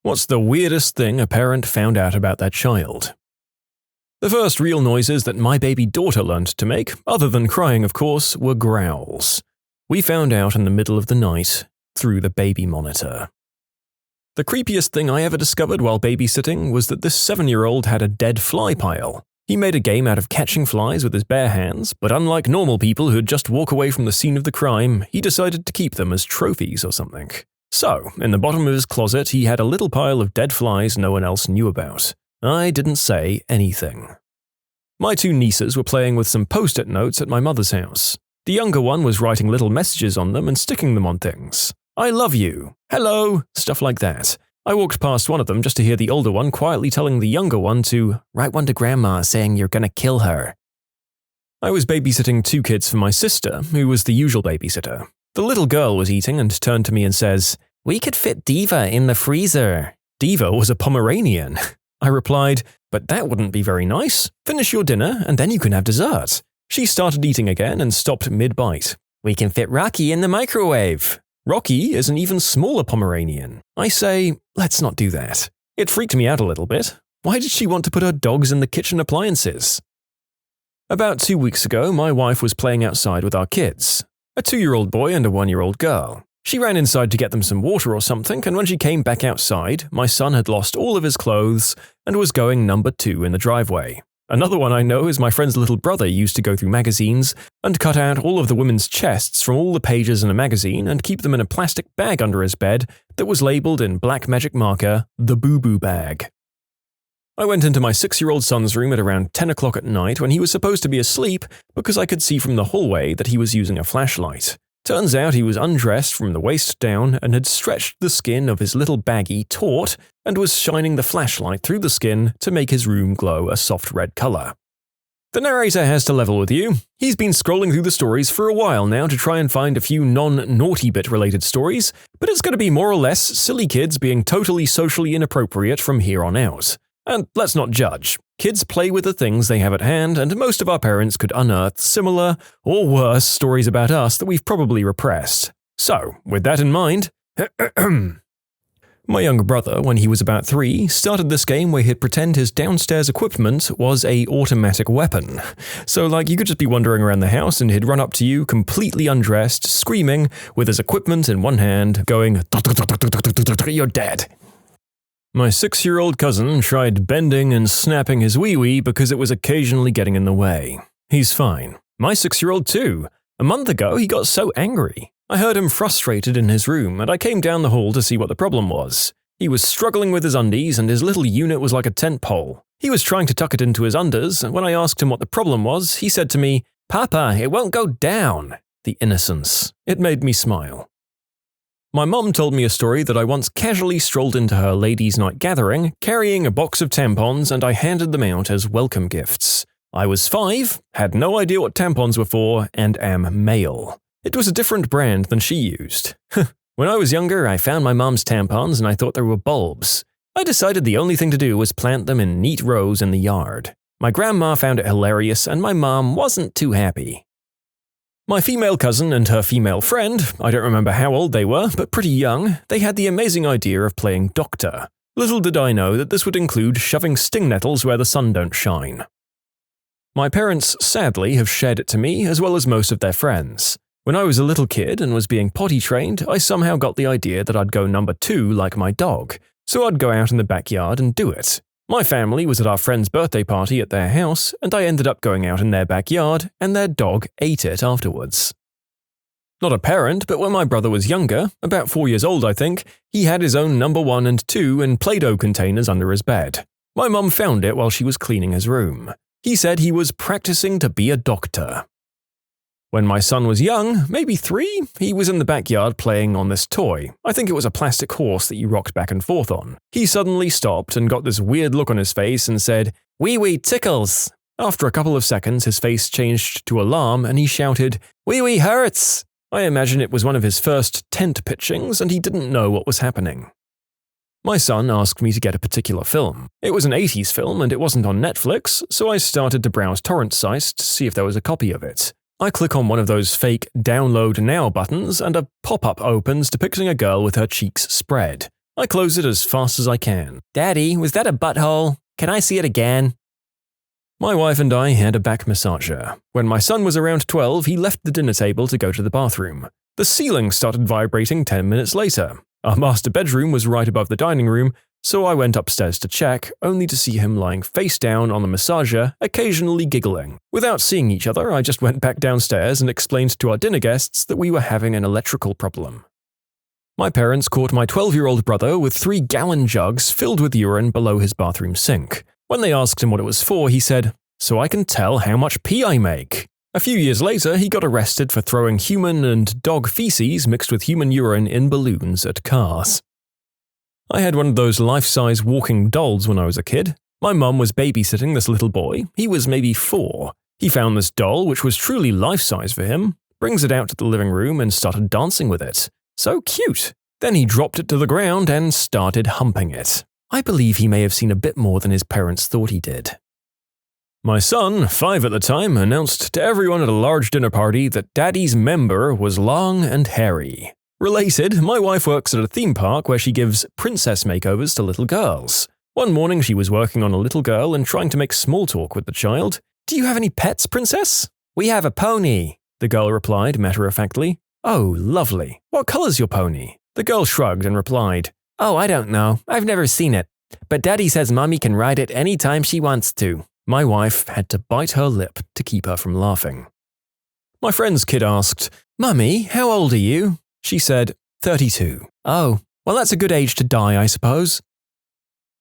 What's the weirdest thing a parent found out about their child? The first real noises that my baby daughter learned to make, other than crying of course, were growls. We found out in the middle of the night through the baby monitor. The creepiest thing I ever discovered while babysitting was that this 7-year-old had a dead fly pile. He made a game out of catching flies with his bare hands, but unlike normal people who'd just walk away from the scene of the crime, he decided to keep them as trophies or something. So, in the bottom of his closet, he had a little pile of dead flies no one else knew about. I didn't say anything. My 2 nieces were playing with some post-it notes at my mother's house. The younger one was writing little messages on them and sticking them on things. I love you, hello, stuff like that. I walked past one of them just to hear the older one quietly telling the younger one to write one to grandma saying you're gonna kill her. I was babysitting 2 kids for my sister, who was the usual babysitter. The little girl was eating and turned to me and says, "We could fit Diva in the freezer." Diva was a Pomeranian. I replied, "But that wouldn't be very nice. Finish your dinner and then you can have dessert." She started eating again and stopped mid-bite. "We can fit Rocky in the microwave." Rocky is an even smaller Pomeranian. I say, let's not do that. It freaked me out a little bit. Why did she want to put her dogs in the kitchen appliances? About 2 weeks ago, my wife was playing outside with our kids. A 2-year-old boy and a 1-year-old girl. She ran inside to get them some water or something, and when she came back outside, my son had lost all of his clothes and was going number 2 in the driveway. Another one I know is my friend's little brother used to go through magazines and cut out all of the women's chests from all the pages in a magazine and keep them in a plastic bag under his bed that was labeled in black magic marker, the boo-boo bag. I went into my 6-year-old son's room at around 10 o'clock at night when he was supposed to be asleep because I could see from the hallway that he was using a flashlight. Turns out he was undressed from the waist down and had stretched the skin of his little baggie taut and was shining the flashlight through the skin to make his room glow a soft red color. The narrator has to level with you. He's been scrolling through the stories for a while now to try and find a few non-naughty bit related stories, but it's going to be more or less silly kids being totally socially inappropriate from here on out. And let's not judge. Kids play with the things they have at hand, and most of our parents could unearth similar, or worse, stories about us that we've probably repressed. So, with that in mind, my younger brother, when he was about 3, started this game where he'd pretend his downstairs equipment was an automatic weapon. So, you could just be wandering around the house and he'd run up to you completely undressed, screaming, with his equipment in one hand, going, "You're dead." My 6-year-old cousin tried bending and snapping his wee-wee because it was occasionally getting in the way. He's fine. My 6-year-old too. A month ago, he got so angry. I heard him frustrated in his room, and I came down the hall to see what the problem was. He was struggling with his undies, and his little unit was like a tent pole. He was trying to tuck it into his unders, and when I asked him what the problem was, he said to me, "Papa, it won't go down." The innocence. It made me smile. My mom told me a story that I once casually strolled into her ladies' night gathering, carrying a box of tampons, and I handed them out as welcome gifts. I was 5, had no idea what tampons were for, and am male. It was a different brand than she used. When I was younger, I found my mom's tampons and I thought they were bulbs. I decided the only thing to do was plant them in neat rows in the yard. My grandma found it hilarious, and my mom wasn't too happy. My female cousin and her female friend, I don't remember how old they were, but pretty young, they had the amazing idea of playing doctor. Little did I know that this would include shoving sting nettles where the sun don't shine. My parents, sadly, have shared it to me as well as most of their friends. When I was a little kid and was being potty trained, I somehow got the idea that I'd go number 2 like my dog, so I'd go out in the backyard and do it. My family was at our friend's birthday party at their house, and I ended up going out in their backyard, and their dog ate it afterwards. Not a parent, but when my brother was younger, about 4 years old I think, he had his own number 1 and 2 in Play-Doh containers under his bed. My mum found it while she was cleaning his room. He said he was practicing to be a doctor. When my son was young, maybe 3, he was in the backyard playing on this toy. I think it was a plastic horse that you rocked back and forth on. He suddenly stopped and got this weird look on his face and said, "Wee-wee tickles." After a couple of seconds, his face changed to alarm and he shouted, "Wee-wee hurts." I imagine it was one of his first tent pitchings and he didn't know what was happening. My son asked me to get a particular film. It was an 80s film and it wasn't on Netflix, so I started to browse torrent sites to see if there was a copy of it. I click on one of those fake download now buttons and a pop-up opens depicting a girl with her cheeks spread. I close it as fast as I can. Daddy, was that a butthole? Can I see it again? My wife and I had a back massager. When my son was around 12, he left the dinner table to go to the bathroom. The ceiling started vibrating 10 minutes later. Our master bedroom was right above the dining room, so I went upstairs to check, only to see him lying face down on the massager, occasionally giggling. Without seeing each other, I just went back downstairs and explained to our dinner guests that we were having an electrical problem. My parents caught my 12-year-old brother with 3-gallon jugs filled with urine below his bathroom sink. When they asked him what it was for, he said, "So I can tell how much pee I make." A few years later, he got arrested for throwing human and dog feces mixed with human urine in balloons at cars. I had one of those life-size walking dolls when I was a kid. My mum was babysitting this little boy. He was maybe 4. He found this doll, which was truly life-size for him, brings it out to the living room and started dancing with it. So cute. Then he dropped it to the ground and started humping it. I believe he may have seen a bit more than his parents thought he did. My son, 5 at the time, announced to everyone at a large dinner party that Daddy's member was long and hairy. Related, my wife works at a theme park where she gives princess makeovers to little girls. One morning she was working on a little girl and trying to make small talk with the child. "Do you have any pets, princess?" "We have a pony," the girl replied matter-of-factly. "Oh, lovely. What color's your pony?" The girl shrugged and replied, "Oh, I don't know. I've never seen it. But Daddy says Mommy can ride it any time she wants to." My wife had to bite her lip to keep her from laughing. My friend's kid asked, "Mummy, how old are you?" She said, 32. "Oh, well that's a good age to die, I suppose."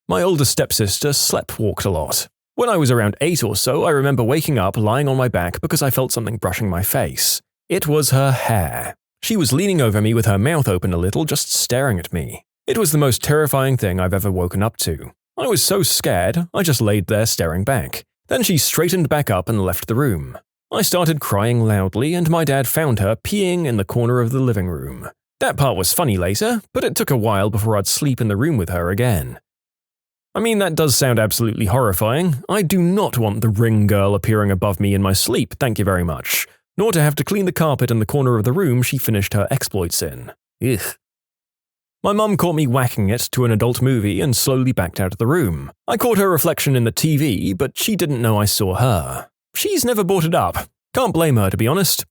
My older stepsister sleptwalked a lot. When I was around 8 or so, I remember waking up lying on my back because I felt something brushing my face. It was her hair. She was leaning over me with her mouth open a little, just staring at me. It was the most terrifying thing I've ever woken up to. I was so scared, I just laid there staring back. Then she straightened back up and left the room. I started crying loudly, and my dad found her peeing in the corner of the living room. That part was funny later, but it took a while before I'd sleep in the room with her again. I mean, that does sound absolutely horrifying. I do not want the ring girl appearing above me in my sleep, thank you very much. Nor to have to clean the carpet in the corner of the room she finished her exploits in. Ugh. My mum caught me whacking it to an adult movie and slowly backed out of the room. I caught her reflection in the TV, but she didn't know I saw her. She's never brought it up. Can't blame her, to be honest. A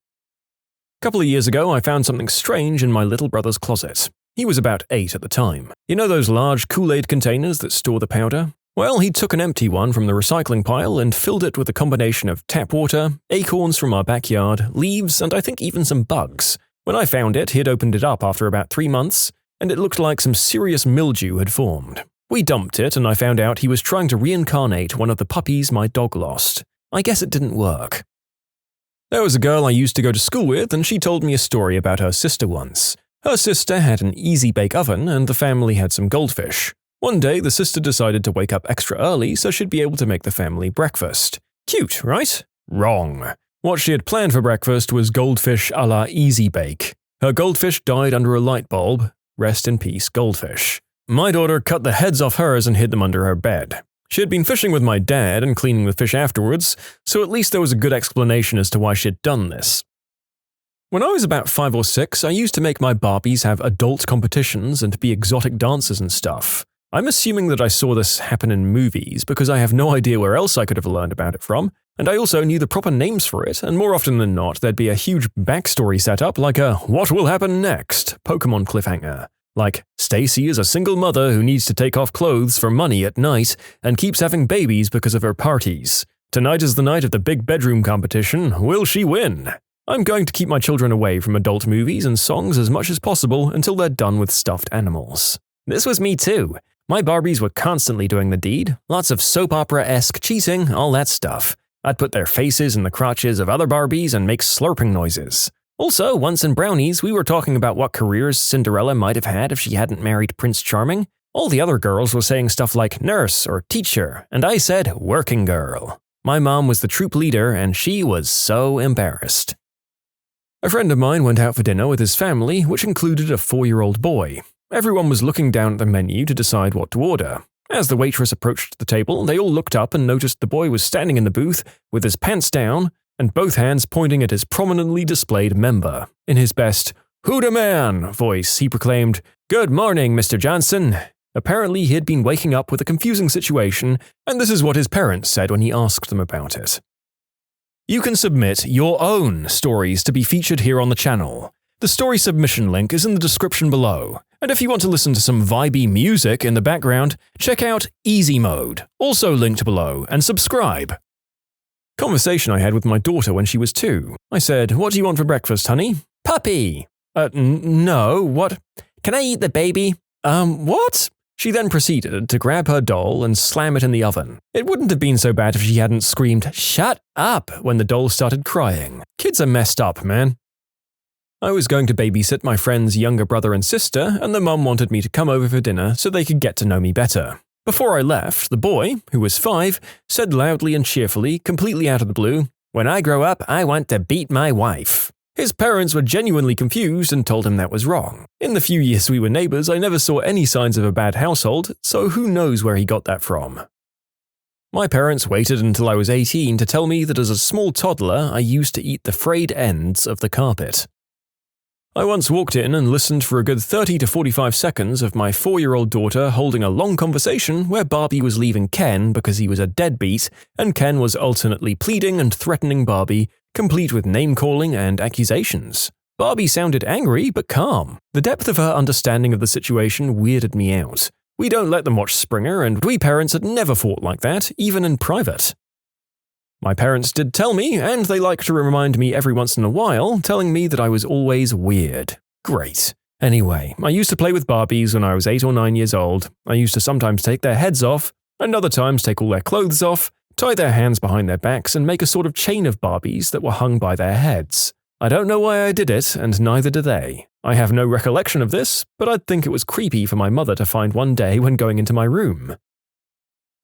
couple of years ago, I found something strange in my little brother's closet. He was about 8 at the time. You know those large Kool-Aid containers that store the powder? Well, he took an empty one from the recycling pile and filled it with a combination of tap water, acorns from our backyard, leaves, and I think even some bugs. When I found it, he'd opened it up after about 3 months, and it looked like some serious mildew had formed. We dumped it, and I found out he was trying to reincarnate one of the puppies my dog lost. I guess it didn't work. There was a girl I used to go to school with, and she told me a story about her sister once. Her sister had an easy bake oven, and the family had some goldfish. One day, the sister decided to wake up extra early so she'd be able to make the family breakfast. Cute, right? Wrong. What she had planned for breakfast was goldfish a la easy bake. Her goldfish died under a light bulb. Rest in peace, goldfish. My daughter cut the heads off hers and hid them under her bed. She had been fishing with my dad and cleaning the fish afterwards, so at least there was a good explanation as to why she had done this. When I was about 5 or 6, I used to make my Barbies have adult competitions and be exotic dancers and stuff. I'm assuming that I saw this happen in movies because I have no idea where else I could have learned about it from, and I also knew the proper names for it, and more often than not, there'd be a huge backstory set up like a "What will happen next?" Pokemon cliffhanger. Like, Stacy is a single mother who needs to take off clothes for money at night and keeps having babies because of her parties. Tonight is the night of the big bedroom competition. Will she win? I'm going to keep my children away from adult movies and songs as much as possible until they're done with stuffed animals. This was me too. My Barbies were constantly doing the deed. Lots of soap opera-esque cheating, all that stuff. I'd put their faces in the crotches of other Barbies and make slurping noises. Also, once in Brownies, we were talking about what careers Cinderella might have had if she hadn't married Prince Charming. All the other girls were saying stuff like nurse or teacher, and I said working girl. My mom was the troop leader, and she was so embarrassed. A friend of mine went out for dinner with his family, which included a 4-year-old boy. Everyone was looking down at the menu to decide what to order. As the waitress approached the table, they all looked up and noticed the boy was standing in the booth with his pants down and both hands pointing at his prominently displayed member, in his best "Who man?" voice, he proclaimed, "Good morning, Mr. Johnson." Apparently, he had been waking up with a confusing situation, and this is what his parents said when he asked them about it. You can submit your own stories to be featured here on the channel. The story submission link is in the description below, and if you want to listen to some vibey music in the background, check out easymode, also linked below, and subscribe. Conversation I had with my daughter when she was 2. I said, "What do you want for breakfast, honey?" "Puppy." No, what? "Can I eat the baby?" What? She then proceeded to grab her doll and slam it in the oven. It wouldn't have been so bad if she hadn't screamed, "Shut up," when the doll started crying. Kids are messed up, man. I was going to babysit my friend's younger brother and sister, and the mum wanted me to come over for dinner so they could get to know me better. Before I left, the boy, who was 5, said loudly and cheerfully, completely out of the blue, "When I grow up, I want to beat my wife." His parents were genuinely confused and told him that was wrong. In the few years we were neighbors, I never saw any signs of a bad household, so who knows where he got that from. My parents waited until I was 18 to tell me that as a small toddler, I used to eat the frayed ends of the carpet. I once walked in and listened for a good 30 to 45 seconds of my 4-year-old daughter holding a long conversation where Barbie was leaving Ken because he was a deadbeat, and Ken was alternately pleading and threatening Barbie, complete with name-calling and accusations. Barbie sounded angry but calm. The depth of her understanding of the situation weirded me out. We don't let them watch Springer, and we parents had never fought like that, even in private. My parents did tell me, and they like to remind me every once in a while, telling me that I was always weird. Great. Anyway, I used to play with Barbies when I was 8 or 9 years old. I used to sometimes take their heads off, and other times take all their clothes off, tie their hands behind their backs, and make a sort of chain of Barbies that were hung by their heads. I don't know why I did it, and neither do they. I have no recollection of this, but I'd think it was creepy for my mother to find one day when going into my room.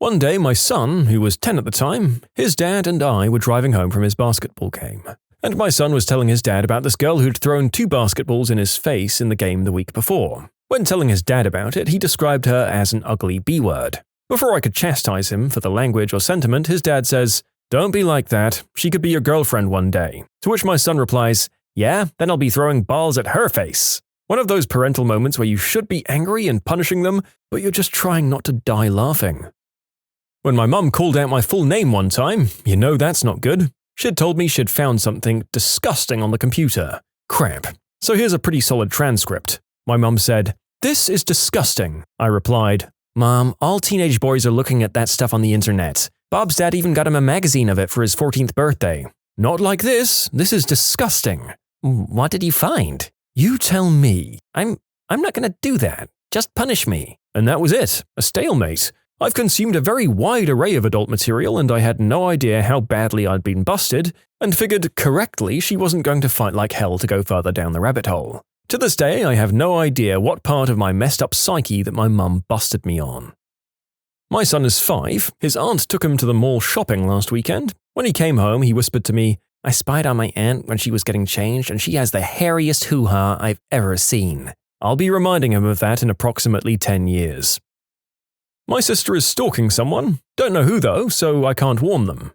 One day, my son, who was 10 at the time, his dad and I were driving home from his basketball game. And my son was telling his dad about this girl who'd thrown 2 basketballs in his face in the game the week before. When telling his dad about it, he described her as an ugly B-word. Before I could chastise him for the language or sentiment, his dad says, "Don't be like that, she could be your girlfriend one day." To which my son replies, "Yeah, then I'll be throwing balls at her face." One of those parental moments where you should be angry and punishing them, but you're just trying not to die laughing. When my mum called out my full name one time, you know that's not good. She'd told me she'd found something disgusting on the computer. Crap. So here's a pretty solid transcript. My mum said, "This is disgusting." I replied, "Mom, all teenage boys are looking at that stuff on the internet. Bob's dad even got him a magazine of it for his 14th birthday. Not like this. This is disgusting." "What did you find?" "You tell me." I'm not gonna do that. Just punish me." And that was it. A stalemate. I've consumed a very wide array of adult material, and I had no idea how badly I'd been busted, and figured correctly she wasn't going to fight like hell to go further down the rabbit hole. To this day, I have no idea what part of my messed up psyche that my mum busted me on. My son is 5. His aunt took him to the mall shopping last weekend. When he came home, he whispered to me, "I spied on my aunt when she was getting changed, and she has the hairiest hoo-ha I've ever seen." I'll be reminding him of that in approximately 10 years. My sister is stalking someone. Don't know who though, so I can't warn them.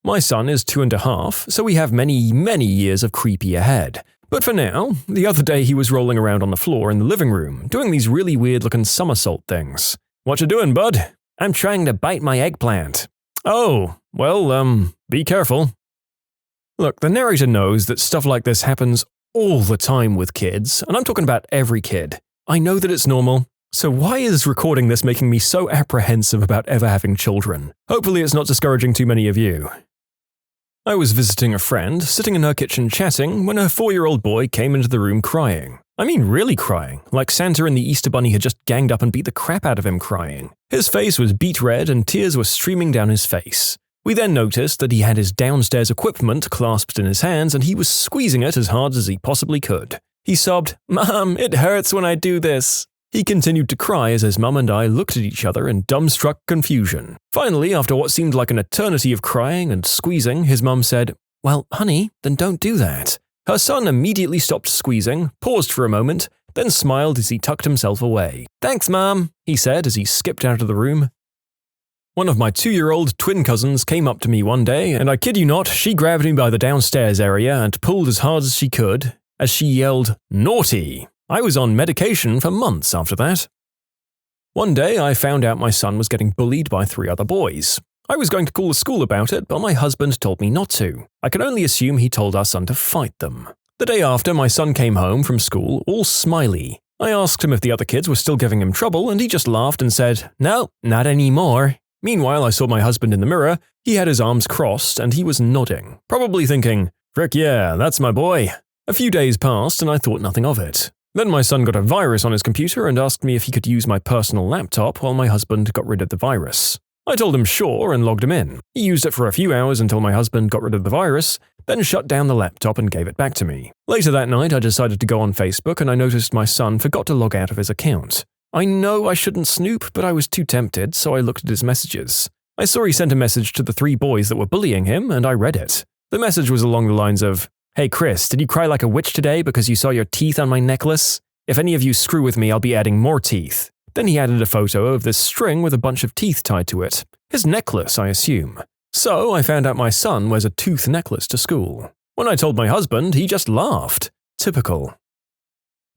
My son is 2.5, so we have many, many years of creepy ahead. But for now, the other day he was rolling around on the floor in the living room, doing these really weird-looking somersault things. "What you doing, bud?" "I'm trying to bite my eggplant." "Oh, well, be careful." Look, the narrator knows that stuff like this happens all the time with kids, and I'm talking about every kid. I know that it's normal. So why is recording this making me so apprehensive about ever having children? Hopefully it's not discouraging too many of you. I was visiting a friend, sitting in her kitchen chatting, when her 4-year-old boy came into the room crying. I mean really crying, like Santa and the Easter Bunny had just ganged up and beat the crap out of him crying. His face was beet red and tears were streaming down his face. We then noticed that he had his downstairs equipment clasped in his hands and he was squeezing it as hard as he possibly could. He sobbed, "Mom, it hurts when I do this." He continued to cry as his mum and I looked at each other in dumbstruck confusion. Finally, after what seemed like an eternity of crying and squeezing, his mum said, "Well, honey, then don't do that." Her son immediately stopped squeezing, paused for a moment, then smiled as he tucked himself away. "Thanks, Mom," he said as he skipped out of the room. One of my 2-year-old twin cousins came up to me one day, and I kid you not, she grabbed me by the downstairs area and pulled as hard as she could. as she yelled, "Naughty!" I was on medication for months after that. One day, I found out my son was getting bullied by 3 other boys. I was going to call the school about it, but my husband told me not to. I can only assume he told our son to fight them. The day after, my son came home from school all smiley. I asked him if the other kids were still giving him trouble, and he just laughed and said, "No, not anymore." Meanwhile, I saw my husband in the mirror. He had his arms crossed, and he was nodding, probably thinking, "Frick yeah, that's my boy." A few days passed, and I thought nothing of it. Then my son got a virus on his computer and asked me if he could use my personal laptop while my husband got rid of the virus. I told him sure and logged him in. He used it for a few hours until my husband got rid of the virus, then shut down the laptop and gave it back to me. Later that night, I decided to go on Facebook and I noticed my son forgot to log out of his account. I know I shouldn't snoop, but I was too tempted, so I looked at his messages. I saw he sent a message to the 3 boys that were bullying him, and I read it. The message was along the lines of, "Hey Chris, did you cry like a witch today because you saw your teeth on my necklace? If any of you screw with me, I'll be adding more teeth." Then he added a photo of this string with a bunch of teeth tied to it. His necklace, I assume. So I found out my son wears a tooth necklace to school. When I told my husband, he just laughed. Typical.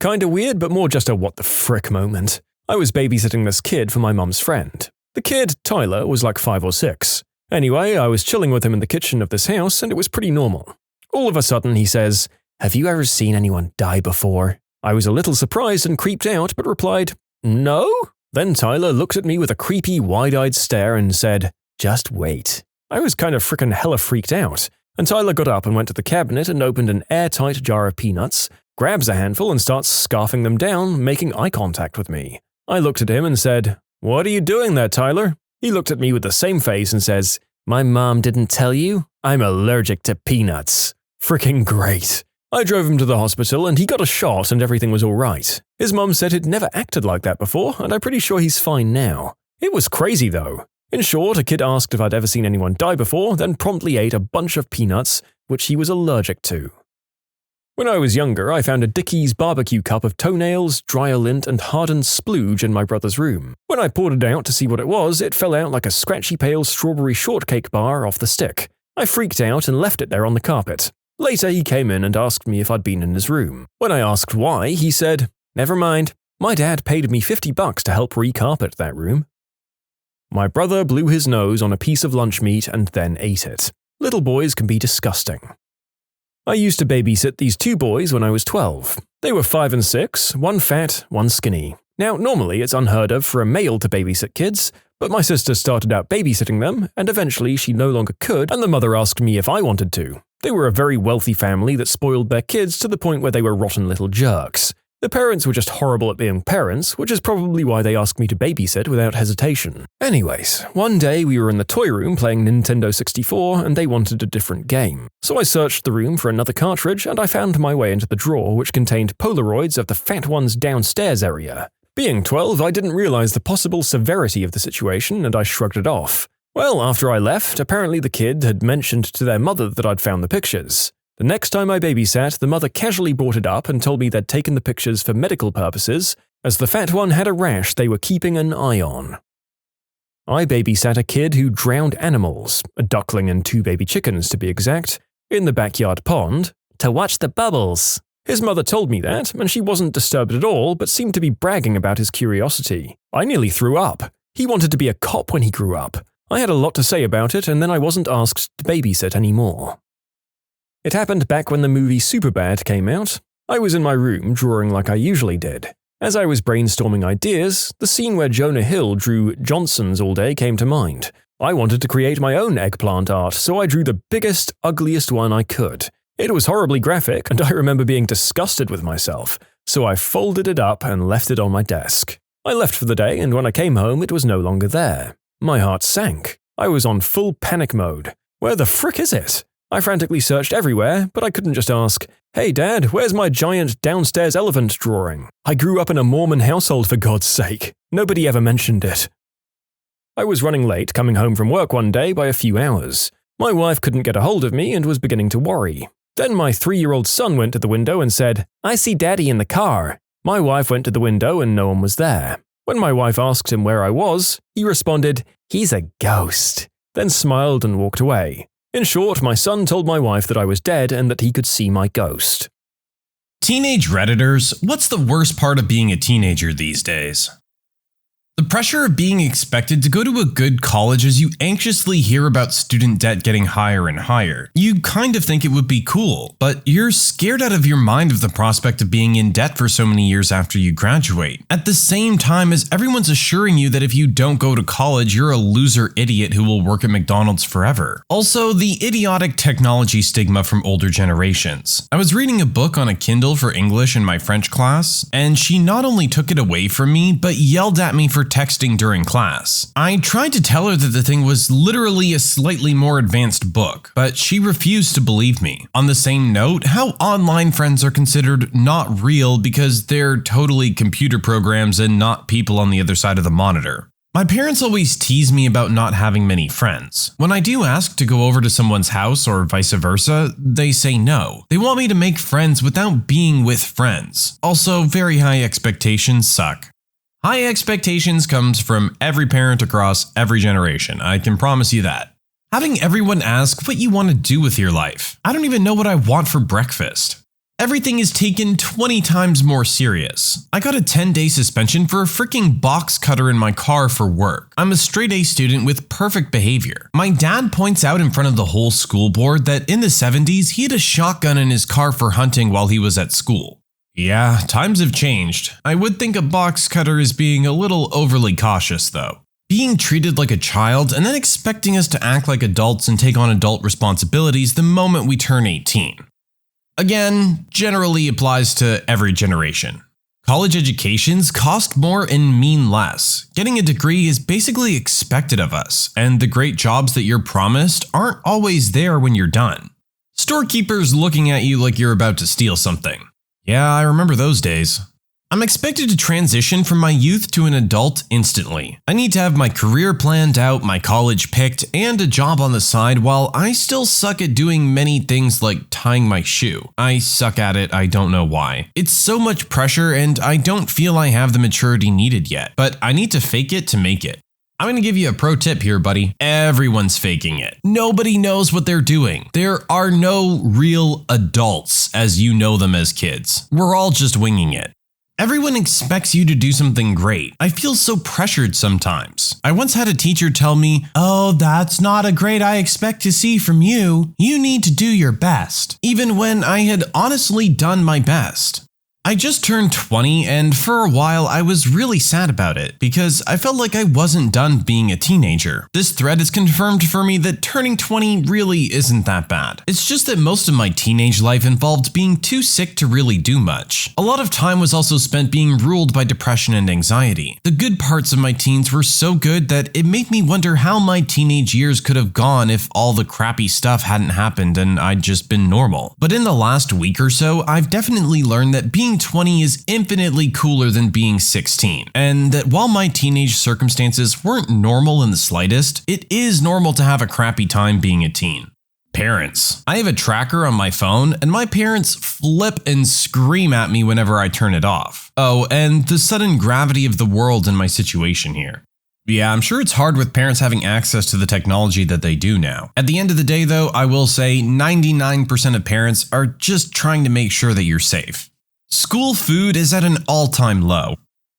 Kinda weird, but more just a what the frick moment. I was babysitting this kid for my mum's friend. The kid, Tyler, was like 5 or 6. Anyway, I was chilling with him in the kitchen of this house, and it was pretty normal. All of a sudden, he says, "Have you ever seen anyone die before?" I was a little surprised and creeped out, but replied, "No?" Then Tyler looked at me with a creepy, wide-eyed stare and said, "Just wait." I was kind of frickin' hella freaked out, and Tyler got up and went to the cabinet and opened an airtight jar of peanuts, grabs a handful and starts scarfing them down, making eye contact with me. I looked at him and said, "What are you doing there, Tyler?" He looked at me with the same face and says, "My mom didn't tell you? I'm allergic to peanuts." Frickin' great. I drove him to the hospital and he got a shot and everything was alright. His mum said he'd never acted like that before and I'm pretty sure he's fine now. It was crazy though. In short, a kid asked if I'd ever seen anyone die before, then promptly ate a bunch of peanuts, which he was allergic to. When I was younger, I found a Dickie's barbecue cup of toenails, dryer lint, and hardened splooge in my brother's room. When I poured it out to see what it was, it fell out like a scratchy pale strawberry shortcake bar off the stick. I freaked out and left it there on the carpet. Later, he came in and asked me if I'd been in his room. When I asked why, he said, "Never mind. My dad paid me $50 to help recarpet that room." My brother blew his nose on a piece of lunch meat and then ate it. Little boys can be disgusting. I used to babysit these 2 boys when I was 12. They were 5 and 6, one fat, one skinny. Now, normally it's unheard of for a male to babysit kids, but my sister started out babysitting them, and eventually she no longer could, and the mother asked me if I wanted to. They were a very wealthy family that spoiled their kids to the point where they were rotten little jerks. The parents were just horrible at being parents, which is probably why they asked me to babysit without hesitation. Anyways, one day we were in the toy room playing Nintendo 64 and they wanted a different game. So I searched the room for another cartridge and I found my way into the drawer which contained Polaroids of the fat one's downstairs area. Being 12, I didn't realize the possible severity of the situation and I shrugged it off. Well, after I left, apparently the kid had mentioned to their mother that I'd found the pictures. The next time I babysat, the mother casually brought it up and told me they'd taken the pictures for medical purposes, as the fat one had a rash they were keeping an eye on. I babysat a kid who drowned animals, a duckling and 2 baby chickens to be exact, in the backyard pond, to watch the bubbles. His mother told me that, and she wasn't disturbed at all, but seemed to be bragging about his curiosity. I nearly threw up. He wanted to be a cop when he grew up. I had a lot to say about it, and then I wasn't asked to babysit anymore. It happened back when the movie Superbad came out. I was in my room drawing like I usually did. As I was brainstorming ideas, the scene where Jonah Hill drew Johnsons all day came to mind. I wanted to create my own eggplant art, so I drew the biggest, ugliest one I could. It was horribly graphic, and I remember being disgusted with myself, so I folded it up and left it on my desk. I left for the day, and when I came home, it was no longer there. My heart sank. I was on full panic mode. Where the frick is it? I frantically searched everywhere, but I couldn't just ask, "Hey Dad, where's my giant downstairs elephant drawing? I grew up in a Mormon household for God's sake. Nobody ever mentioned it." I was running late coming home from work one day by a few hours. My wife couldn't get a hold of me and was beginning to worry. Then my 3-year-old son went to the window and said, "I see Daddy in the car." My wife went to the window and no one was there. When my wife asked him where I was, he responded, "He's a ghost," then smiled and walked away. In short, my son told my wife that I was dead and that he could see my ghost. Teenage Redditors, what's the worst part of being a teenager these days? The pressure of being expected to go to a good college as you anxiously hear about student debt getting higher and higher. You kind of think it would be cool, but you're scared out of your mind of the prospect of being in debt for so many years after you graduate. At the same time as everyone's assuring you that if you don't go to college, you're a loser idiot who will work at McDonald's forever. Also, the idiotic technology stigma from older generations. I was reading a book on a Kindle for English in my French class, and she not only took it away from me, but yelled at me for texting during class. I tried to tell her that the thing was literally a slightly more advanced book, but she refused to believe me. On the same note, how online friends are considered not real because they're totally computer programs and not people on the other side of the monitor. My parents always tease me about not having many friends. When I do ask to go over to someone's house or vice versa, they say no. They want me to make friends without being with friends. Also, very high expectations suck. High expectations comes from every parent across every generation, I can promise you that. Having everyone ask what you want to do with your life. I don't even know what I want for breakfast. Everything is taken 20 times more serious. I got a 10-day suspension for a freaking box cutter in my car for work. I'm a straight A student with perfect behavior. My dad points out in front of the whole school board that in the 70s he had a shotgun in his car for hunting while he was at school. Yeah, times have changed. I would think a box cutter is being a little overly cautious though. Being treated like a child and then expecting us to act like adults and take on adult responsibilities the moment we turn 18. Again, generally applies to every generation. College educations cost more and mean less. Getting a degree is basically expected of us, and the great jobs that you're promised aren't always there when you're done. Storekeepers looking at you like you're about to steal something. Yeah, I remember those days. I'm expected to transition from my youth to an adult instantly. I need to have my career planned out, my college picked, and a job on the side while I still suck at doing many things like tying my shoe. I suck at it, I don't know why. It's so much pressure and I don't feel I have the maturity needed yet, but I need to fake it to make it. I'm gonna give you a pro tip here, buddy. Everyone's faking it. Nobody knows what they're doing. There are no real adults as you know them as kids. We're all just winging it. Everyone expects you to do something great. I feel so pressured sometimes. I once had a teacher tell me, "Oh, that's not a grade I expect to see from you. You need to do your best." Even when I had honestly done my best. I just turned 20 and for a while I was really sad about it because I felt like I wasn't done being a teenager. This thread has confirmed for me that turning 20 really isn't that bad. It's just that most of my teenage life involved being too sick to really do much. A lot of time was also spent being ruled by depression and anxiety. The good parts of my teens were so good that it made me wonder how my teenage years could have gone if all the crappy stuff hadn't happened and I'd just been normal. But in the last week or so, I've definitely learned that being 20 is infinitely cooler than being 16, and that while my teenage circumstances weren't normal in the slightest, it is normal to have a crappy time being a teen. Parents. I have a tracker on my phone, and my parents flip and scream at me whenever I turn it off. Oh, and the sudden gravity of the world in my situation here. Yeah, I'm sure it's hard with parents having access to the technology that they do now. At the end of the day though, I will say 99% of parents are just trying to make sure that you're safe. School food is at an all-time low.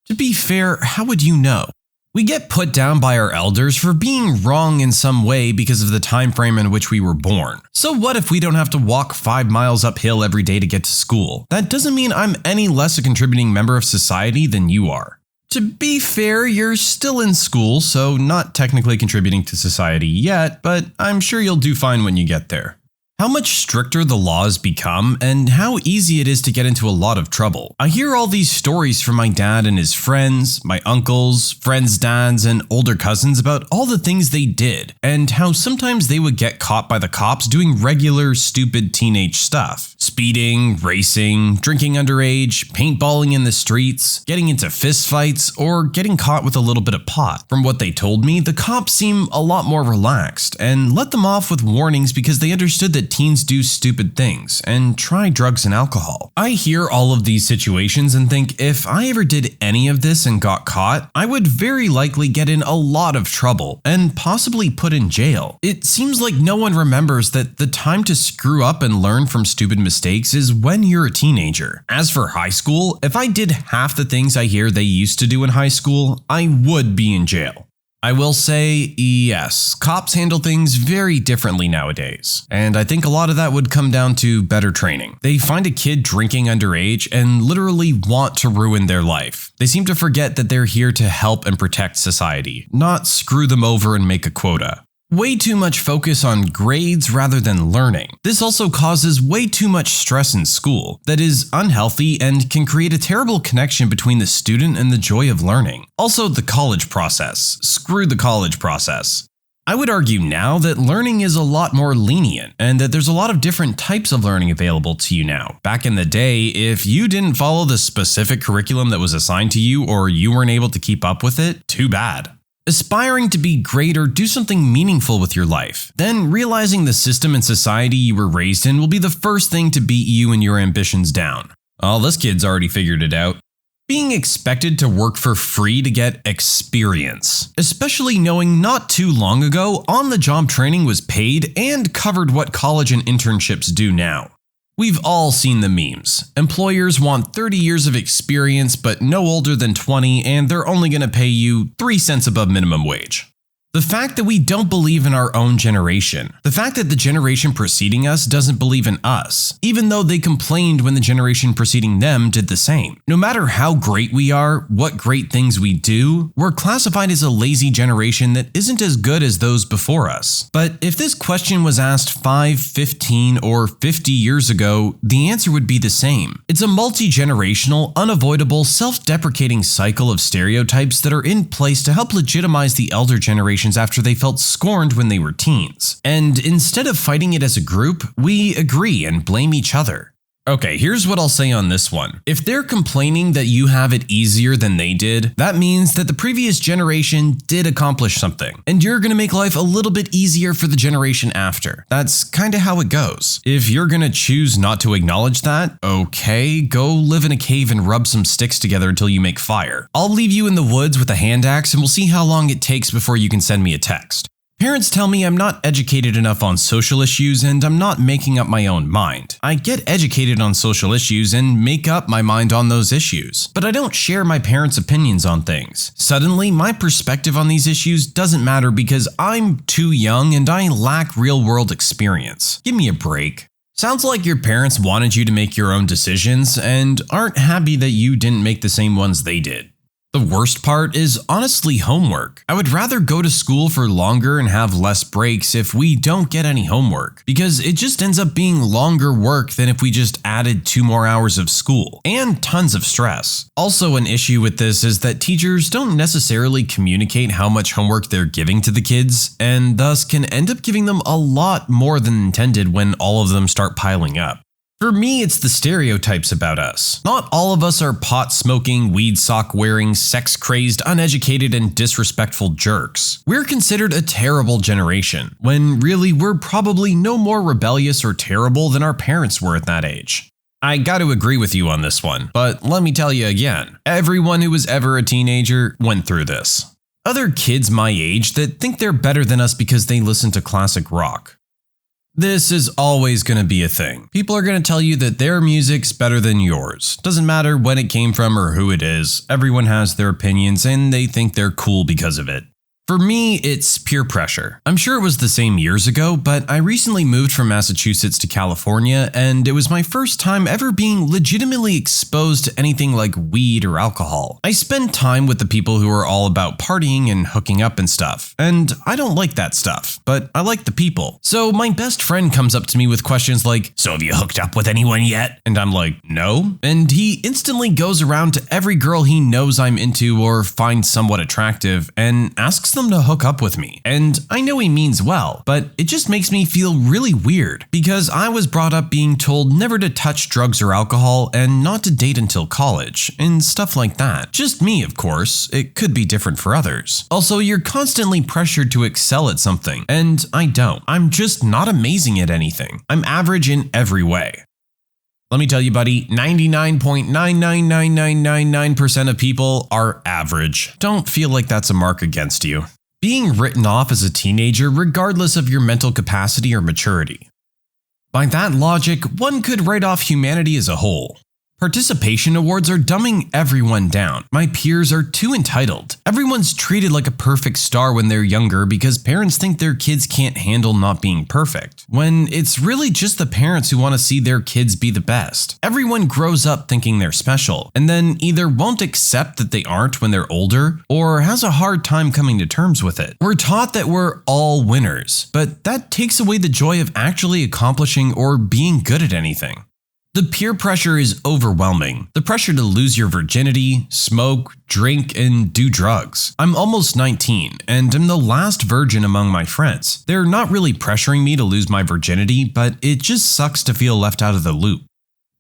To be fair, how would you know? We get put down by our elders for being wrong in some way because of the time frame in which we were born. So what if we don't have to walk 5 miles uphill every day to get to school? That doesn't mean I'm any less a contributing member of society than you are. To be fair, you're still in school, so not technically contributing to society yet, but I'm sure you'll do fine when you get there. How much stricter the laws become, and how easy it is to get into a lot of trouble. I hear all these stories from my dad and his friends, my uncles, friends' dads, and older cousins about all the things they did, and how sometimes they would get caught by the cops doing regular, stupid teenage stuff. Speeding, racing, drinking underage, paintballing in the streets, getting into fistfights, or getting caught with a little bit of pot. From what they told me, the cops seem a lot more relaxed, and let them off with warnings because they understood that that teens do stupid things and try drugs and alcohol. I hear all of these situations and think if I ever did any of this and got caught, I would very likely get in a lot of trouble and possibly put in jail. It seems like no one remembers that the time to screw up and learn from stupid mistakes is when you're a teenager. As for high school, if I did half the things I hear they used to do in high school, I would be in jail. I will say, yes, cops handle things very differently nowadays, and I think a lot of that would come down to better training. They find a kid drinking underage and literally want to ruin their life. They seem to forget that they're here to help and protect society, not screw them over and make a quota. Way too much focus on grades rather than learning. This also causes way too much stress in school that is unhealthy and can create a terrible connection between the student and the joy of learning. Also, the college process. Screw the college process. I would argue now that learning is a lot more lenient and that there's a lot of different types of learning available to you now. Back in the day, if you didn't follow the specific curriculum that was assigned to you or you weren't able to keep up with it, too bad. Aspiring to be great or do something meaningful with your life, then realizing the system and society you were raised in will be the first thing to beat you and your ambitions down. Oh, this kid's already figured it out. Being expected to work for free to get experience, especially knowing not too long ago on-the-job training was paid and covered what college and internships do now. We've all seen the memes. Employers want 30 years of experience but no older than 20 and they're only going to pay you 3 cents above minimum wage. The fact that we don't believe in our own generation. The fact that the generation preceding us doesn't believe in us, even though they complained when the generation preceding them did the same. No matter how great we are, what great things we do, we're classified as a lazy generation that isn't as good as those before us. But if this question was asked 5, 15, or 50 years ago, the answer would be the same. It's a multi-generational, unavoidable, self-deprecating cycle of stereotypes that are in place to help legitimize the elder generation after they felt scorned when they were teens. And instead of fighting it as a group, we agree and blame each other. Okay, here's what I'll say on this one. If they're complaining that you have it easier than they did, that means that the previous generation did accomplish something, and you're gonna make life a little bit easier for the generation after. That's kinda how it goes. If you're gonna choose not to acknowledge that, okay, go live in a cave and rub some sticks together until you make fire. I'll leave you in the woods with a hand axe and we'll see how long it takes before you can send me a text. Parents tell me I'm not educated enough on social issues and I'm not making up my own mind. I get educated on social issues and make up my mind on those issues, but I don't share my parents' opinions on things. Suddenly, my perspective on these issues doesn't matter because I'm too young and I lack real-world experience. Give me a break. Sounds like your parents wanted you to make your own decisions and aren't happy that you didn't make the same ones they did. The worst part is honestly homework. I would rather go to school for longer and have less breaks if we don't get any homework, because it just ends up being longer work than if we just added 2 more hours of school, and tons of stress. Also, an issue with this is that teachers don't necessarily communicate how much homework they're giving to the kids, and thus can end up giving them a lot more than intended when all of them start piling up. For me, it's the stereotypes about us. Not all of us are pot-smoking, weed sock-wearing, sex-crazed, uneducated, and disrespectful jerks. We're considered a terrible generation, when really we're probably no more rebellious or terrible than our parents were at that age. I gotta agree with you on this one, but let me tell you again, everyone who was ever a teenager went through this. Other kids my age that think they're better than us because they listen to classic rock. This is always going to be a thing. People are going to tell you that their music's better than yours. Doesn't matter when it came from or who it is. Everyone has their opinions and they think they're cool because of it. For me, it's peer pressure. I'm sure it was the same years ago, but I recently moved from Massachusetts to California, and it was my first time ever being legitimately exposed to anything like weed or alcohol. I spend time with the people who are all about partying and hooking up and stuff, and I don't like that stuff, but I like the people. So my best friend comes up to me with questions like, "So have you hooked up with anyone yet?" And I'm like, "No." And he instantly goes around to every girl he knows I'm into or finds somewhat attractive and asks them them to hook up with me. And I know he means well, but it just makes me feel really weird because I was brought up being told never to touch drugs or alcohol and not to date until college and stuff like that. Just me, of course. It could be different for others. Also, you're constantly pressured to excel at something, and I don't. I'm just not amazing at anything. I'm average in every way. Let me tell you, buddy, 99.999999% of people are average. Don't feel like that's a mark against you. Being written off as a teenager regardless of your mental capacity or maturity. By that logic, one could write off humanity as a whole. Participation awards are dumbing everyone down. My peers are too entitled. Everyone's treated like a perfect star when they're younger because parents think their kids can't handle not being perfect, when it's really just the parents who want to see their kids be the best. Everyone grows up thinking they're special, and then either won't accept that they aren't when they're older, or has a hard time coming to terms with it. We're taught that we're all winners, but that takes away the joy of actually accomplishing or being good at anything. The peer pressure is overwhelming. The pressure to lose your virginity, smoke, drink, and do drugs. I'm almost 19, and I'm the last virgin among my friends. They're not really pressuring me to lose my virginity, but it just sucks to feel left out of the loop.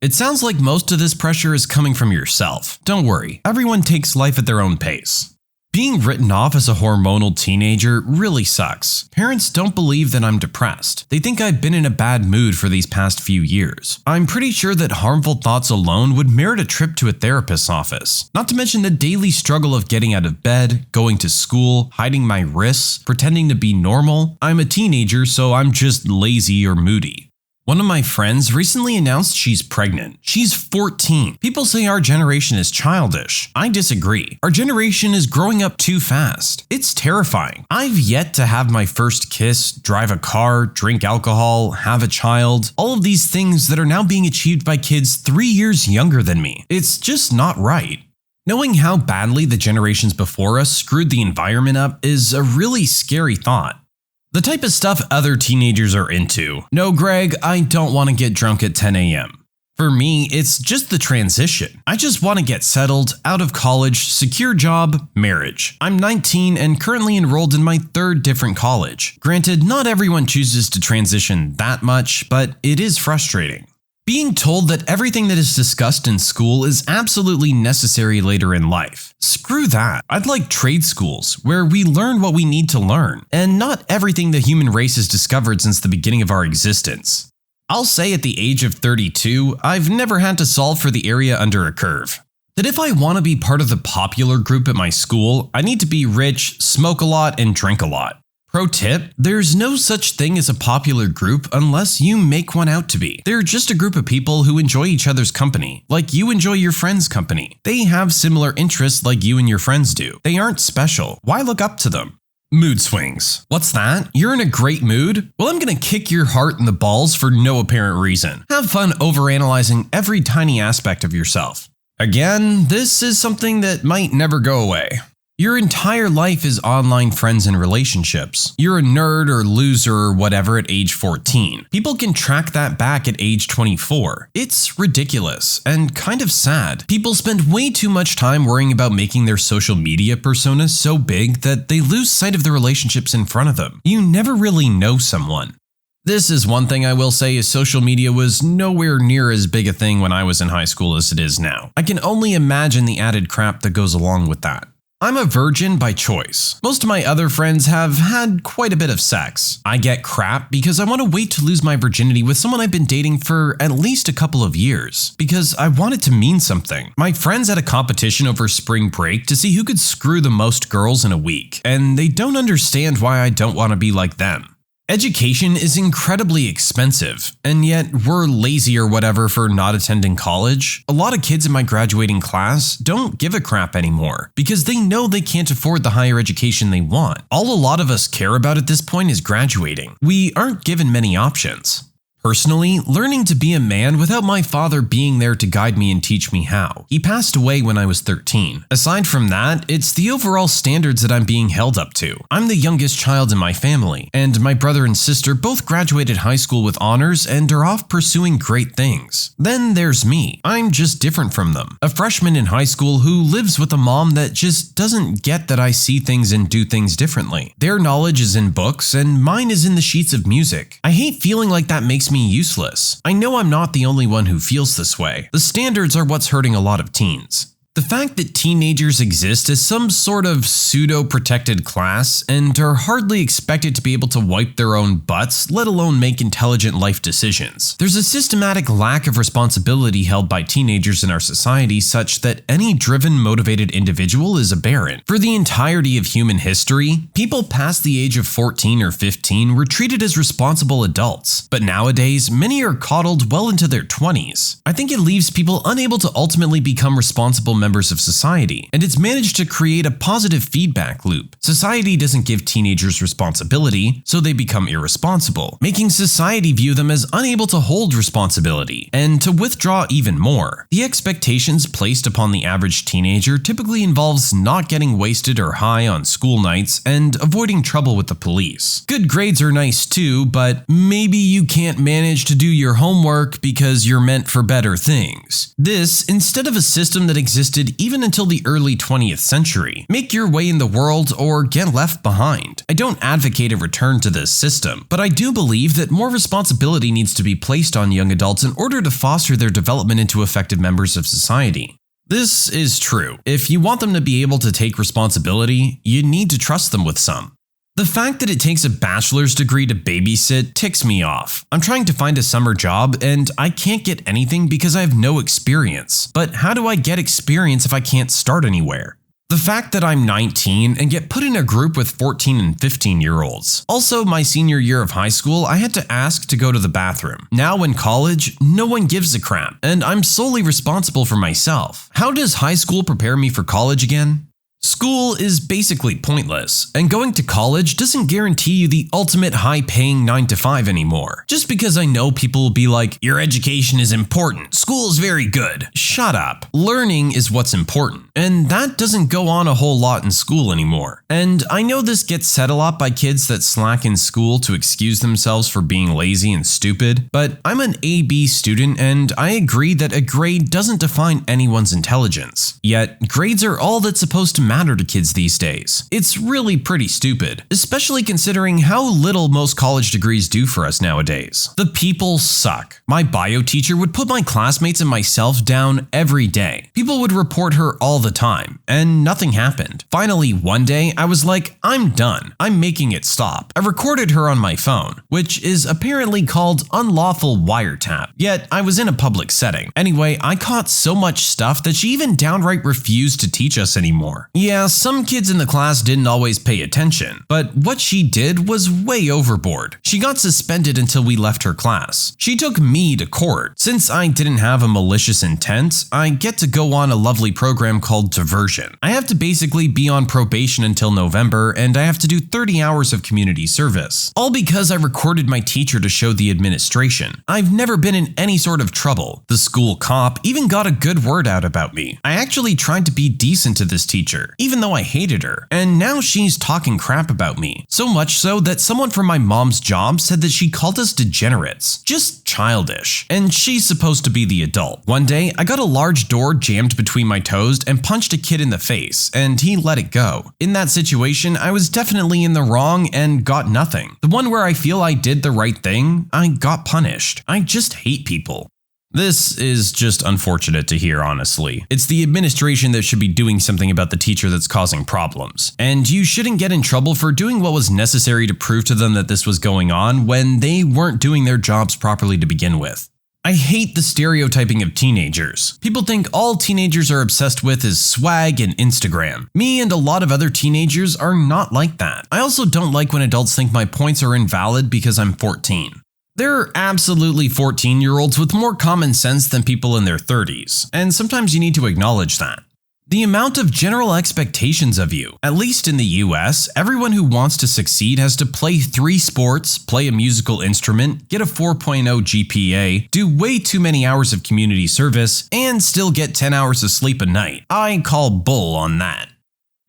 It sounds like most of this pressure is coming from yourself. Don't worry, everyone takes life at their own pace. Being written off as a hormonal teenager really sucks. Parents don't believe that I'm depressed. They think I've been in a bad mood for these past few years. I'm pretty sure that harmful thoughts alone would merit a trip to a therapist's office. Not to mention the daily struggle of getting out of bed, going to school, hiding my wrists, pretending to be normal. I'm a teenager, so I'm just lazy or moody. One of my friends recently announced she's pregnant. She's 14. People say our generation is childish. I disagree. Our generation is growing up too fast. It's terrifying. I've yet to have my first kiss, drive a car, drink alcohol, have a child. All of these things that are now being achieved by kids 3 years younger than me. It's just not right. Knowing how badly the generations before us screwed the environment up is a really scary thought. The type of stuff other teenagers are into. No, Greg, I don't want to get drunk at 10 a.m. For me, it's just the transition. I just want to get settled, out of college, secure job, marriage. I'm 19 and currently enrolled in my third different college. Granted, not everyone chooses to transition that much, but it is frustrating. Being told that everything that is discussed in school is absolutely necessary later in life. Screw that. I'd like trade schools, where we learn what we need to learn, and not everything the human race has discovered since the beginning of our existence. I'll say at the age of 32, I've never had to solve for the area under a curve. That if I want to be part of the popular group at my school, I need to be rich, smoke a lot, and drink a lot. Pro tip, there's no such thing as a popular group unless you make one out to be. They're just a group of people who enjoy each other's company, like you enjoy your friends' company. They have similar interests like you and your friends do. They aren't special. Why look up to them? Mood swings. What's that? You're in a great mood? Well, I'm gonna kick your heart in the balls for no apparent reason. Have fun overanalyzing every tiny aspect of yourself. Again, this is something that might never go away. Your entire life is online friends and relationships. You're a nerd or loser or whatever at age 14. People can track that back at age 24. It's ridiculous and kind of sad. People spend way too much time worrying about making their social media personas so big that they lose sight of the relationships in front of them. You never really know someone. This is one thing I will say is social media was nowhere near as big a thing when I was in high school as it is now. I can only imagine the added crap that goes along with that. I'm a virgin by choice. Most of my other friends have had quite a bit of sex. I get crap because I want to wait to lose my virginity with someone I've been dating for at least a couple of years, because I want it to mean something. My friends had a competition over spring break to see who could screw the most girls in a week, and they don't understand why I don't want to be like them. Education is incredibly expensive, and yet we're lazy or whatever for not attending college. A lot of kids in my graduating class don't give a crap anymore because they know they can't afford the higher education they want. All a lot of us care about at this point is graduating. We aren't given many options. Personally, learning to be a man without my father being there to guide me and teach me how. He passed away when I was 13. Aside from that, it's the overall standards that I'm being held up to. I'm the youngest child in my family, and my brother and sister both graduated high school with honors and are off pursuing great things. Then there's me. I'm just different from them. A freshman in high school who lives with a mom that just doesn't get that I see things and do things differently. Their knowledge is in books, and mine is in the sheets of music. I hate feeling like that makes me useless. I know I'm not the only one who feels this way. The standards are what's hurting a lot of teens. The fact that teenagers exist as some sort of pseudo-protected class and are hardly expected to be able to wipe their own butts, let alone make intelligent life decisions. There's a systematic lack of responsibility held by teenagers in our society such that any driven, motivated individual is aberrant. For the entirety of human history, people past the age of 14 or 15 were treated as responsible adults, but nowadays, many are coddled well into their 20s. I think it leaves people unable to ultimately become responsible members of society, and it's managed to create a positive feedback loop. Society doesn't give teenagers responsibility, so they become irresponsible, making society view them as unable to hold responsibility, and to withdraw even more. The expectations placed upon the average teenager typically involves not getting wasted or high on school nights and avoiding trouble with the police. Good grades are nice too, but maybe you can't manage to do your homework because you're meant for better things. This, instead of a system that existed even until the early 20th century. Make your way in the world or get left behind. I don't advocate a return to this system, but I do believe that more responsibility needs to be placed on young adults in order to foster their development into effective members of society. This is true. If you want them to be able to take responsibility, you need to trust them with some. The fact that it takes a bachelor's degree to babysit ticks me off. I'm trying to find a summer job and I can't get anything because I have no experience. But how do I get experience if I can't start anywhere? The fact that I'm 19 and get put in a group with 14 and 15-year-olds. Also, my senior year of high school, I had to ask to go to the bathroom. Now in college, no one gives a crap, and I'm solely responsible for myself. How does high school prepare me for college again? School is basically pointless, and going to college doesn't guarantee you the ultimate high-paying 9-to-5 anymore. Just because I know people will be like, your education is important, school is very good. Shut up. Learning is what's important, and that doesn't go on a whole lot in school anymore. And I know this gets said a lot by kids that slack in school to excuse themselves for being lazy and stupid, but I'm an AB student and I agree that a grade doesn't define anyone's intelligence. Yet, grades are all that's supposed to matter to kids these days. It's really pretty stupid, especially considering how little most college degrees do for us nowadays. The people suck. My bio teacher would put my classmates and myself down every day. People would report her all the time, and nothing happened. Finally, one day, I was like, I'm done. I'm making it stop. I recorded her on my phone, which is apparently called unlawful wiretap, yet I was in a public setting. Anyway, I caught so much stuff that she even downright refused to teach us anymore. Yeah, some kids in the class didn't always pay attention, but what she did was way overboard. She got suspended until we left her class. She took me to court. Since I didn't have a malicious intent, I get to go on a lovely program called diversion. I have to basically be on probation until November, and I have to do 30 hours of community service. All because I recorded my teacher to show the administration. I've never been in any sort of trouble. The school cop even got a good word out about me. I actually tried to be decent to this teacher, even though I hated her, and now she's talking crap about me. So much so that someone from my mom's job said that she called us degenerates. Just childish. And she's supposed to be the adult. One day, I got a large door jammed between my toes and punched a kid in the face, and he let it go. In that situation, I was definitely in the wrong and got nothing. The one where I feel I did the right thing, I got punished. I just hate people. This is just unfortunate to hear, honestly. It's the administration that should be doing something about the teacher that's causing problems. And you shouldn't get in trouble for doing what was necessary to prove to them that this was going on when they weren't doing their jobs properly to begin with. I hate the stereotyping of teenagers. People think all teenagers are obsessed with is swag and Instagram. Me and a lot of other teenagers are not like that. I also don't like when adults think my points are invalid because I'm 14. There are absolutely 14-year-olds with more common sense than people in their 30s, and sometimes you need to acknowledge that. The amount of general expectations of you. At least in the US, everyone who wants to succeed has to play 3 sports, play a musical instrument, get a 4.0 GPA, do way too many hours of community service, and still get 10 hours of sleep a night. I call bull on that.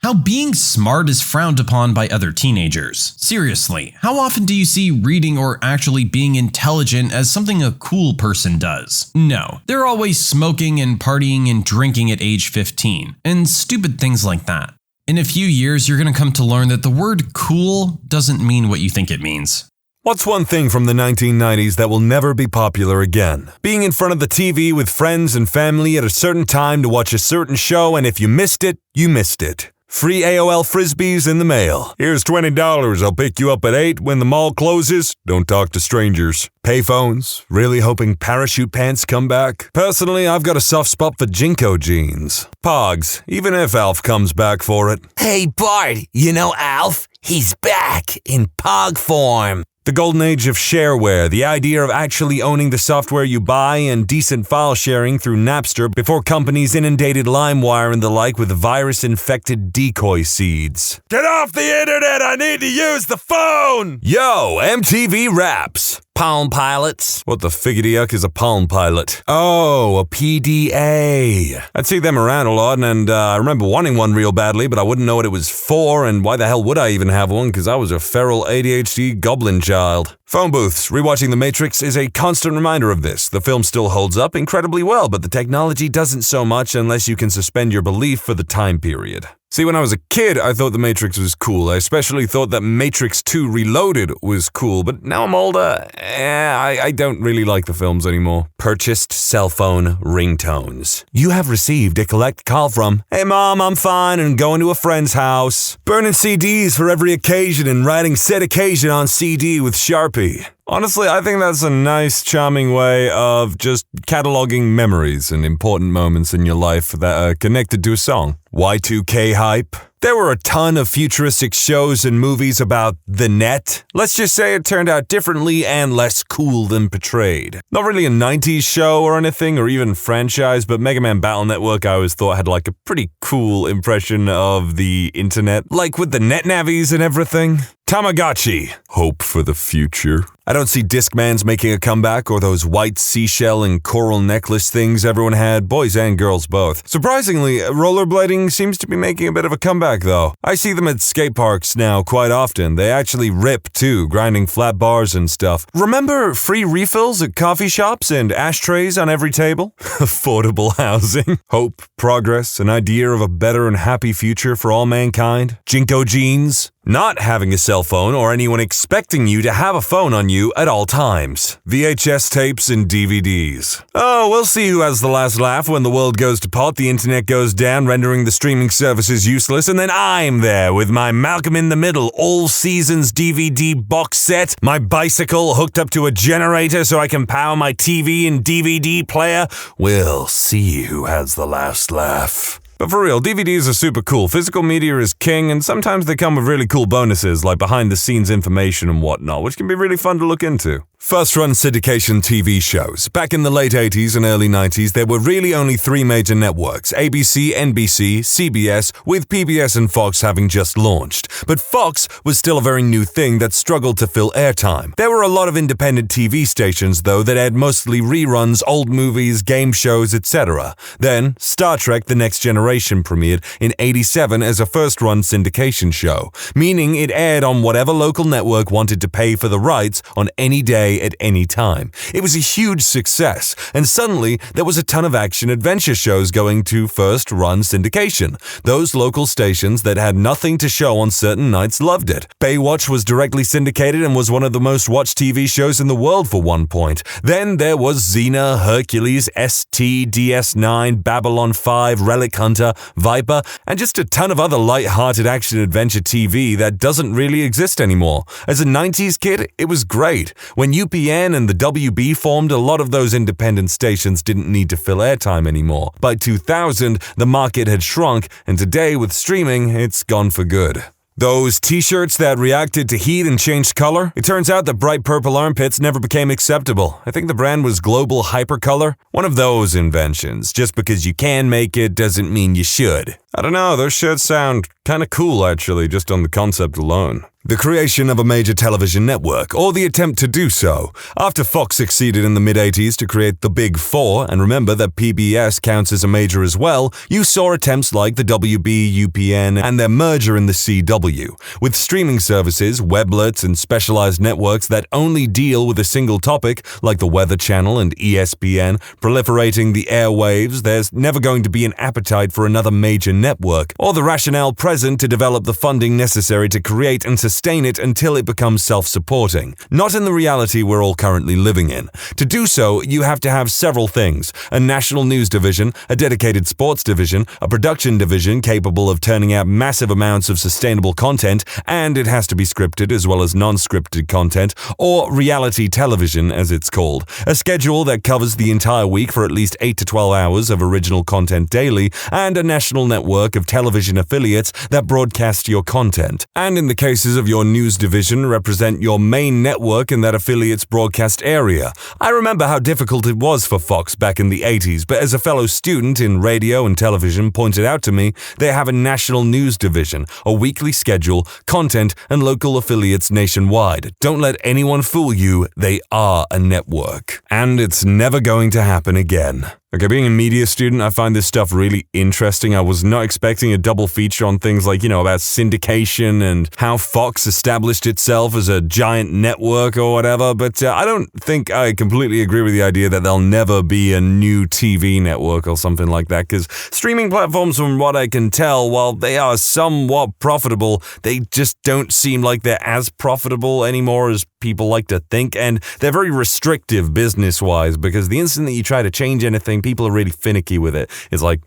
How being smart is frowned upon by other teenagers. Seriously, how often do you see reading or actually being intelligent as something a cool person does? No, they're always smoking and partying and drinking at age 15, and stupid things like that. In a few years, you're gonna come to learn that the word cool doesn't mean what you think it means. What's one thing from the 1990s that will never be popular again? Being in front of the TV with friends and family at a certain time to watch a certain show, and if you missed it, you missed it. Free AOL Frisbees in the mail. Here's $20. I'll pick you up at 8 when the mall closes. Don't talk to strangers. Payphones. Really hoping parachute pants come back. Personally, I've got a soft spot for Jinko jeans. Pogs, even if Alf comes back for it. Hey Bart, you know Alf? He's back in Pog form. The golden age of shareware, the idea of actually owning the software you buy and decent file sharing through Napster before companies inundated LimeWire and the like with virus-infected decoy seeds. Get off the internet! I need to use the phone! Yo, MTV Raps. Palm Pilots. What the figgity-uck is a Palm Pilot? Oh, a PDA. I'd see them around a lot, and I remember wanting one real badly, but I wouldn't know what it was for, and why the hell would I even have one, because I was a feral ADHD goblin child. Phone booths. Rewatching The Matrix is a constant reminder of this. The film still holds up incredibly well, but the technology doesn't so much unless you can suspend your belief for the time period. See, when I was a kid, I thought The Matrix was cool. I especially thought that Matrix 2 Reloaded was cool, but now I'm older, I don't really like the films anymore. Purchased cell phone ringtones. You have received a collect call from, "Hey mom, I'm fine and going to a friend's house." Burning CDs for every occasion and writing said occasion on CD with Sharpie. Honestly, I think that's a nice, charming way of just cataloging memories and important moments in your life that are connected to a song. Y2K hype. There were a ton of futuristic shows and movies about the net. Let's just say it turned out differently and less cool than portrayed. Not really a 90s show or anything, or even franchise, but Mega Man Battle Network I always thought had like a pretty cool impression of the internet. Like with the net navies and everything. Tamagotchi. Hope for the future. I don't see Discmans making a comeback or those white seashell and coral necklace things everyone had, boys and girls both. Surprisingly, rollerblading seems to be making a bit of a comeback though. I see them at skate parks now quite often. They actually rip too, grinding flat bars and stuff. Remember free refills at coffee shops and ashtrays on every table? Affordable housing. Hope, progress, an idea of a better and happy future for all mankind. Jinko jeans. Not having a cell phone or anyone expecting you to have a phone on you at all times. VHS tapes and DVDs. Oh, we'll see who has the last laugh when the world goes to pot, the internet goes down, rendering the streaming services useless, and then I'm there with my Malcolm in the Middle all seasons DVD box set, my bicycle hooked up to a generator so I can power my TV and DVD player. We'll see who has the last laugh. But for real, DVDs are super cool. Physical media is king, and sometimes they come with really cool bonuses like behind-the-scenes information and whatnot, which can be really fun to look into. First-run syndication TV shows. Back in the late 80s and early 90s, there were really only 3 major networks, ABC, NBC, CBS, with PBS and Fox having just launched. But Fox was still a very new thing that struggled to fill airtime. There were a lot of independent TV stations, though, that aired mostly reruns, old movies, game shows, etc. Then, Star Trek The Next Generation premiered in '87 as a first-run syndication show, meaning it aired on whatever local network wanted to pay for the rights on any day at any time. It was a huge success, and suddenly there was a ton of action-adventure shows going to first-run syndication. Those local stations that had nothing to show on certain nights loved it. Baywatch was directly syndicated and was one of the most watched TV shows in the world for one point. Then there was Xena, Hercules, ST, DS9, Babylon 5, Relic Hunter, Viper, and just a ton of other light-hearted action-adventure TV that doesn't really exist anymore. As a 90s kid, it was great. When UPN and the WB formed, a lot of those independent stations didn't need to fill airtime anymore. By 2000, the market had shrunk, and today with streaming, it's gone for good. Those t-shirts that reacted to heat and changed color? It turns out that bright purple armpits never became acceptable. I think the brand was Global Hypercolor. One of those inventions. Just because you can make it doesn't mean you should. I don't know, those shirts sound kinda cool actually, just on the concept alone. The creation of a major television network, or the attempt to do so. After Fox succeeded in the mid-80s to create the Big Four, and remember that PBS counts as a major as well, you saw attempts like the WB, UPN, and their merger in the CW, with streaming services, weblets, and specialized networks that only deal with a single topic, like the Weather Channel and ESPN, proliferating the airwaves. There's never going to be an appetite for another major network, or the rationale present to develop the funding necessary to create and sustain it until it becomes self-supporting. Not in the reality we're all currently living in. To do so, you have to have several things: a national news division, a dedicated sports division, a production division capable of turning out massive amounts of sustainable content, and it has to be scripted as well as non-scripted content, or reality television as it's called. A schedule that covers the entire week for at least 8 to 12 hours of original content daily, and a national network of television affiliates that broadcast your content. And in the cases of your news division, represent your main network in that affiliate's broadcast area. I remember how difficult it was for Fox back in the 80s, but as a fellow student in radio and television pointed out to me, they have a national news division, a weekly schedule, content, and local affiliates nationwide. Don't let anyone fool you, they are a network. And it's never going to happen again. Okay, being a media student, I find this stuff really interesting. I was not expecting a double feature on things like, about syndication and how Fox established itself as a giant network or whatever, but I don't think I completely agree with the idea that there'll never be a new TV network or something like that, because streaming platforms, from what I can tell, while they are somewhat profitable, they just don't seem like they're as profitable anymore as people like to think, and they're very restrictive business-wise, because the instant that you try to change anything, people are really finicky with it. It's like,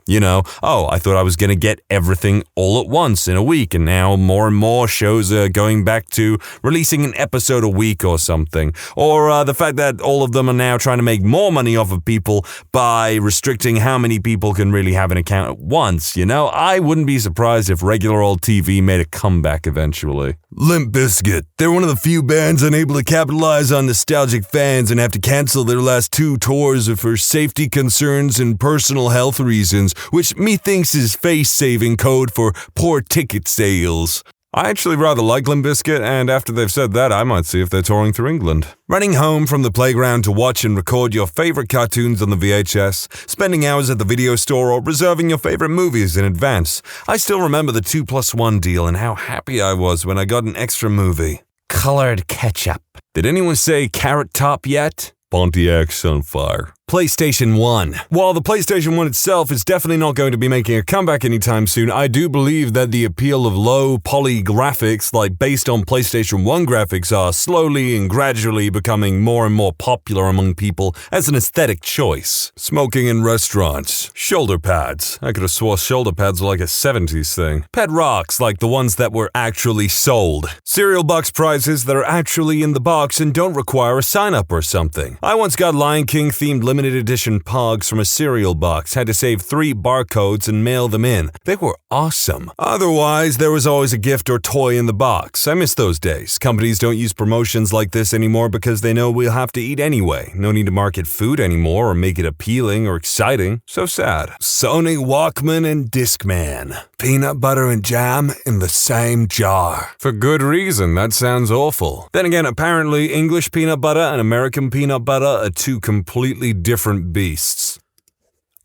oh, I thought I was going to get everything all at once in a week, and now more and more shows are going back to releasing an episode a week or something. Or the fact that all of them are now trying to make more money off of people by restricting how many people can really have an account at once, I wouldn't be surprised if regular old TV made a comeback eventually. Limp Bizkit. They're one of the few bands unable to capitalize on nostalgic fans and have to cancel their last 2 tours for safety concerns and personal health reasons, which methinks is face-saving code for poor ticket sales. I actually rather like Limp Bizkit, and after they've said that, I might see if they're touring through England. Running home from the playground to watch and record your favorite cartoons on the VHS, spending hours at the video store, or reserving your favorite movies in advance. I still remember the 2+1 deal and how happy I was when I got an extra movie. Colored ketchup. Did anyone say Carrot Top yet? Pontiac Sunfire. PlayStation 1. While the PlayStation 1 itself is definitely not going to be making a comeback anytime soon, I do believe that the appeal of low poly graphics, like based on PlayStation 1 graphics, are slowly and gradually becoming more and more popular among people as an aesthetic choice. Smoking in restaurants. Shoulder pads. I could have swore shoulder pads were like a 70s thing. Pet rocks, like the ones that were actually sold. Cereal box prizes that are actually in the box and don't require a sign-up or something. I once got Lion King themed limited edition Pogs from a cereal box, had to save 3 barcodes and mail them in. They were awesome. Otherwise, there was always a gift or toy in the box. I miss those days. Companies don't use promotions like this anymore because they know we'll have to eat anyway. No need to market food anymore or make it appealing or exciting. So sad. Sony Walkman and Discman. Peanut butter and jam in the same jar. For good reason, that sounds awful. Then again, apparently English peanut butter and American peanut butter are 2 completely different beasts.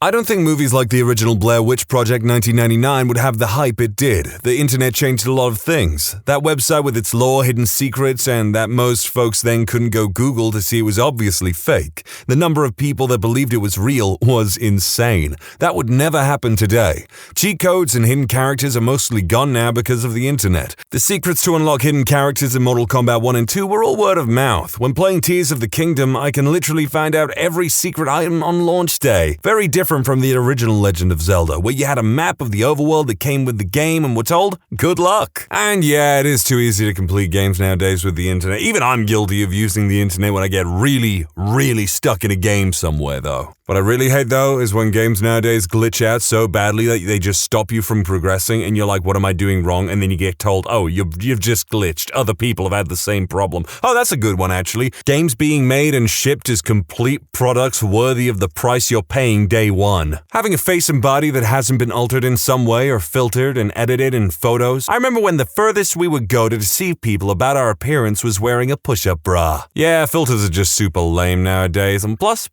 I don't think movies like the original Blair Witch Project 1999 would have the hype it did. The internet changed a lot of things. That website with its lore, hidden secrets, and that most folks then couldn't go Google to see it was obviously fake. The number of people that believed it was real was insane. That would never happen today. Cheat codes and hidden characters are mostly gone now because of the internet. The secrets to unlock hidden characters in Mortal Kombat 1 and 2 were all word of mouth. When playing Tears of the Kingdom, I can literally find out every secret item on launch day. Very different from the original Legend of Zelda, where you had a map of the overworld that came with the game and were told, good luck. And yeah, it is too easy to complete games nowadays with the internet. Even I'm guilty of using the internet when I get really, really stuck in a game somewhere, though. What I really hate though is when games nowadays glitch out so badly that they just stop you from progressing and you're like, what am I doing wrong? And then you get told, oh, you've just glitched. Other people have had the same problem. Oh, that's a good one actually. Games being made and shipped as complete products worthy of the price you're paying day one. Having a face and body that hasn't been altered in some way or filtered and edited in photos. I remember when the furthest we would go to deceive people about our appearance was wearing a push-up bra. Yeah, filters are just super lame nowadays. And plus,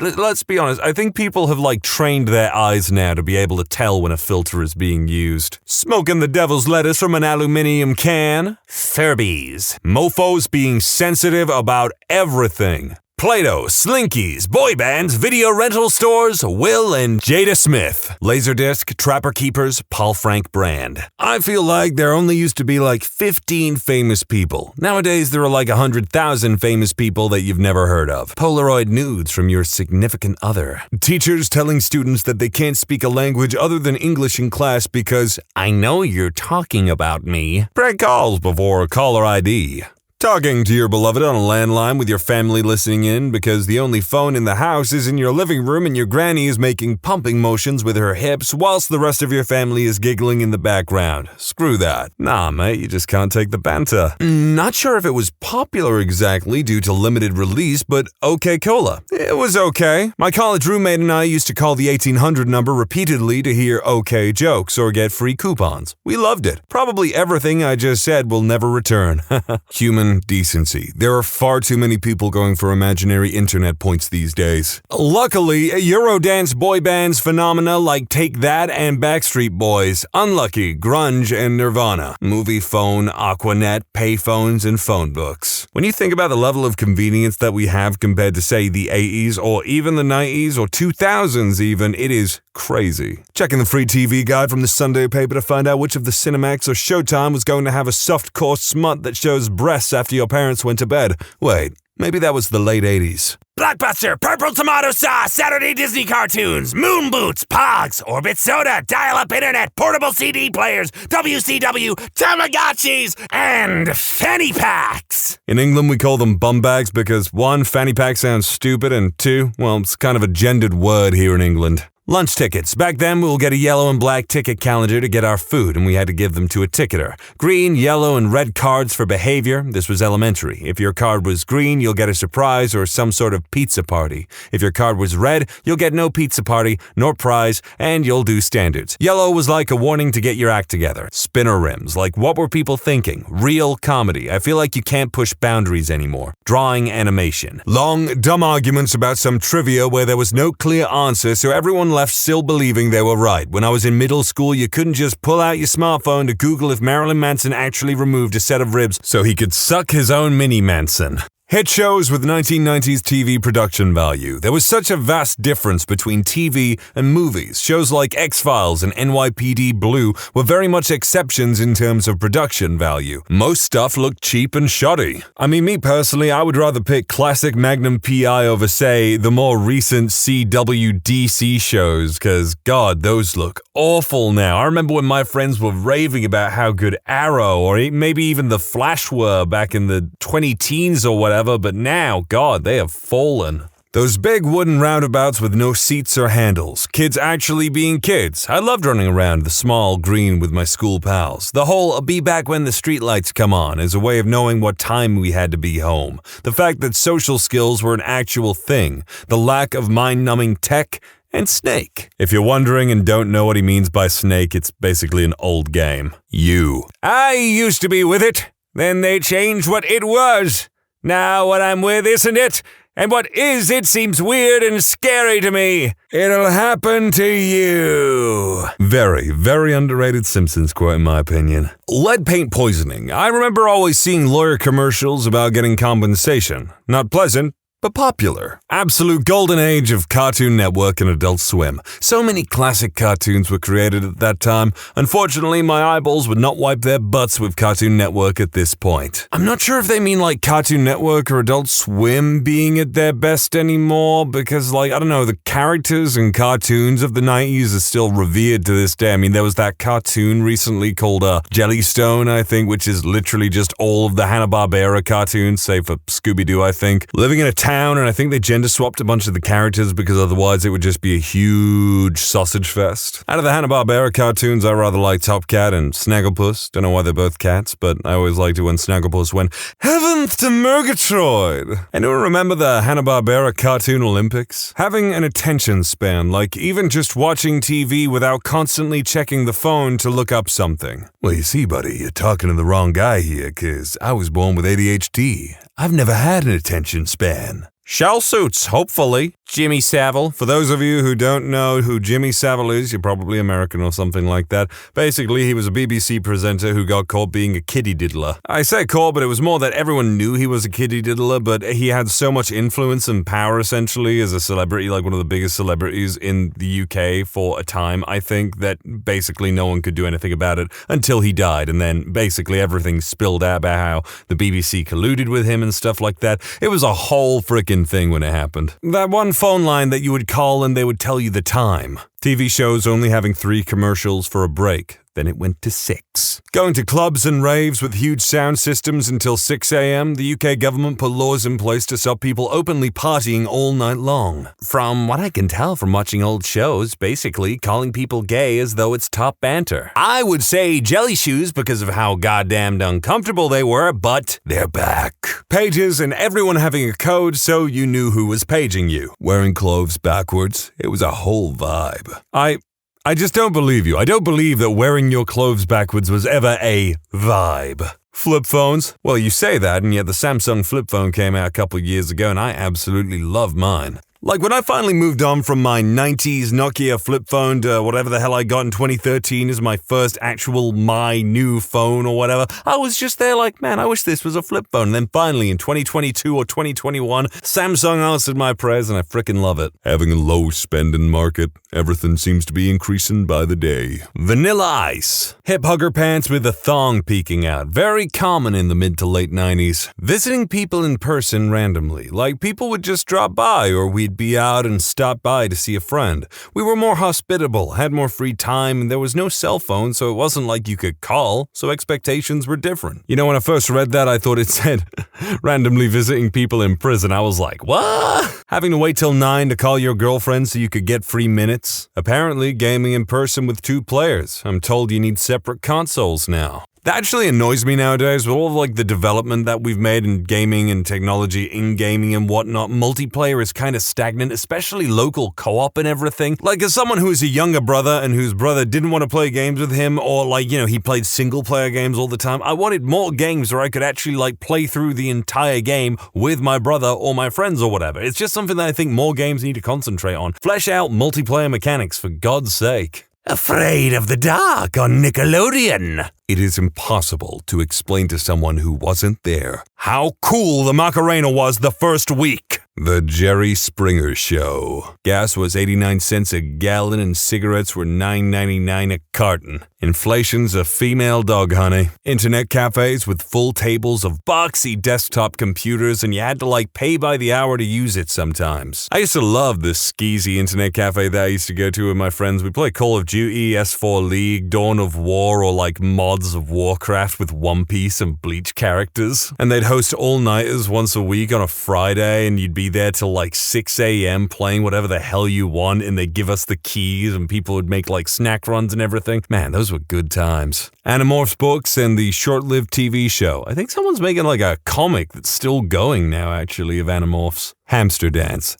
let's be honest, I think people have trained their eyes now to be able to tell when a filter is being used. Smoking the devil's lettuce from an aluminum can. Furbies. Mofos being sensitive about everything. Play-Doh, Slinkies, boy bands, video rental stores, Will and Jada Smith, Laserdisc, Trapper Keepers, Paul Frank brand. I feel like there only used to be 15 famous people. Nowadays there are 100,000 famous people that you've never heard of. Polaroid nudes from your significant other. Teachers telling students that they can't speak a language other than English in class because I know you're talking about me. Prank calls before caller ID. Talking to your beloved on a landline with your family listening in because the only phone in the house is in your living room and your granny is making pumping motions with her hips whilst the rest of your family is giggling in the background. Screw that. Nah, mate, you just can't take the banter. Not sure if it was popular exactly due to limited release, but OK Cola. It was okay. My college roommate and I used to call the 1800 number repeatedly to hear OK jokes or get free coupons. We loved it. Probably everything I just said will never return. Human decency. There are far too many people going for imaginary internet points these days. Luckily, Eurodance boy bands phenomena like Take That and Backstreet Boys, Unlucky, Grunge, and Nirvana, Movie Phone, Aquanet, payphones, and phone books. When you think about the level of convenience that we have compared to, say, the 80s or even the 90s or 2000s even, it is crazy. Checking the free TV guide from the Sunday paper to find out which of the Cinemax or Showtime was going to have a softcore smut that shows breasts after your parents went to bed. Wait, maybe that was the late 80s. Blockbuster, Purple Tomato Sauce, Saturday Disney Cartoons, Moon Boots, Pogs, Orbit Soda, Dial-Up Internet, Portable CD players, WCW, Tamagotchis, and Fanny Packs. In England, we call them bum bags because 1, fanny pack sounds stupid, and 2, well, it's kind of a gendered word here in England. Lunch tickets. Back then, we'll get a yellow and black ticket calendar to get our food, and we had to give them to a ticketer. Green, yellow, and red cards for behavior. This was elementary. If your card was green, you'll get a surprise or some sort of pizza party. If your card was red, you'll get no pizza party, nor prize, and you'll do standards. Yellow was like a warning to get your act together. Spinner rims, like what were people thinking? Real comedy. I feel like you can't push boundaries anymore. Drawing animation. Long, dumb arguments about some trivia where there was no clear answer, so everyone left still believing they were right. When I was in middle school, you couldn't just pull out your smartphone to Google if Marilyn Manson actually removed a set of ribs so he could suck his own mini Manson. Hit shows with 1990s TV production value. There was such a vast difference between TV and movies. Shows like X-Files and NYPD Blue were very much exceptions in terms of production value. Most stuff looked cheap and shoddy. I mean, me personally, I would rather pick classic Magnum P.I. over, say, the more recent CWDC shows, because, God, those look awful now. I remember when my friends were raving about how good Arrow or maybe even The Flash were back in the 20-teens or whatever. But now, God, they have fallen. Those big wooden roundabouts with no seats or handles. Kids actually being kids. I loved running around the small green with my school pals. The whole be back when the streetlights come on is a way of knowing what time we had to be home. The fact that social skills were an actual thing. The lack of mind-numbing tech. And Snake. If you're wondering and don't know what he means by Snake, it's basically an old game. I used to be with it. Then they changed what it was. Now what I'm with isn't it, and what is it seems weird and scary to me. It'll happen to you. Very, very underrated Simpsons quote in my opinion. Lead paint poisoning. I remember always seeing lawyer commercials about getting compensation. Not pleasant, but popular. Absolute golden age of Cartoon Network and Adult Swim. So many classic cartoons were created at that time. Unfortunately, my eyeballs would not wipe their butts with Cartoon Network at this point. I'm not sure if they mean Cartoon Network or Adult Swim being at their best anymore, because I don't know, the characters and cartoons of the 90s are still revered to this day. I mean, there was that cartoon recently called Jellystone, I think, which is literally just all of the Hanna-Barbera cartoons, save for Scooby-Doo, I think. Living in a town town, and I think they gender swapped a bunch of the characters because otherwise it would just be a huge sausage fest. Out of the Hanna-Barbera cartoons, I rather like Top Cat and Snagglepuss. Don't know why they're both cats, but I always liked it when Snagglepuss went, "Heavens to Murgatroyd!" Anyone remember the Hanna-Barbera Cartoon Olympics? Having an attention span, like even just watching TV without constantly checking the phone to look up something. Well, you see, buddy, you're talking to the wrong guy here, 'cause I was born with ADHD. I've never had an attention span. Shell suits, hopefully. Jimmy Savile. For those of you who don't know who Jimmy Savile is, you're probably American or something like that. Basically, he was a BBC presenter who got caught being a kiddie diddler. I say caught, but it was more that everyone knew he was a kiddie diddler, but he had so much influence and power, essentially, as a celebrity, like one of the biggest celebrities in the UK for a time, I think, that basically no one could do anything about it until he died, and then basically everything spilled out about how the BBC colluded with him and stuff like that. It was a whole frickin' thing when it happened. That one phone line that you would call and they would tell you the time. TV shows only having 3 commercials for a break. Then it went to 6. Going to clubs and raves with huge sound systems until 6 a.m., the UK government put laws in place to stop people openly partying all night long. From what I can tell from watching old shows, basically calling people gay as though it's top banter. I would say jelly shoes because of how goddamn uncomfortable they were, but they're back. Pages and everyone having a code so you knew who was paging you. Wearing clothes backwards, it was a whole vibe. I just don't believe you. I don't believe that wearing your clothes backwards was ever a vibe. Flip phones? Well, you say that, and yet the Samsung flip phone came out a couple years ago, and I absolutely love mine. Like, when I finally moved on from my 90s Nokia flip phone to whatever the hell I got in 2013 as my first actual my new phone or whatever, I was just there like, man, I wish this was a flip phone. And then finally, in 2022 or 2021, Samsung answered my prayers, and I frickin' love it. Having a low spending market, everything seems to be increasing by the day. Vanilla Ice. Hip hugger pants with a thong peeking out. Very common in the mid to late 90s. Visiting people in person randomly. Like, people would just drop by, or we'd be out and stop by to see a friend. We were more hospitable, had more free time, and there was no cell phone, so it wasn't like you could call, so expectations were different. You know, when I first read that, I thought it said randomly visiting people in prison. I was like, what? Having to wait till 9 to call your girlfriend so you could get free minutes? Apparently, gaming in person with 2 players. I'm told you need separate consoles now. That actually annoys me nowadays with all of like the development that we've made in gaming and technology in gaming and whatnot. Multiplayer is kind of stagnant, especially local co-op and everything. Like, as someone who is a younger brother and whose brother didn't want to play games with him, or like, you know, he played single player games all the time, I wanted more games where I could actually like play through the entire game with my brother or my friends or whatever. It's just something that I think more games need to concentrate on. Flesh out multiplayer mechanics, for God's sake. Afraid of the Dark on Nickelodeon. It is impossible to explain to someone who wasn't there how cool the Macarena was the first week. The Jerry Springer Show. Gas was 89 cents a gallon and cigarettes were $9.99 a carton. Inflation's a female dog, honey. Internet cafes with full tables of boxy desktop computers, and you had to like pay by the hour to use it sometimes. I used to love this skeezy internet cafe that I used to go to with my friends. We play Call of Duty, S4 League, Dawn of War, or like mods of Warcraft with One Piece and Bleach characters. And they'd host all-nighters once a week on a Friday, and you'd be there till like 6 a.m. playing whatever the hell you want, and they'd give us the keys, and people would make like snack runs and everything. Man, those were good times. Animorphs books and the short-lived TV show. I think someone's making like a comic that's still going now, actually, of Animorphs. Hamster dance.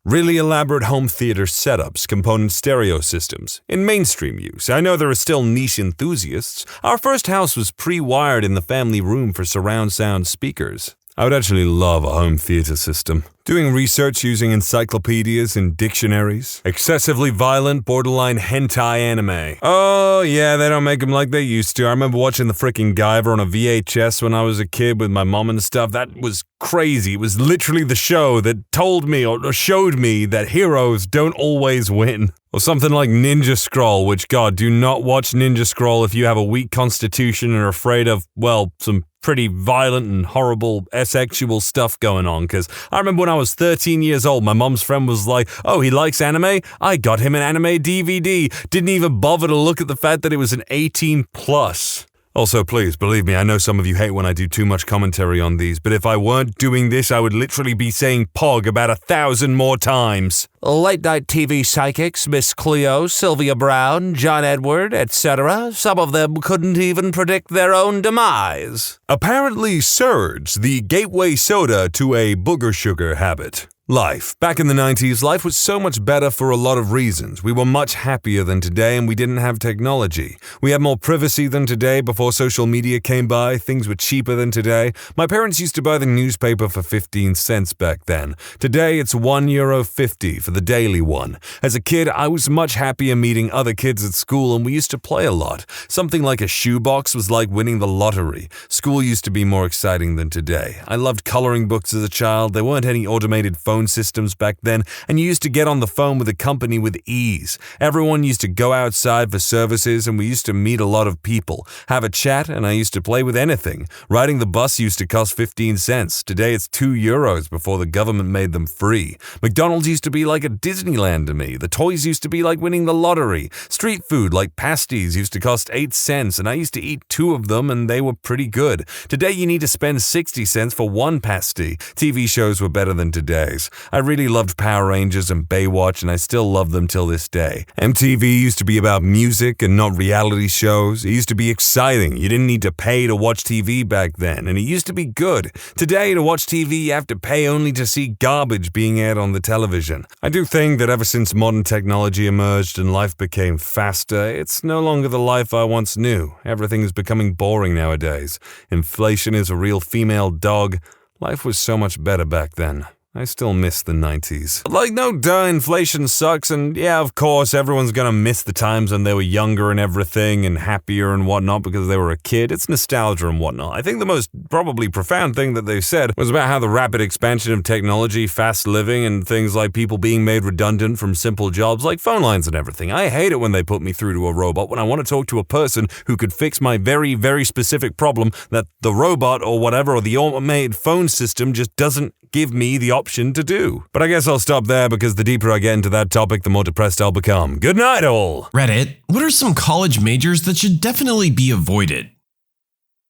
Really elaborate home theater setups, component stereo systems. In mainstream use, I know there are still niche enthusiasts. Our first house was pre-wired in the family room for surround sound speakers. I would actually love a home theater system. Doing research using encyclopedias and dictionaries. Excessively violent, borderline hentai anime. Oh yeah, they don't make them like they used to. I remember watching the frickin' Guyver on a VHS when I was a kid with my mom and stuff. That was crazy. It was literally the show that told me or showed me that heroes don't always win. Or something like Ninja Scroll, which, God, do not watch Ninja Scroll if you have a weak constitution and are afraid of, well, some pretty violent and horrible sexual stuff going on. Because I remember when I was 13 years old, my mom's friend was like, oh, he likes anime? I got him an anime DVD. Didn't even bother to look at the fact that it was an 18 plus. Also, please, believe me, I know some of you hate when I do too much commentary on these, but if I weren't doing this, I would literally be saying POG about 1,000 more times. Late-night TV psychics, Miss Cleo, Sylvia Brown, John Edward, etc., some of them couldn't even predict their own demise. Apparently Surge, the gateway soda to a booger sugar habit. Life. Back in the 90s, life was so much better for a lot of reasons. We were much happier than today and we didn't have technology. We had more privacy than today before social media came by. Things were cheaper than today. My parents used to buy the newspaper for 15 cents back then. Today, it's €1.50 for the daily one. As a kid, I was much happier meeting other kids at school and we used to play a lot. Something like a shoebox was like winning the lottery. School used to be more exciting than today. I loved coloring books as a child. There weren't any automated phone systems back then, and you used to get on the phone with a company with ease. Everyone used to go outside for services, and we used to meet a lot of people, have a chat, and I used to play with anything. Riding the bus used to cost 15 cents. Today it's €2 before the government made them free. McDonald's used to be like a Disneyland to me. The toys used to be like winning the lottery. Street food like pasties used to cost 8 cents, and I used to eat 2 of them, and they were pretty good. Today you need to spend 60 cents for 1 pasty. TV shows were better than today's. I really loved Power Rangers and Baywatch, and I still love them till this day. MTV used to be about music and not reality shows. It used to be exciting. You didn't need to pay to watch TV back then, and it used to be good. Today, to watch TV, you have to pay only to see garbage being aired on the television. I do think that ever since modern technology emerged and life became faster, it's no longer the life I once knew. Everything is becoming boring nowadays. Inflation is a real female dog. Life was so much better back then. I still miss the 90s. Like, no duh, inflation sucks, and yeah, of course, everyone's gonna miss the times when they were younger and everything, and happier and whatnot because they were a kid. It's nostalgia and whatnot. I think the most probably profound thing that they said was about how the rapid expansion of technology, fast living, and things like people being made redundant from simple jobs like phone lines and everything. I hate it when they put me through to a robot when I want to talk to a person who could fix my very, very specific problem that the robot or whatever, or the automated phone system just doesn't give me the option to do. But I guess I'll stop there because the deeper I get into that topic, the more depressed I'll become. Good night, all! Reddit, what are some college majors that should definitely be avoided?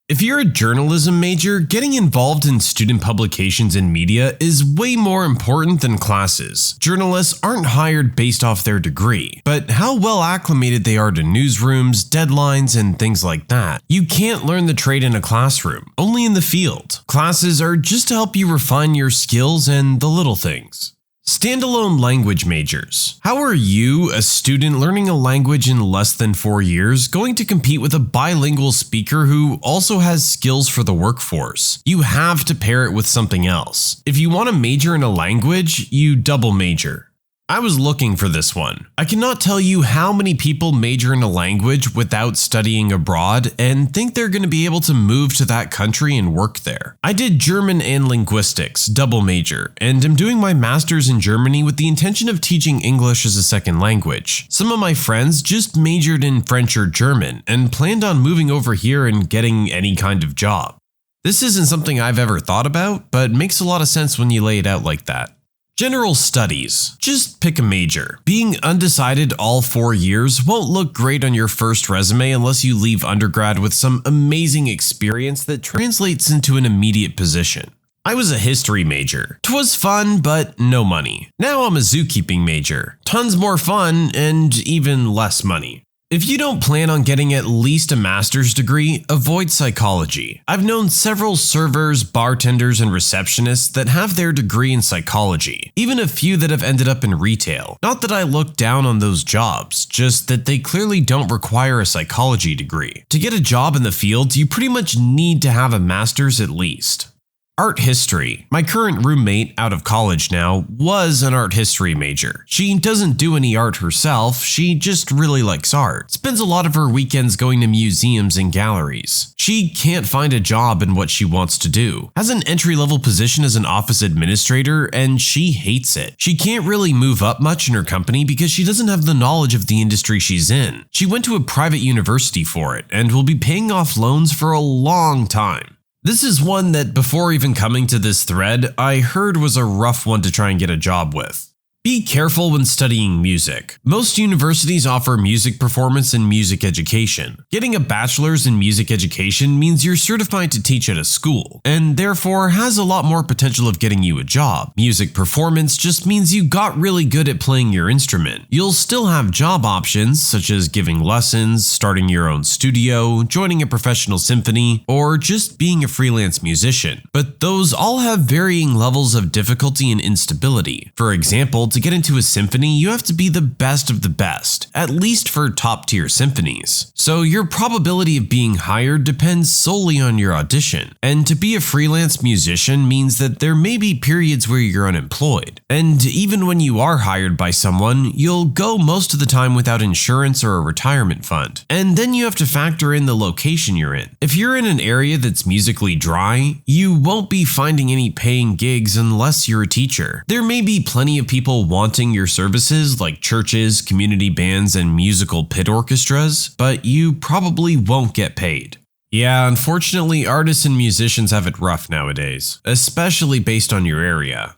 If you're a journalism major, getting involved in student publications and media is way more important than classes. Journalists aren't hired based off their degree, but how well acclimated they are to newsrooms, deadlines, and things like that. You can't learn the trade in a classroom, only in the field. Classes are just to help you refine your skills and the little things. Standalone language majors. How are you, a student learning a language in less than 4 years, going to compete with a bilingual speaker who also has skills for the workforce? You have to pair it with something else. If you want to major in a language, you double major. I was looking for this one. I cannot tell you how many people major in a language without studying abroad and think they're going to be able to move to that country and work there. I did German and linguistics, double major, and am doing my master's in Germany with the intention of teaching English as a second language. Some of my friends just majored in French or German and planned on moving over here and getting any kind of job. This isn't something I've ever thought about, but makes a lot of sense when you lay it out like that. General studies. Just pick a major. Being undecided all 4 years won't look great on your first resume unless you leave undergrad with some amazing experience that translates into an immediate position. I was a history major. 'Twas fun, but no money. Now I'm a zookeeping major. Tons more fun and even less money. If you don't plan on getting at least a master's degree, avoid psychology. I've known several servers, bartenders, and receptionists that have their degree in psychology, even a few that have ended up in retail. Not that I look down on those jobs, just that they clearly don't require a psychology degree. To get a job in the field, you pretty much need to have a master's at least. Art history. My current roommate, out of college now, was an art history major. She doesn't do any art herself, she just really likes art. Spends a lot of her weekends going to museums and galleries. She can't find a job in what she wants to do. Has an entry-level position as an office administrator, and she hates it. She can't really move up much in her company because she doesn't have the knowledge of the industry she's in. She went to a private university for it, and will be paying off loans for a long time. This is one that before even coming to this thread, I heard was a rough one to try and get a job with. Be careful when studying music. Most universities offer music performance and music education. Getting a bachelor's in music education means you're certified to teach at a school, and therefore has a lot more potential of getting you a job. Music performance just means you got really good at playing your instrument. You'll still have job options such as giving lessons, starting your own studio, joining a professional symphony, or just being a freelance musician. But those all have varying levels of difficulty and instability. For example, to get into a symphony, you have to be the best of the best, at least for top-tier symphonies. So your probability of being hired depends solely on your audition. And to be a freelance musician means that there may be periods where you're unemployed. And even when you are hired by someone, you'll go most of the time without insurance or a retirement fund. And then you have to factor in the location you're in. If you're in an area that's musically dry, you won't be finding any paying gigs unless you're a teacher. There may be plenty of people wanting your services like churches, community bands, and musical pit orchestras, but you probably won't get paid. Yeah, unfortunately, artists and musicians have it rough nowadays, especially based on your area.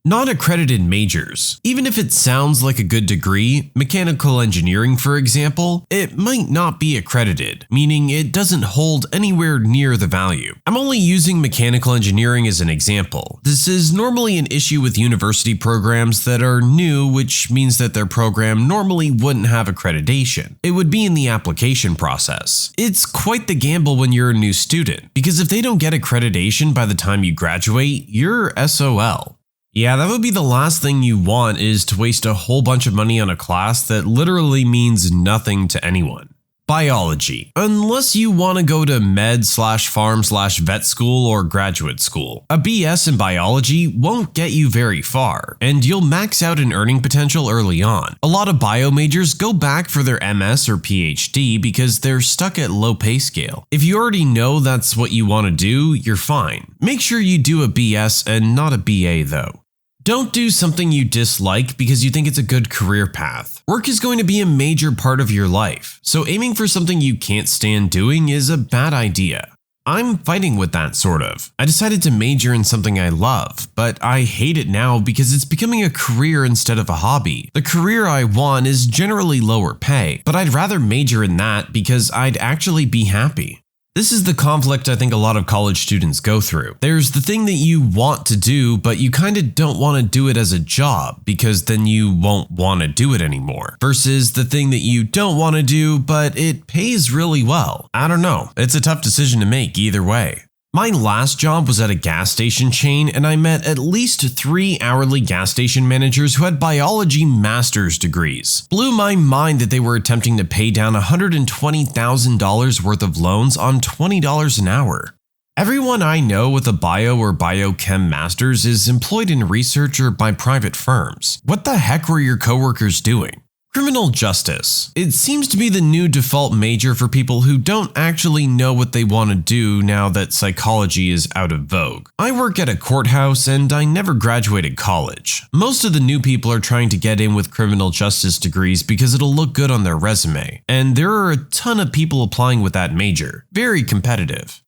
Non-accredited majors. Even if it sounds like a good degree, mechanical engineering for example, it might not be accredited, meaning it doesn't hold anywhere near the value. I'm only using mechanical engineering as an example. This is normally an issue with university programs that are new, which means that their program normally wouldn't have accreditation. It would be in the application process. It's quite the gamble when you're a new student, because if they don't get accreditation by the time you graduate, you're SOL. Yeah, that would be the last thing you want, is to waste a whole bunch of money on a class that literally means nothing to anyone. Biology. Unless you want to go to med/farm/vet school or graduate school. A BS in biology won't get you very far, and you'll max out in earning potential early on. A lot of bio majors go back for their MS or PhD because they're stuck at low pay scale. If you already know that's what you want to do, you're fine. Make sure you do a BS and not a BA though. Don't do something you dislike because you think it's a good career path. Work is going to be a major part of your life, so aiming for something you can't stand doing is a bad idea. I'm fighting with that sort of. I decided to major in something I love, but I hate it now because it's becoming a career instead of a hobby. The career I want is generally lower pay, but I'd rather major in that because I'd actually be happy. This is the conflict I think a lot of college students go through. There's the thing that you want to do, but you kind of don't want to do it as a job because then you won't want to do it anymore. Versus the thing that you don't want to do, but it pays really well. I don't know. It's a tough decision to make either way. My last job was at a gas station chain, and I met at least 3 hourly gas station managers who had biology master's degrees. Blew my mind that they were attempting to pay down $120,000 worth of loans on $20 an hour. Everyone I know with a bio or biochem master's is employed in research or by private firms. What the heck were your coworkers doing? Criminal justice. It seems to be the new default major for people who don't actually know what they want to do now that psychology is out of vogue. I work at a courthouse and I never graduated college. Most of the new people are trying to get in with criminal justice degrees because it'll look good on their resume, and there are a ton of people applying with that major. Very competitive.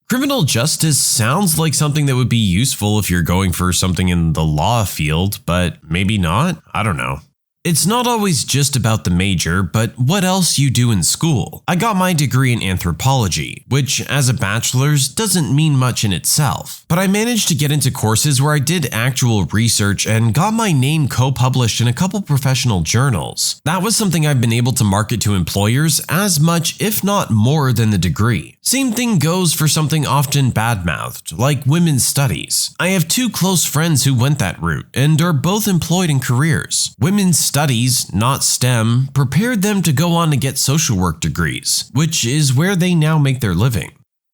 Criminal justice sounds like something that would be useful if you're going for something in the law field, but maybe not? I don't know. It's not always just about the major, but what else you do in school. I got my degree in anthropology, which as a bachelor's doesn't mean much in itself. But I managed to get into courses where I did actual research and got my name co-published in a couple professional journals. That was something I've been able to market to employers as much, if not more, than the degree. Same thing goes for something often badmouthed, like women's studies. I have 2 close friends who went that route and are both employed in careers. Women's studies, not STEM, prepared them to go on to get social work degrees, which is where they now make their living.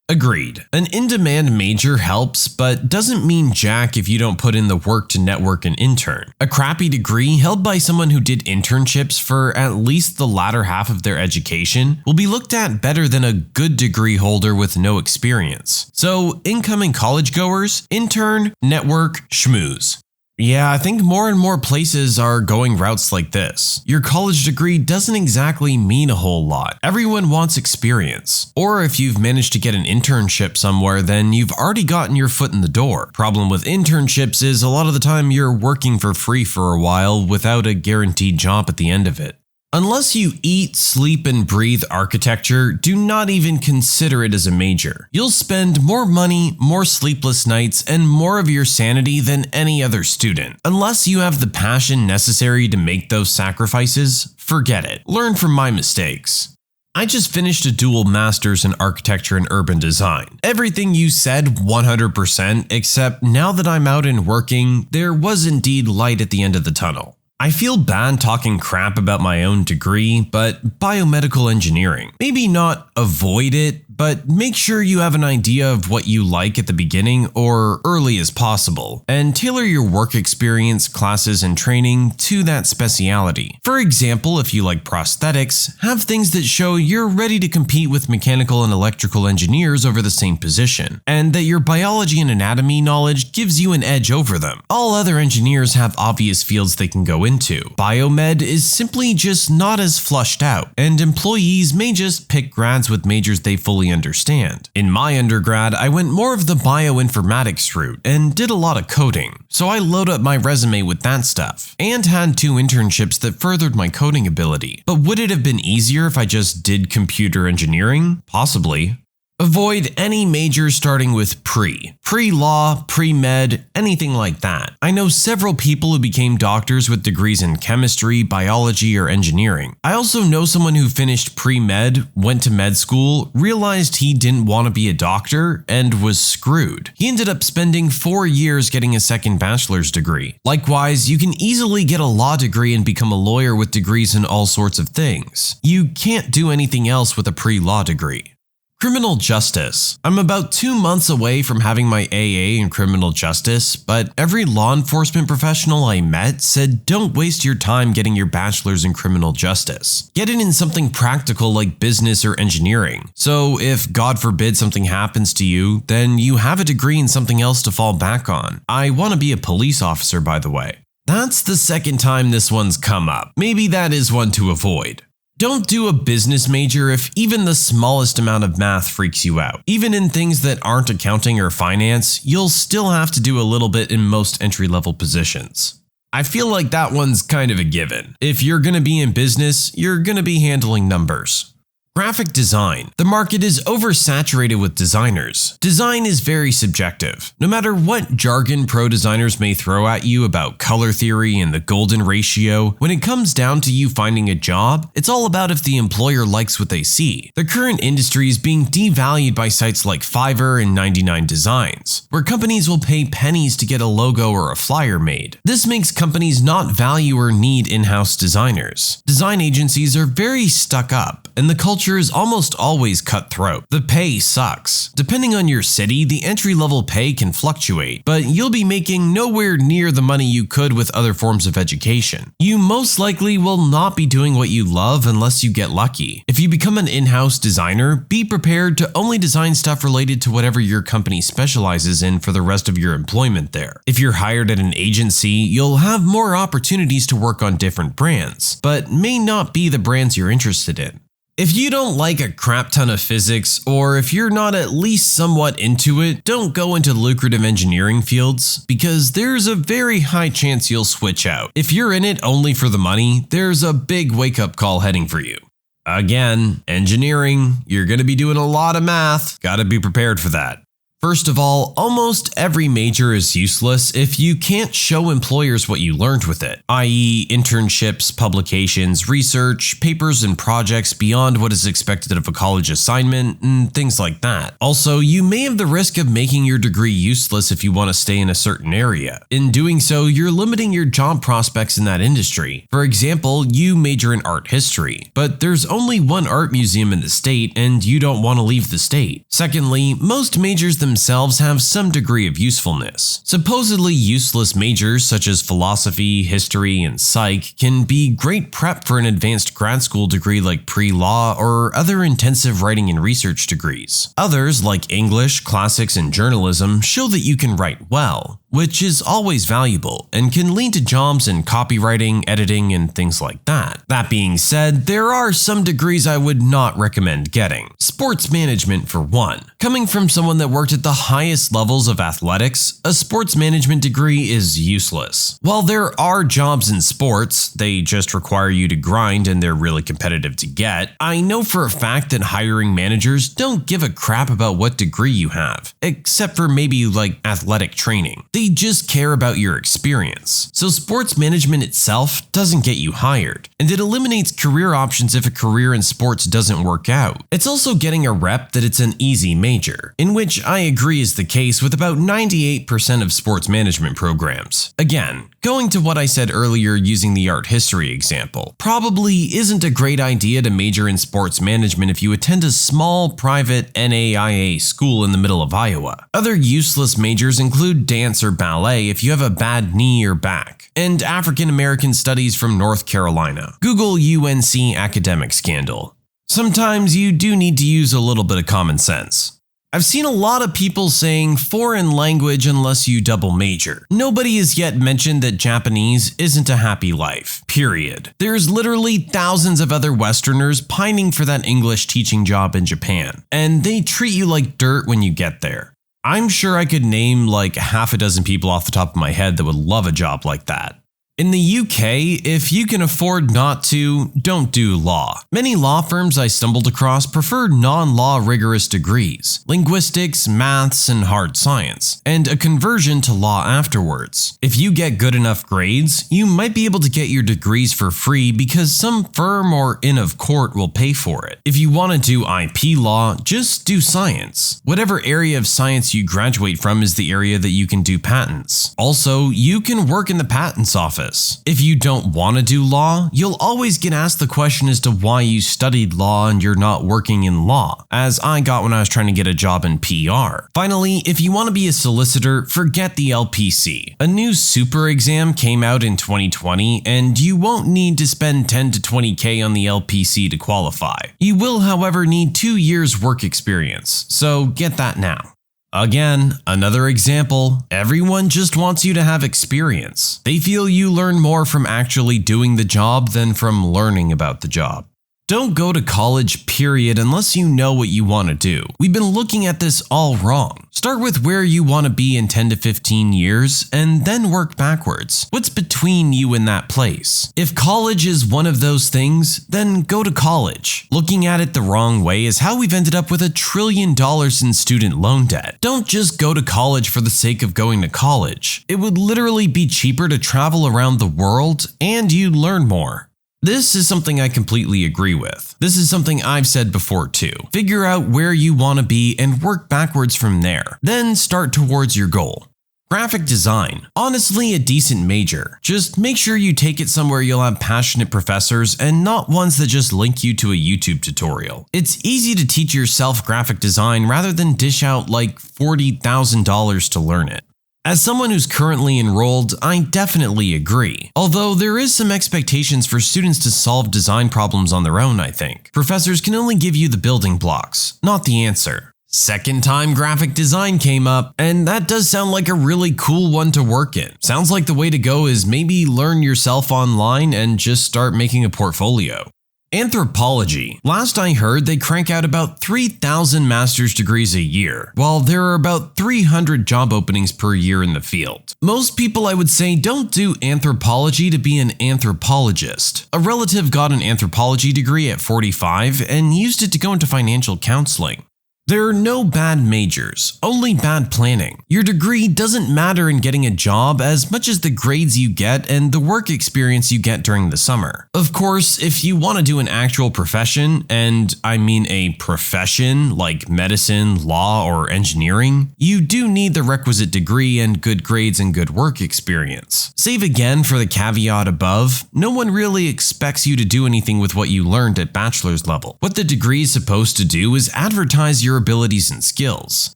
Agreed. An in-demand major helps, but doesn't mean jack if you don't put in the work to network and intern. A crappy degree held by someone who did internships for at least the latter half of their education will be looked at better than a good degree holder with no experience. So, incoming college goers, intern, network, schmooze. Yeah, I think more and more places are going routes like this. Your college degree doesn't exactly mean a whole lot. Everyone wants experience. Or if you've managed to get an internship somewhere, then you've already gotten your foot in the door. Problem with internships is a lot of the time you're working for free for a while without a guaranteed job at the end of it. Unless you eat, sleep, and breathe architecture, do not even consider it as a major. You'll spend more money, more sleepless nights, and more of your sanity than any other student. Unless you have the passion necessary to make those sacrifices, forget it. Learn from my mistakes. I just finished a dual master's in architecture and urban design. Everything you said 100%, except now that I'm out and working, there was indeed light at the end of the tunnel. I feel bad talking crap about my own degree, but biomedical engineering. Maybe not avoid it, but make sure you have an idea of what you like at the beginning or early as possible, and tailor your work experience, classes, and training to that speciality. For example, if you like prosthetics, have things that show you're ready to compete with mechanical and electrical engineers over the same position, and that your biology and anatomy knowledge gives you an edge over them. All other engineers have obvious fields they can go into. Biomed is simply just not as flushed out, and employees may just pick grads with majors they fully understand. In my undergrad, I went more of the bioinformatics route and did a lot of coding, so I load up my resume with that stuff, and had 2 internships that furthered my coding ability. But would it have been easier if I just did computer engineering? Possibly. Avoid any major starting with pre-law, pre-med, anything like that. I know several people who became doctors with degrees in chemistry, biology, or engineering. I also know someone who finished pre-med, went to med school, realized he didn't want to be a doctor, and was screwed. He ended up spending 4 years getting a second bachelor's degree. Likewise, you can easily get a law degree and become a lawyer with degrees in all sorts of things. You can't do anything else with a pre-law degree. Criminal justice. I'm about 2 months away from having my AA in criminal justice, but every law enforcement professional I met said don't waste your time getting your bachelor's in criminal justice. Get it in something practical like business or engineering. So if God forbid something happens to you, then you have a degree in something else to fall back on. I want to be a police officer, by the way. That's the second time this one's come up. Maybe that is one to avoid. Don't do a business major if even the smallest amount of math freaks you out. Even in things that aren't accounting or finance, you'll still have to do a little bit in most entry-level positions. I feel like that one's kind of a given. If you're gonna be in business, you're gonna be handling numbers. Graphic design. The market is oversaturated with designers. Design is very subjective. No matter what jargon pro designers may throw at you about color theory and the golden ratio, when it comes down to you finding a job, it's all about if the employer likes what they see. The current industry is being devalued by sites like Fiverr and 99 Designs, where companies will pay pennies to get a logo or a flyer made. This makes companies not value or need in-house designers. Design agencies are very stuck up, and the culture is almost always cutthroat. The pay sucks. Depending on your city, the entry-level pay can fluctuate, but you'll be making nowhere near the money you could with other forms of education. You most likely will not be doing what you love unless you get lucky. If you become an in-house designer, be prepared to only design stuff related to whatever your company specializes in for the rest of your employment there. If you're hired at an agency, you'll have more opportunities to work on different brands, but may not be the brands you're interested in. If you don't like a crap ton of physics, or if you're not at least somewhat into it, don't go into lucrative engineering fields, because there's a very high chance you'll switch out. If you're in it only for the money, there's a big wake-up call heading for you. Again, engineering, you're gonna be doing a lot of math, gotta be prepared for that. First of all, almost every major is useless if you can't show employers what you learned with it, i.e. internships, publications, research, papers and projects beyond what is expected of a college assignment, and things like that. Also, you may have the risk of making your degree useless if you want to stay in a certain area. In doing so, you're limiting your job prospects in that industry. For example, you major in art history, but there's only one art museum in the state and you don't want to leave the state. Secondly, most majors themselves have some degree of usefulness. Supposedly useless majors such as philosophy, history, and psych can be great prep for an advanced grad school degree like pre-law or other intensive writing and research degrees. Others, like English, classics, and journalism, show that you can write well. which is always valuable and can lead to jobs in copywriting, editing, and things like that. That being said, there are some degrees I would not recommend getting. Sports management for one. Coming from someone that worked at the highest levels of athletics, a sports management degree is useless. While there are jobs in sports, they just require you to grind and they're really competitive to get. I know for a fact that hiring managers don't give a crap about what degree you have, except for maybe like athletic training. They just care about your experience. So sports management itself doesn't get you hired, and it eliminates career options if a career in sports doesn't work out. It's also getting a rep that it's an easy major, in which I agree is the case with about 98% of sports management programs. Again, going to what I said earlier using the art history example, probably isn't a great idea to major in sports management if you attend a small private NAIA school in the middle of Iowa. Other useless majors include dance or ballet if you have a bad knee or back, and African American studies from North Carolina. Google UNC academic scandal. Sometimes you do need to use a little bit of common sense. I've seen a lot of people saying foreign language unless you double major. Nobody has yet mentioned that Japanese isn't a happy life, period. There's literally thousands of other Westerners pining for that English teaching job in Japan, and they treat you like dirt when you get there. I'm sure I could name like half a dozen people off the top of my head that would love a job like that. In the UK, if you can afford not to, don't do law. Many law firms I stumbled across prefer non-law rigorous degrees, linguistics, maths, and hard science, and a conversion to law afterwards. If you get good enough grades, you might be able to get your degrees for free because some firm or inn of court will pay for it. If you want to do IP law, just do science. Whatever area of science you graduate from is the area that you can do patents. Also, you can work in the patents office. If you don't want to do law, you'll always get asked the question as to why you studied law and you're not working in law, as I got when I was trying to get a job in PR. Finally, if you want to be a solicitor, forget the LPC. A new super exam came out in 2020, and you won't need to spend 10 to 20k on the LPC to qualify. You will, however, need 2 years work experience, so get that now. Again, another example, everyone just wants you to have experience. They feel you learn more from actually doing the job than from learning about the job. Don't go to college, period, unless you know what you want to do. We've been looking at this all wrong. Start with where you want to be in 10 to 15 years, and then work backwards. What's between you and that place? If college is one of those things, then go to college. Looking at it the wrong way is how we've ended up with $1 trillion in student loan debt. Don't just go to college for the sake of going to college. It would literally be cheaper to travel around the world, and you'd learn more. This is something I completely agree with. This is something I've said before too. Figure out where you want to be and work backwards from there. Then start towards your goal. Graphic design. Honestly, a decent major. Just make sure you take it somewhere you'll have passionate professors and not ones that just link you to a YouTube tutorial. It's easy to teach yourself graphic design rather than dish out like $40,000 to learn it. As someone who's currently enrolled, I definitely agree. Although there is some expectations for students to solve design problems on their own, I think. Professors can only give you the building blocks, not the answer. Second time graphic design came up, and that does sound like a really cool one to work in. Sounds like the way to go is maybe learn yourself online and just start making a portfolio. Anthropology. Last I heard, they crank out about 3,000 master's degrees a year, while there are about 300 job openings per year in the field. Most people, I would say, don't do anthropology to be an anthropologist. A relative got an anthropology degree at 45 and used it to go into financial counseling. There are no bad majors, only bad planning. Your degree doesn't matter in getting a job as much as the grades you get and the work experience you get during the summer. Of course, if you want to do an actual profession, and I mean a profession like medicine, law, or engineering, you do need the requisite degree and good grades and good work experience. Save again for the caveat above, no one really expects you to do anything with what you learned at bachelor's level. What the degree is supposed to do is advertise your abilities and skills.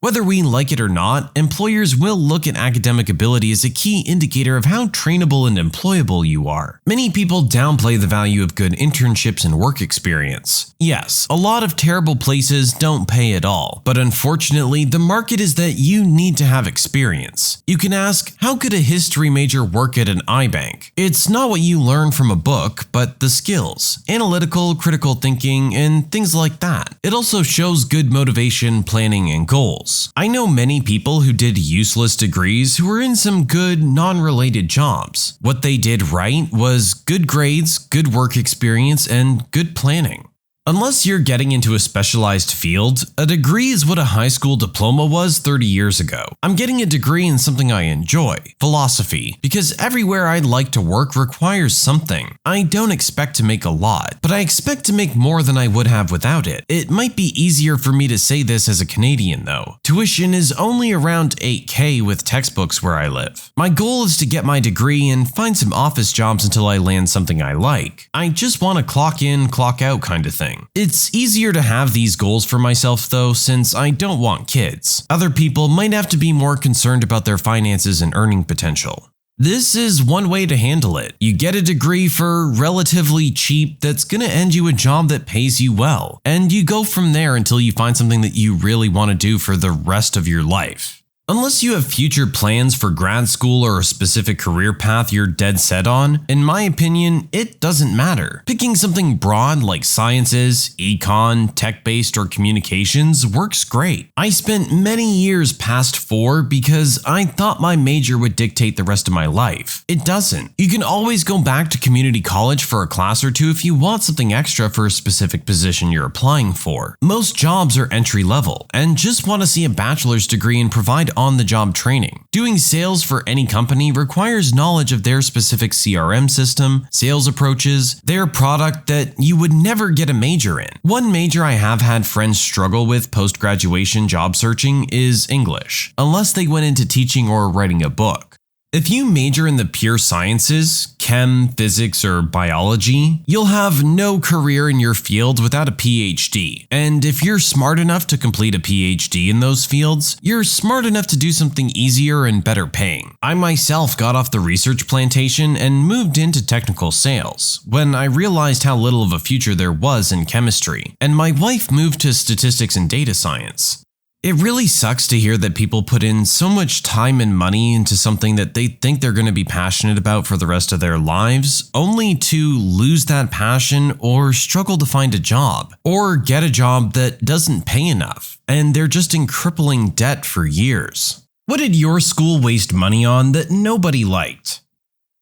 Whether we like it or not, employers will look at academic ability as a key indicator of how trainable and employable you are. Many people downplay the value of good internships and work experience. Yes, a lot of terrible places don't pay at all, but unfortunately, the market is that you need to have experience. You can ask, how could a history major work at an iBank? It's not what you learn from a book, but the skills, analytical, critical thinking, and things like that. It also shows good motivation, planning, and goals. I know many people who did useless degrees who were in some good, non-related jobs. What they did right was good grades, good work experience, and good planning. Unless you're getting into a specialized field, a degree is what a high school diploma was 30 years ago. I'm getting a degree in something I enjoy, philosophy, because everywhere I'd like to work requires something. I don't expect to make a lot, but I expect to make more than I would have without it. It might be easier for me to say this as a Canadian though. Tuition is only around $8,000 with textbooks where I live. My goal is to get my degree and find some office jobs until I land something I like. I just want a clock in, clock out kind of thing. It's easier to have these goals for myself though, since I don't want kids. Other people might have to be more concerned about their finances and earning potential. This is one way to handle it. You get a degree for relatively cheap that's gonna end you a job that pays you well, and you go from there until you find something that you really want to do for the rest of your life. Unless you have future plans for grad school or a specific career path you're dead set on, in my opinion, it doesn't matter. Picking something broad like sciences, econ, tech-based, or communications works great. I spent many years past 4 because I thought my major would dictate the rest of my life. It doesn't. You can always go back to community college for a class or two if you want something extra for a specific position you're applying for. Most jobs are entry level and just want to see a bachelor's degree and provide on-the-job training. Doing sales for any company requires knowledge of their specific CRM system, sales approaches, their product that you would never get a major in. One major I have had friends struggle with post-graduation job searching is English, unless they went into teaching or writing a book. If you major in the pure sciences, chem, physics, or biology, you'll have no career in your field without a PhD. And if you're smart enough to complete a PhD in those fields, you're smart enough to do something easier and better paying. I myself got off the research plantation and moved into technical sales when I realized how little of a future there was in chemistry, and my wife moved to statistics and data science. It really sucks to hear that people put in so much time and money into something that they think they're going to be passionate about for the rest of their lives, only to lose that passion or struggle to find a job, or get a job that doesn't pay enough, and they're just in crippling debt for years. What did your school waste money on that nobody liked?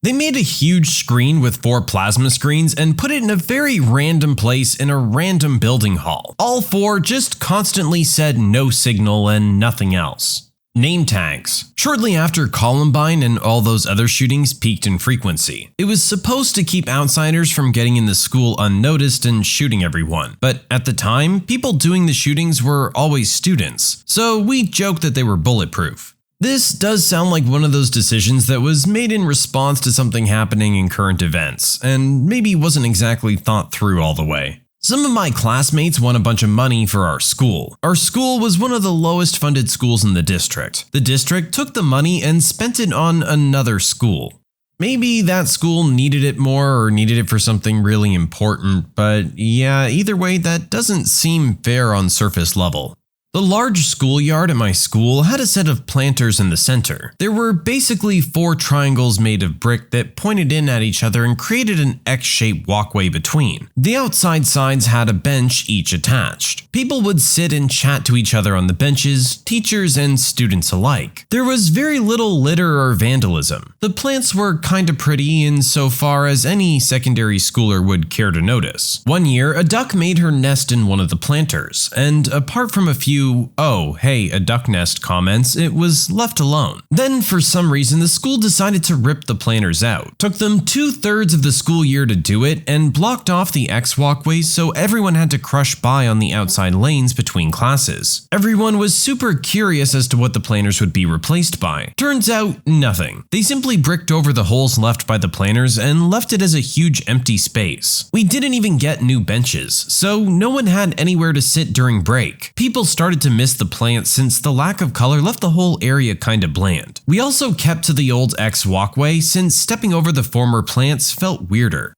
They made a huge screen with 4 plasma screens and put it in a very random place in a random building hall. All 4 just constantly said no signal and nothing else. Name tags. Shortly after Columbine and all those other shootings peaked in frequency, it was supposed to keep outsiders from getting in the school unnoticed and shooting everyone. But at the time, people doing the shootings were always students, so we joked that they were bulletproof. This does sound like one of those decisions that was made in response to something happening in current events, and maybe wasn't exactly thought through all the way. Some of my classmates won a bunch of money for our school. Our school was one of the lowest funded schools in the district. The district took the money and spent it on another school. Maybe that school needed it more or needed it for something really important, but yeah, either way, that doesn't seem fair on surface level. The large schoolyard at my school had a set of planters in the center. There were basically 4 triangles made of brick that pointed in at each other and created an X-shaped walkway between. The outside sides had a bench each attached. People would sit and chat to each other on the benches, teachers and students alike. There was very little litter or vandalism. The plants were kinda pretty insofar as any secondary schooler would care to notice. One year, a duck made her nest in one of the planters, and apart from a few "oh, hey, a duck nest" comments, it was left alone. Then, for some reason, the school decided to rip the planters out. Took them 2/3 of the school year to do it, and blocked off the X walkways so everyone had to crush by on the outside lanes between classes. Everyone was super curious as to what the planters would be replaced by. Turns out, nothing. They simply bricked over the holes left by the planters and left it as a huge empty space. We didn't even get new benches, so no one had anywhere to sit during break. People started started to miss the plants since the lack of color left the whole area kinda bland. We also kept to the old X walkway since stepping over the former plants felt weirder.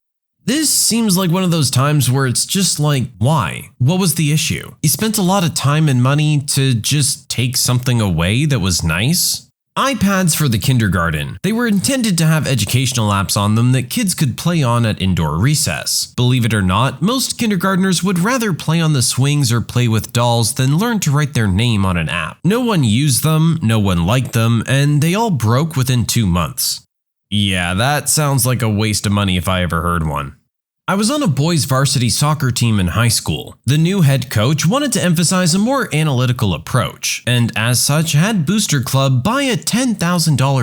This seems like one of those times where it's just like, why? What was the issue? You spent a lot of time and money to just take something away that was nice? iPads for the kindergarten. They were intended to have educational apps on them that kids could play on at indoor recess. Believe it or not, most kindergartners would rather play on the swings or play with dolls than learn to write their name on an app. No one used them, no one liked them, and they all broke within 2 months. Yeah, that sounds like a waste of money if I ever heard one. I was on a boys' varsity soccer team in high school. The new head coach wanted to emphasize a more analytical approach, and as such had Booster Club buy a $10,000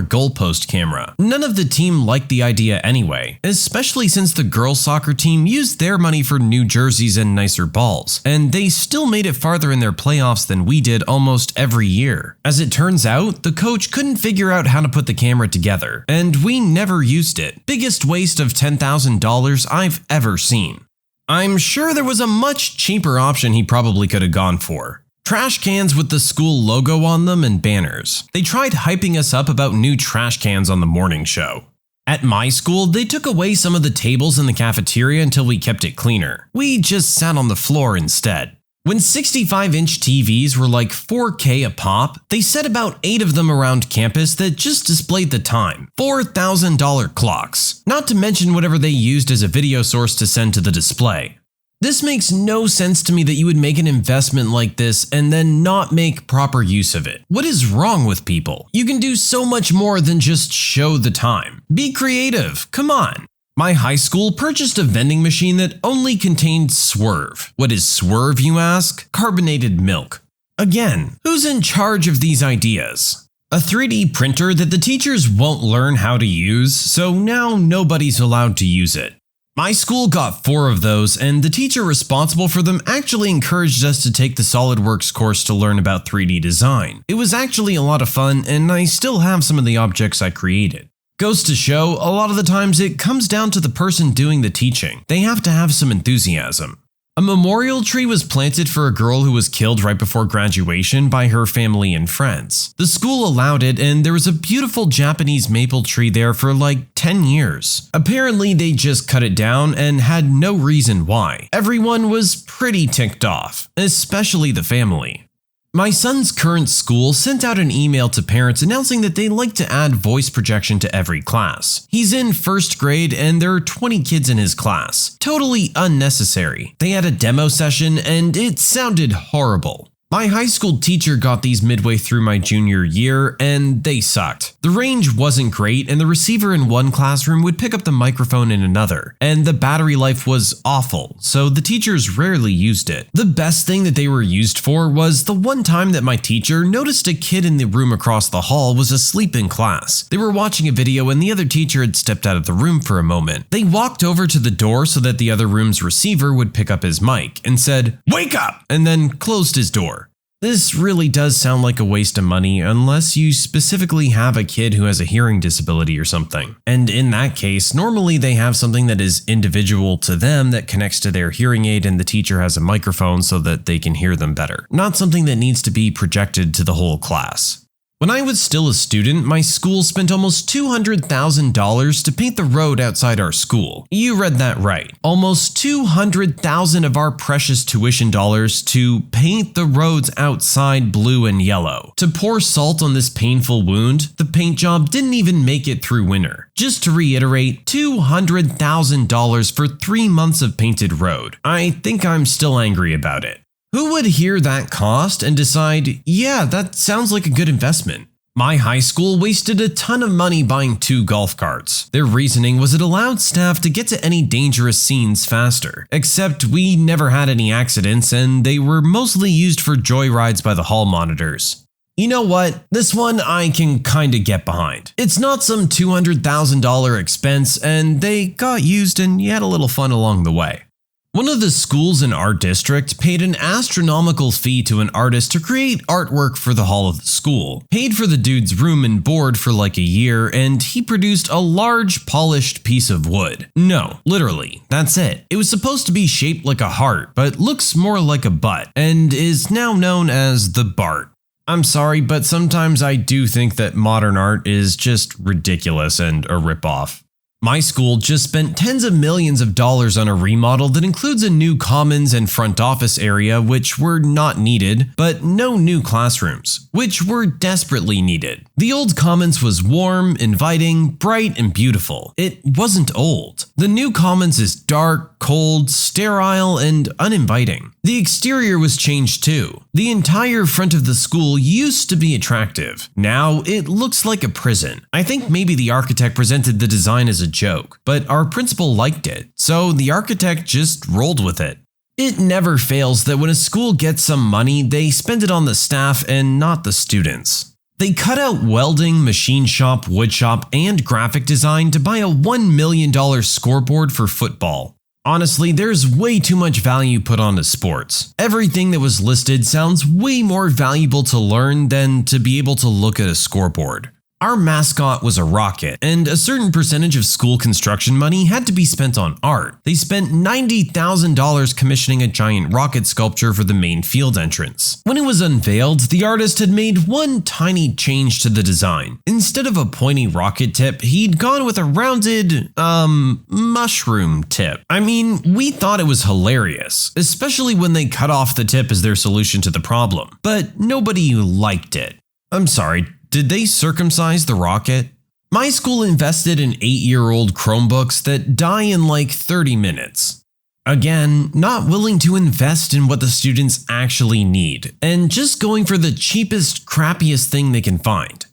goalpost camera. None of the team liked the idea anyway, especially since the girls' soccer team used their money for new jerseys and nicer balls, and they still made it farther in their playoffs than we did almost every year. As it turns out, the coach couldn't figure out how to put the camera together, and we never used it. Biggest waste of $10,000 I've ever seen. I'm sure there was a much cheaper option he probably could have gone for. Trash cans with the school logo on them and banners. They tried hyping us up about new trash cans on the morning show. At my school, they took away some of the tables in the cafeteria until we kept it cleaner. We just sat on the floor instead. When 65-inch TVs were like 4K a pop, they set about 8 of them around campus that just displayed the time. $4,000 clocks. Not to mention whatever they used as a video source to send to the display. This makes no sense to me that you would make an investment like this and then not make proper use of it. What is wrong with people? You can do so much more than just show the time. Be creative, come on. My high school purchased a vending machine that only contained Swerve. What is Swerve, you ask? Carbonated milk. Again, who's in charge of these ideas? A 3D printer that the teachers won't learn how to use, so now nobody's allowed to use it. My school got 4 of those, and the teacher responsible for them actually encouraged us to take the SolidWorks course to learn about 3D design. It was actually a lot of fun, and I still have some of the objects I created. Goes to show, a lot of the times it comes down to the person doing the teaching. They have to have some enthusiasm. A memorial tree was planted for a girl who was killed right before graduation by her family and friends. The school allowed it, and there was a beautiful Japanese maple tree there for like 10 years. Apparently they just cut it down and had no reason why. Everyone was pretty ticked off, especially the family. My son's current school sent out an email to parents announcing that they'd like to add voice projection to every class. He's in 1st grade and there are 20 kids in his class. Totally unnecessary. They had a demo session and it sounded horrible. My high school teacher got these midway through my junior year, and they sucked. The range wasn't great, and the receiver in one classroom would pick up the microphone in another, and the battery life was awful, so the teachers rarely used it. The best thing that they were used for was the one time that my teacher noticed a kid in the room across the hall was asleep in class. They were watching a video and the other teacher had stepped out of the room for a moment. They walked over to the door so that the other room's receiver would pick up his mic and said, "Wake up!" and then closed his door. This really does sound like a waste of money unless you specifically have a kid who has a hearing disability or something. And in that case, normally they have something that is individual to them that connects to their hearing aid and the teacher has a microphone so that they can hear them better. Not something that needs to be projected to the whole class. When I was still a student, my school spent almost $200,000 to paint the road outside our school. You read that right. Almost $200,000 of our precious tuition dollars to paint the roads outside blue and yellow. To pour salt on this painful wound, the paint job didn't even make it through winter. Just to reiterate, $200,000 for 3 months of painted road. I think I'm still angry about it. Who would hear that cost and decide, yeah, that sounds like a good investment? My high school wasted a ton of money buying 2 golf carts. Their reasoning was it allowed staff to get to any dangerous scenes faster. Except we never had any accidents and they were mostly used for joyrides by the hall monitors. You know what? This one I can kinda get behind. It's not some $200,000 expense and they got used and you had a little fun along the way. One of the schools in our district paid an astronomical fee to an artist to create artwork for the hall of the school, paid for the dude's room and board for like a year, and he produced a large polished piece of wood. No, literally, that's it. It was supposed to be shaped like a heart, but looks more like a butt, and is now known as the Bart. I'm sorry, but sometimes I do think that modern art is just ridiculous and a ripoff. My school just spent tens of millions of dollars on a remodel that includes a new commons and front office area, which were not needed, but no new classrooms, which were desperately needed. The old commons was warm, inviting, bright, and beautiful. It wasn't old. The new commons is dark, cold, sterile, and uninviting. The exterior was changed too. The entire front of the school used to be attractive. Now it looks like a prison. I think maybe the architect presented the design as a joke, but our principal liked it, so the architect just rolled with it. It never fails that when a school gets some money, they spend it on the staff and not the students. They cut out welding, machine shop, wood shop, and graphic design to buy a $1 million scoreboard for football. Honestly, there's way too much value put onto sports. Everything that was listed sounds way more valuable to learn than to be able to look at a scoreboard. Our mascot was a rocket, and a certain percentage of school construction money had to be spent on art. They spent $90,000 commissioning a giant rocket sculpture for the main field entrance. When it was unveiled, the artist had made one tiny change to the design. Instead of a pointy rocket tip, he'd gone with a rounded, mushroom tip. I mean, we thought it was hilarious, especially when they cut off the tip as their solution to the problem. But nobody liked it. I'm sorry. Did they circumcise the rocket? My school invested in 8-year-old Chromebooks that die in like 30 minutes. Again, not willing to invest in what the students actually need, and just going for the cheapest, crappiest thing they can find.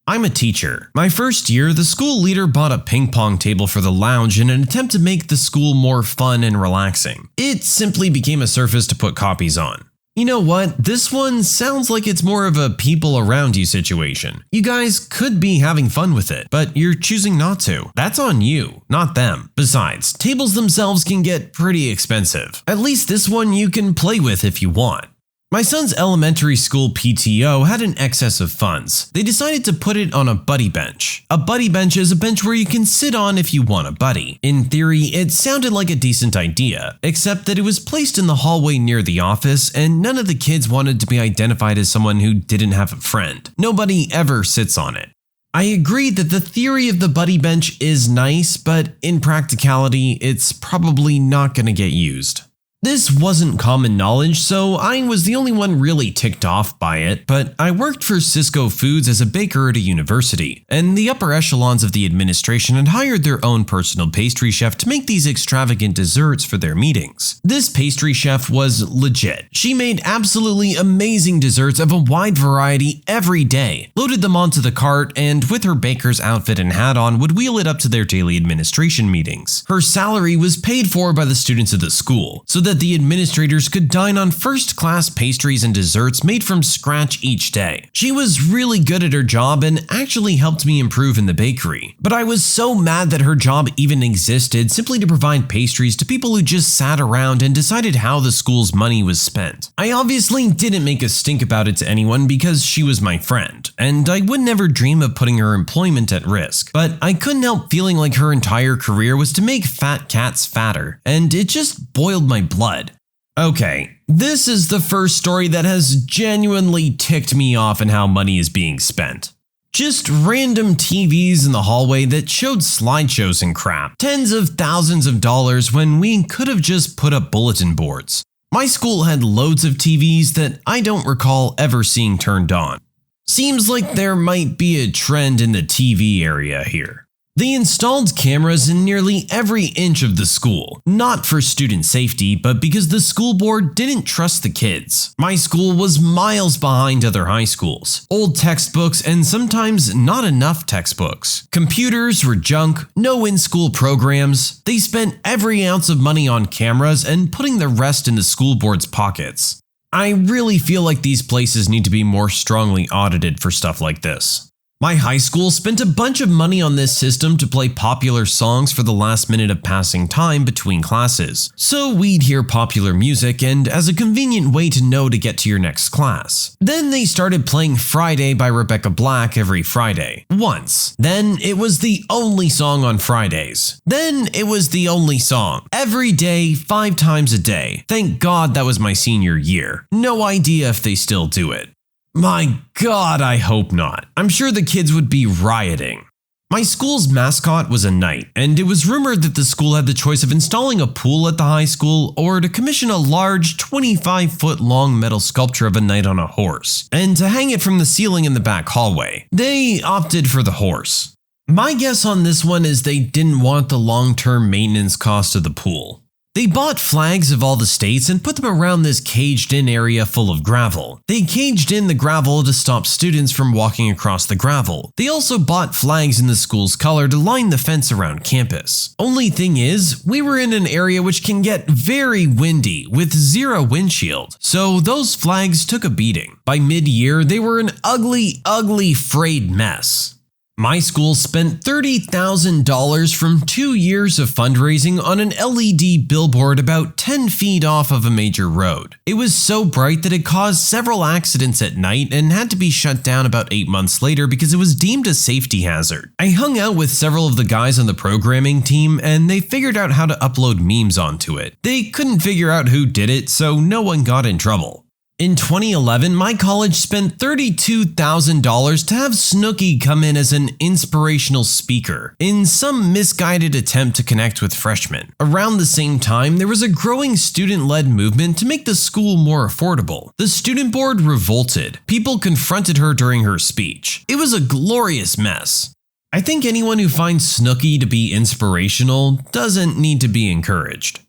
I'm a teacher. My first year, the school leader bought a ping pong table for the lounge in an attempt to make the school more fun and relaxing. It simply became a surface to put copies on. You know what? This one sounds like it's more of a people around you situation. You guys could be having fun with it, but you're choosing not to. That's on you, not them. Besides, tables themselves can get pretty expensive. At least this one you can play with if you want. My son's elementary school PTO had an excess of funds. They decided to put it on a buddy bench. A buddy bench is a bench where you can sit on if you want a buddy. In theory, it sounded like a decent idea, except that it was placed in the hallway near the office and none of the kids wanted to be identified as someone who didn't have a friend. Nobody ever sits on it. I agree that the theory of the buddy bench is nice, but in practicality, it's probably not going to get used. This wasn't common knowledge, so I was the only one really ticked off by it, but I worked for Cisco Foods as a baker at a university, and the upper echelons of the administration had hired their own personal pastry chef to make these extravagant desserts for their meetings. This pastry chef was legit. She made absolutely amazing desserts of a wide variety every day, loaded them onto the cart, and with her baker's outfit and hat on would wheel it up to their daily administration meetings. Her salary was paid for by the students of the school, so that the administrators could dine on first-class pastries and desserts made from scratch each day. She was really good at her job and actually helped me improve in the bakery. But I was so mad that her job even existed simply to provide pastries to people who just sat around and decided how the school's money was spent. I obviously didn't make a stink about it to anyone because she was my friend, and I would never dream of putting her employment at risk. But I couldn't help feeling like her entire career was to make fat cats fatter, and it just boiled my blood. Okay, this is the first story that has genuinely ticked me off in how money is being spent. Just random TVs in the hallway that showed slideshows and crap. Tens of thousands of dollars when we could have just put up bulletin boards. My school had loads of TVs that I don't recall ever seeing turned on. Seems like there might be a trend in the TV area here. They installed cameras in nearly every inch of the school, not for student safety, but because the school board didn't trust the kids. My school was miles behind other high schools. Old textbooks and sometimes not enough textbooks. Computers were junk, no in-school programs. They spent every ounce of money on cameras and putting the rest in the school board's pockets. I really feel like these places need to be more strongly audited for stuff like this. My high school spent a bunch of money on this system to play popular songs for the last minute of passing time between classes. So we'd hear popular music and as a convenient way to know to get to your next class. Then they started playing Friday by Rebecca Black every Friday. Once. Then it was the only song on Fridays. Then it was the only song. Every day, 5 times a day. Thank God that was my senior year. No idea if they still do it. My God, I hope not. I'm sure the kids would be rioting. My school's mascot was a knight, and it was rumored that the school had the choice of installing a pool at the high school or to commission a large 25-foot-long metal sculpture of a knight on a horse, and to hang it from the ceiling in the back hallway. They opted for the horse. My guess on this one is they didn't want the long-term maintenance cost of the pool. They bought flags of all the states and put them around this caged-in area full of gravel. They caged in the gravel to stop students from walking across the gravel. They also bought flags in the school's color to line the fence around campus. Only thing is, we were in an area which can get very windy with 0 windshield, so those flags took a beating. By mid-year, they were an ugly frayed mess. My school spent $30,000 from 2 years of fundraising on an LED billboard about 10 feet off of a major road. It was so bright that it caused several accidents at night and had to be shut down about 8 months later because it was deemed a safety hazard. I hung out with several of the guys on the programming team and they figured out how to upload memes onto it. They couldn't figure out who did it, so no one got in trouble. In 2011, my college spent $32,000 to have Snooki come in as an inspirational speaker in some misguided attempt to connect with freshmen. Around the same time, there was a growing student-led movement to make the school more affordable. The student board revolted. People confronted her during her speech. It was a glorious mess. I think anyone who finds Snooki to be inspirational doesn't need to be encouraged.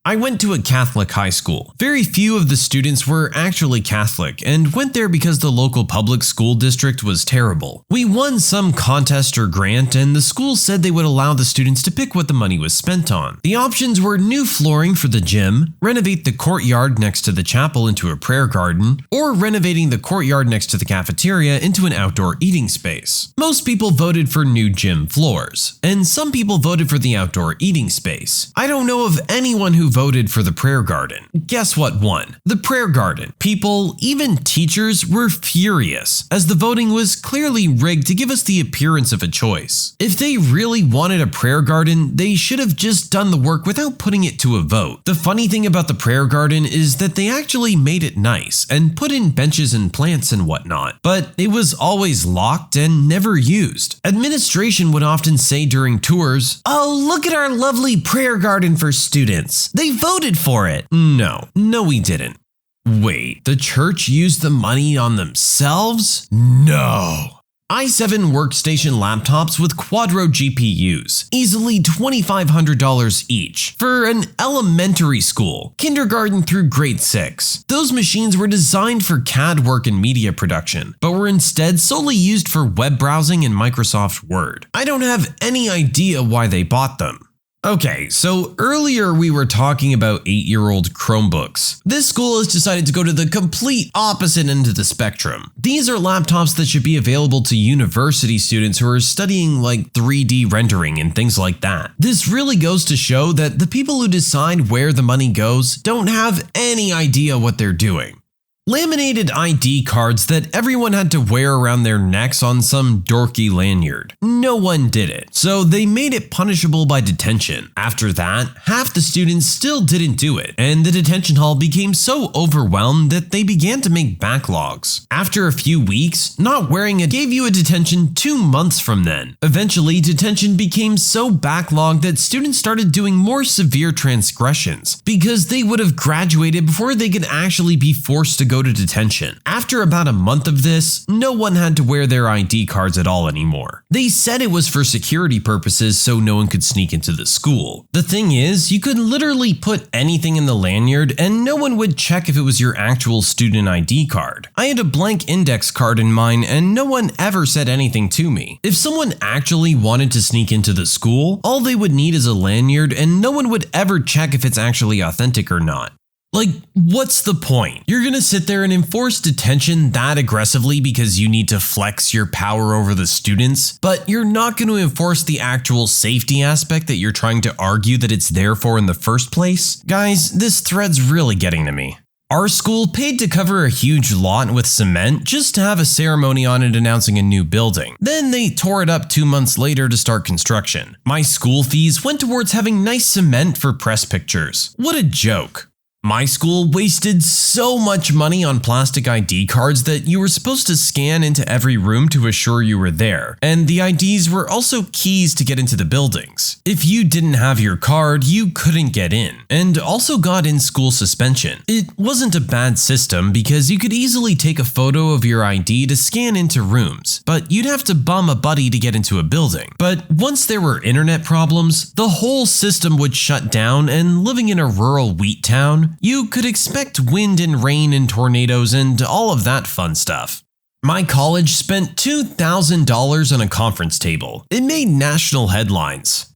I went to a Catholic high school. Very few of the students were actually Catholic and went there because the local public school district was terrible. We won some contest or grant and the school said they would allow the students to pick what the money was spent on. The options were new flooring for the gym, renovate the courtyard next to the chapel into a prayer garden, or renovating the courtyard next to the cafeteria into an outdoor eating space. Most people voted for new gym floors, and some people voted for the outdoor eating space. I don't know of anyone who voted for the prayer garden. Guess what won? The prayer garden. People, even teachers, were furious, as the voting was clearly rigged to give us the appearance of a choice. If they really wanted a prayer garden, they should have just done the work without putting it to a vote. The funny thing about the prayer garden is that they actually made it nice and put in benches and plants and whatnot, but it was always locked and never used. Administration would often say during tours, "Oh, look at our lovely prayer garden for students. They voted for it." No, we didn't. Wait, the church used the money on themselves? No. i7 workstation laptops with Quadro GPUs, easily $2,500 each, for an elementary school, kindergarten through grade 6. Those machines were designed for CAD work and media production, but were instead solely used for web browsing and Microsoft Word. I don't have any idea why they bought them. Okay, so earlier we were talking about 8-year-old Chromebooks. This school has decided to go to the complete opposite end of the spectrum. These are laptops that should be available to university students who are studying like 3D rendering and things like that. This really goes to show that the people who decide where the money goes don't have any idea what they're doing. Laminated ID cards that everyone had to wear around their necks on some dorky lanyard. No one did it, so they made it punishable by detention. After that, half the students still didn't do it, and the detention hall became so overwhelmed that they began to make backlogs. After a few weeks, not wearing it gave you a detention 2 months from then. Eventually, detention became so backlogged that students started doing more severe transgressions because they would have graduated before they could actually be forced to go to detention. After about a month of this, no one had to wear their ID cards at all anymore. They said it was for security purposes so no one could sneak into the school. The thing is, you could literally put anything in the lanyard and no one would check if it was your actual student ID card. I had a blank index card in mine and no one ever said anything to me. If someone actually wanted to sneak into the school, all they would need is a lanyard and no one would ever check if it's actually authentic or not. Like, what's the point? You're gonna sit there and enforce detention that aggressively because you need to flex your power over the students, but you're not gonna enforce the actual safety aspect that you're trying to argue that it's there for in the first place? Guys, this thread's really getting to me. Our school paid to cover a huge lot with cement just to have a ceremony on it announcing a new building. Then they tore it up 2 months later to start construction. My school fees went towards having nice cement for press pictures. What a joke. My school wasted so much money on plastic ID cards that you were supposed to scan into every room to assure you were there, and the IDs were also keys to get into the buildings. If you didn't have your card, you couldn't get in, and also got in-school suspension. It wasn't a bad system because you could easily take a photo of your ID to scan into rooms, but you'd have to bum a buddy to get into a building. But once there were internet problems, the whole system would shut down, and living in a rural wheat town, you could expect wind and rain and tornadoes and all of that fun stuff. My college spent $2,000 on a conference table. It made national headlines.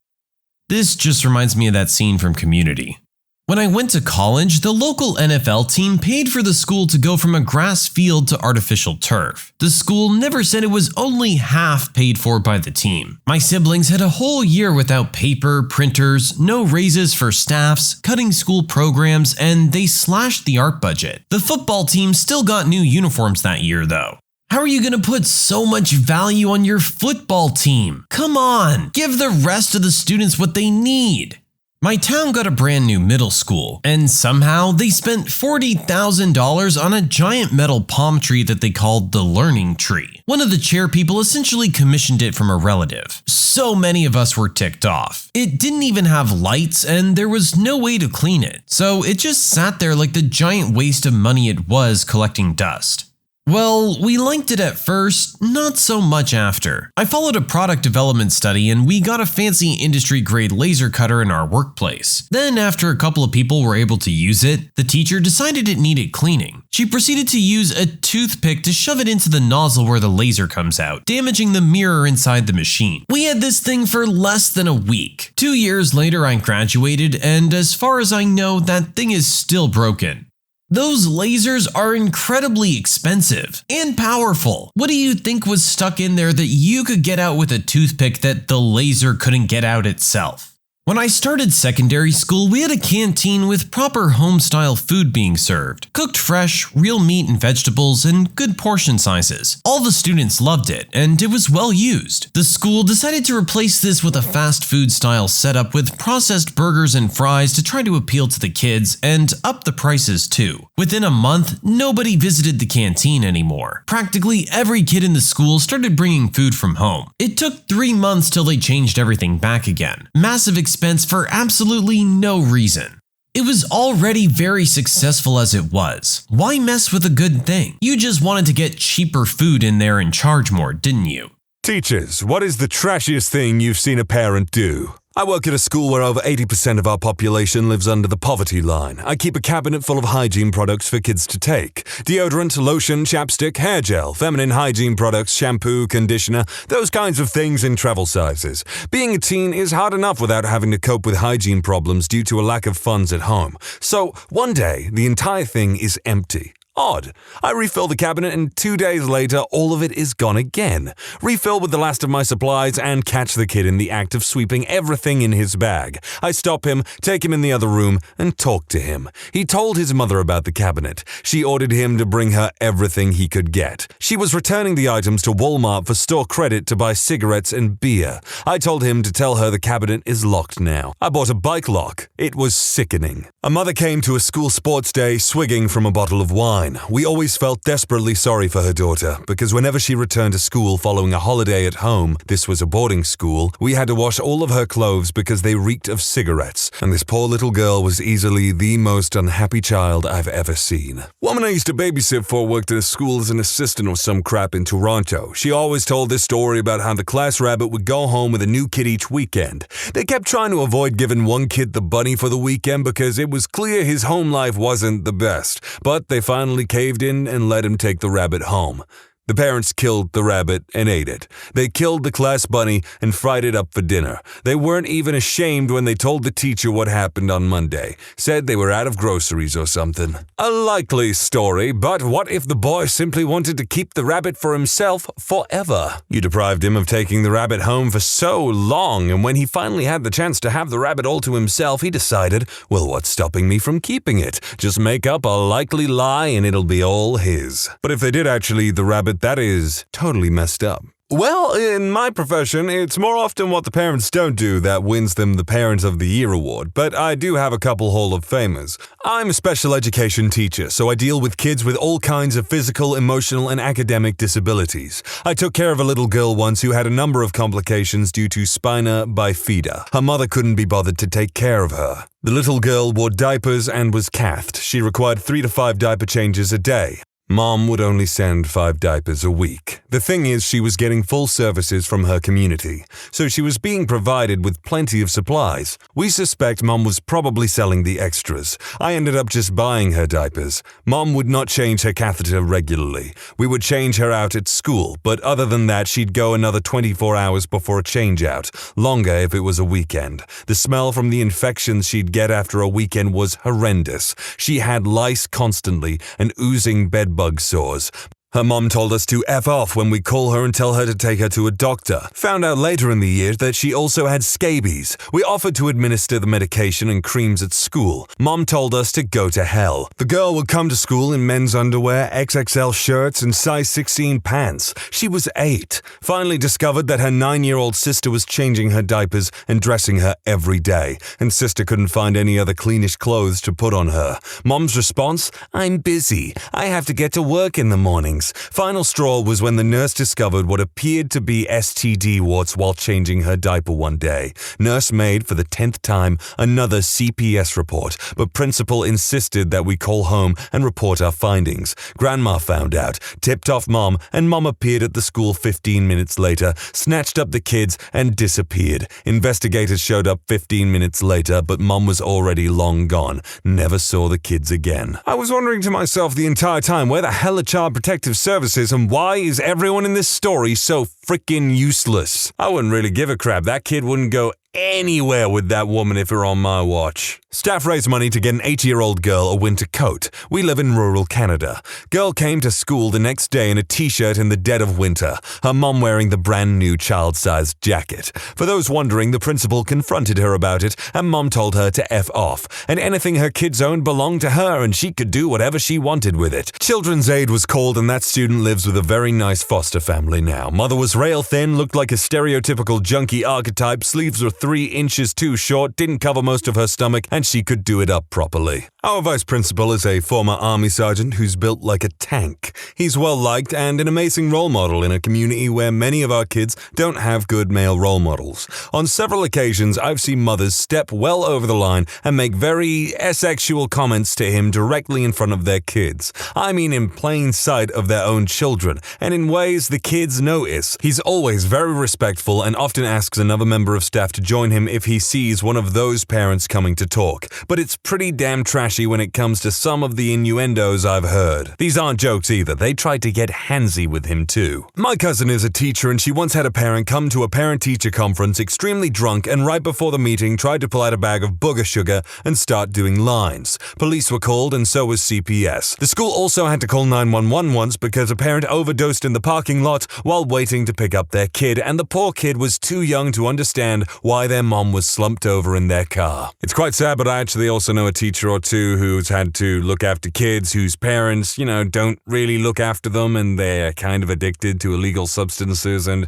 This just reminds me of that scene from Community. When I went to college, the local NFL team paid for the school to go from a grass field to artificial turf. The school never said it was only half paid for by the team. My siblings had a whole year without paper, printers, no raises for staffs, cutting school programs, and they slashed the art budget. The football team still got new uniforms that year though. How are you going to put so much value on your football team? Come on, give the rest of the students what they need. My town got a brand new middle school, and somehow they spent $40,000 on a giant metal palm tree that they called the Learning Tree. One of the chair people essentially commissioned it from a relative. So many of us were ticked off. It didn't even have lights, and there was no way to clean it, so it just sat there like the giant waste of money it was collecting dust. Well, we liked it at first, not so much after. I followed a product development study and we got a fancy industry-grade laser cutter in our workplace. Then after a couple of people were able to use it, the teacher decided it needed cleaning. She proceeded to use a toothpick to shove it into the nozzle where the laser comes out, damaging the mirror inside the machine. We had this thing for less than a week. 2 years later I graduated, and as far as I know, that thing is still broken. Those lasers are incredibly expensive and powerful. What do you think was stuck in there that you could get out with a toothpick that the laser couldn't get out itself? When I started secondary school, we had a canteen with proper home-style food being served. Cooked fresh, real meat and vegetables, and good portion sizes. All the students loved it, and it was well used. The school decided to replace this with a fast food style setup with processed burgers and fries to try to appeal to the kids, and up the prices too. Within a month, nobody visited the canteen anymore. Practically every kid in the school started bringing food from home. It took 3 months till they changed everything back again. Massive expense for absolutely no reason. It was already very successful as it was. Why mess with a good thing? You just wanted to get cheaper food in there and charge more, didn't you? Teachers, what is the trashiest thing you've seen a parent do? I work at a school where over 80% of our population lives under the poverty line. I keep a cabinet full of hygiene products for kids to take. Deodorant, lotion, chapstick, hair gel, feminine hygiene products, shampoo, conditioner, those kinds of things in travel sizes. Being a teen is hard enough without having to cope with hygiene problems due to a lack of funds at home. So, one day, the entire thing is empty. Odd. I refill the cabinet and 2 days later, all of it is gone again. Refill with the last of my supplies and catch the kid in the act of sweeping everything in his bag. I stop him, take him in the other room, and talk to him. He told his mother about the cabinet. She ordered him to bring her everything he could get. She was returning the items to Walmart for store credit to buy cigarettes and beer. I told him to tell her the cabinet is locked now. I bought a bike lock. It was sickening. A mother came to a school sports day swigging from a bottle of wine. We always felt desperately sorry for her daughter, because whenever she returned to school following a holiday at home, this was a boarding school, we had to wash all of her clothes because they reeked of cigarettes, and this poor little girl was easily the most unhappy child I've ever seen. Woman I used to babysit for worked at a school as an assistant or some crap in Toronto. She always told this story about how the class rabbit would go home with a new kid each weekend. They kept trying to avoid giving one kid the bunny for the weekend because it was clear his home life wasn't the best, but they finally caved in and let him take the rabbit home. The parents killed the rabbit and ate it. They killed the class bunny and fried it up for dinner. They weren't even ashamed when they told the teacher what happened on Monday. Said they were out of groceries or something. A likely story, but what if the boy simply wanted to keep the rabbit for himself forever? You deprived him of taking the rabbit home for so long, and when he finally had the chance to have the rabbit all to himself, he decided, well, what's stopping me from keeping it? Just make up a likely lie and it'll be all his. But if they did actually eat the rabbit, that is totally messed up. Well, in my profession, it's more often what the parents don't do that wins them the Parent of the Year award, but I do have a couple Hall of Famers. I'm a special education teacher, so I deal with kids with all kinds of physical, emotional, and academic disabilities. I took care of a little girl once who had a number of complications due to spina bifida. Her mother couldn't be bothered to take care of her. The little girl wore diapers and was cathed. She required 3 to 5 diaper changes a day. Mom would only send 5 diapers a week. The thing is, she was getting full services from her community, so she was being provided with plenty of supplies. We suspect Mom was probably selling the extras. I ended up just buying her diapers. Mom would not change her catheter regularly. We would change her out at school, but other than that, she'd go another 24 hours before a change out, longer if it was a weekend. The smell from the infections she'd get after a weekend was horrendous. She had lice constantly and oozing bedbug sores. Her mom told us to F off when we call her and tell her to take her to a doctor. Found out later in the year that she also had scabies. We offered to administer the medication and creams at school. Mom told us to go to hell. The girl would come to school in men's underwear, XXL shirts, and size 16 pants. She was 8. Finally discovered that her 9-year-old sister was changing her diapers and dressing her every day, and sister couldn't find any other cleanish clothes to put on her. Mom's response? I'm busy. I have to get to work in the morning. Final straw was when the nurse discovered what appeared to be STD warts while changing her diaper one day. Nurse made, for the 10th time, another CPS report, but principal insisted that we call home and report our findings. Grandma found out, tipped off Mom, and Mom appeared at the school 15 minutes later, snatched up the kids, and disappeared. Investigators showed up 15 minutes later, but Mom was already long gone. Never saw the kids again. I was wondering to myself the entire time, where the hell are Child Protective Services and why is everyone in this story so freaking useless? I wouldn't really give a crap. That kid wouldn't go anywhere with that woman if it were on my watch. Staff raised money to get an 8-year-old girl a winter coat. We live in rural Canada. Girl came to school the next day in a t-shirt in the dead of winter, her mom wearing the brand new child-sized jacket. For those wondering, the principal confronted her about it and Mom told her to F off, and anything her kids owned belonged to her and she could do whatever she wanted with it. Children's Aid was called and that student lives with a very nice foster family now. Mother was rail thin, looked like a stereotypical junkie archetype, sleeves were 3 inches too short, didn't cover most of her stomach, and she could do it up properly. Our vice principal is a former army sergeant who's built like a tank. He's well-liked and an amazing role model in a community where many of our kids don't have good male role models. On several occasions, I've seen mothers step well over the line and make very asexual comments to him directly in front of their kids. I mean in plain sight of their own children, and in ways the kids notice. He's always very respectful and often asks another member of staff to join him if he sees one of those parents coming to talk. But it's pretty damn trashy when it comes to some of the innuendos I've heard. These aren't jokes either, they tried to get handsy with him too. My cousin is a teacher and she once had a parent come to a parent-teacher conference extremely drunk and right before the meeting tried to pull out a bag of booger sugar and start doing lines. Police were called and so was CPS. The school also had to call 911 once because a parent overdosed in the parking lot while waiting to pick up their kid, and the poor kid was too young to understand why their mom was slumped over in their car. It's quite sad, but I actually also know a teacher or two who's had to look after kids whose parents, don't really look after them and they're kind of addicted to illegal substances, and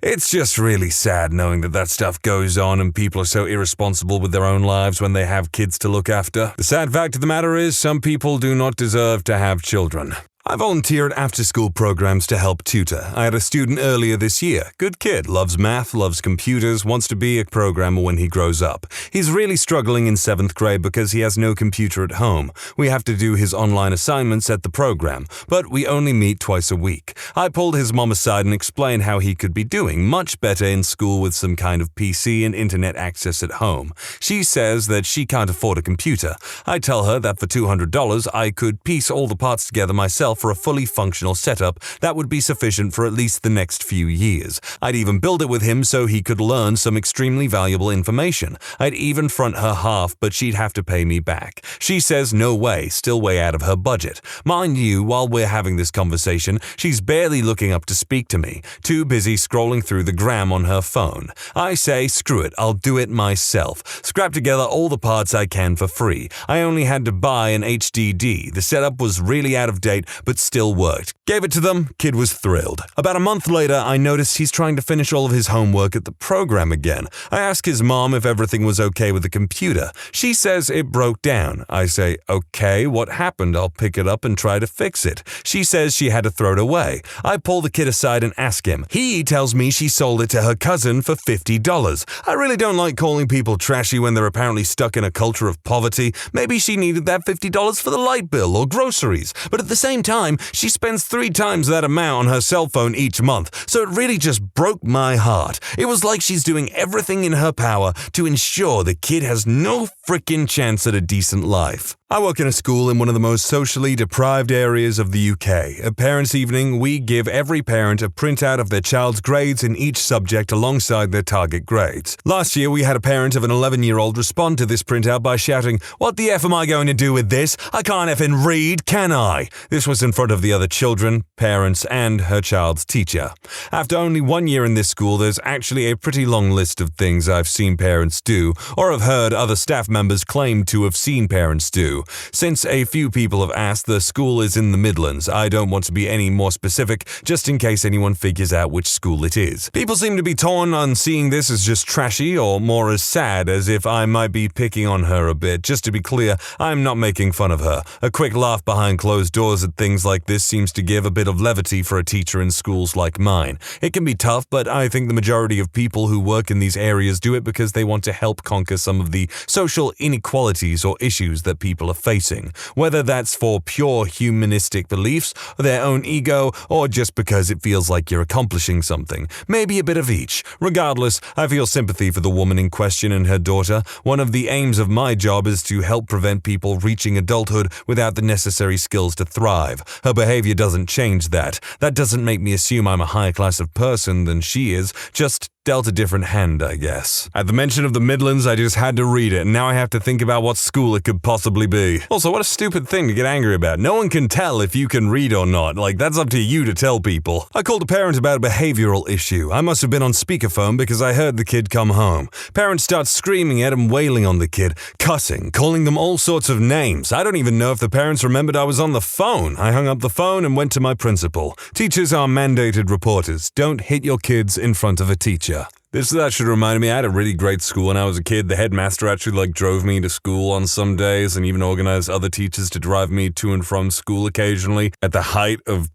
it's just really sad knowing that stuff goes on and people are so irresponsible with their own lives when they have kids to look after. The sad fact of the matter is some people do not deserve to have children. I volunteer at after-school programs to help tutor. I had a student earlier this year. Good kid, loves math, loves computers, wants to be a programmer when he grows up. He's really struggling in 7th grade because he has no computer at home. We have to do his online assignments at the program, but we only meet twice a week. I pulled his mom aside and explained how he could be doing much better in school with some kind of PC and internet access at home. She says that she can't afford a computer. I tell her that for $200 I could piece all the parts together myself for a fully functional setup that would be sufficient for at least the next few years. I'd even build it with him so he could learn some extremely valuable information. I'd even front her half, but she'd have to pay me back. She says no way, still way out of her budget. Mind you, while we're having this conversation, she's barely looking up to speak to me, too busy scrolling through the gram on her phone. I say, screw it, I'll do it myself. Scrap together all the parts I can for free. I only had to buy an HDD. The setup was really out of date, but still worked. Gave it to them, kid was thrilled. About a month later, I noticed he's trying to finish all of his homework at the program again. I ask his mom if everything was okay with the computer. She says it broke down. I say, okay, what happened? I'll pick it up and try to fix it. She says she had to throw it away. I pull the kid aside and ask him. He tells me she sold it to her cousin for $50. I really don't like calling people trashy when they're apparently stuck in a culture of poverty. Maybe she needed that $50 for the light bill or groceries. But at the same time, she spends 3 times that amount on her cell phone each month, so it really just broke my heart. It was like she's doing everything in her power to ensure the kid has no frickin' chance at a decent life. I work in a school in one of the most socially deprived areas of the UK. At Parents' Evening, we give every parent a printout of their child's grades in each subject alongside their target grades. Last year, we had a parent of an 11-year-old respond to this printout by shouting, "What the F am I going to do with this? I can't effing read, can I?" This was in front of the other children, parents, and her child's teacher. After only 1 year in this school, there's actually a pretty long list of things I've seen parents do, or have heard other staff members claim to have seen parents do. Since a few people have asked, the school is in the Midlands. I don't want to be any more specific, just in case anyone figures out which school it is. People seem to be torn on seeing this as just trashy or more as sad, as if I might be picking on her a bit. Just to be clear, I'm not making fun of her. A quick laugh behind closed doors at things like this seems to give a bit of levity for a teacher in schools like mine. It can be tough, but I think the majority of people who work in these areas do it because they want to help conquer some of the social inequalities or issues that people are facing, whether that's for pure humanistic beliefs, their own ego, or just because it feels like you're accomplishing something. Maybe a bit of each. Regardless, I feel sympathy for the woman in question and her daughter. One of the aims of my job is to help prevent people reaching adulthood without the necessary skills to thrive. Her behavior doesn't change that. That doesn't make me assume I'm a higher class of person than she is, just dealt a different hand, I guess. At the mention of the Midlands, I just had to read it, and now I have to think about what school it could possibly be. Also, what a stupid thing to get angry about. No one can tell if you can read or not. Like, that's up to you to tell people. I called a parent about a behavioral issue. I must have been on speakerphone because I heard the kid come home. Parents start screaming at and wailing on the kid, cussing, calling them all sorts of names. I don't even know if the parents remembered I was on the phone. I hung up the phone and went to my principal. Teachers are mandated reporters. Don't hit your kids in front of a teacher. That should remind me, I had a really great school when I was a kid. The headmaster actually drove me to school on some days and even organized other teachers to drive me to and from school occasionally at the height of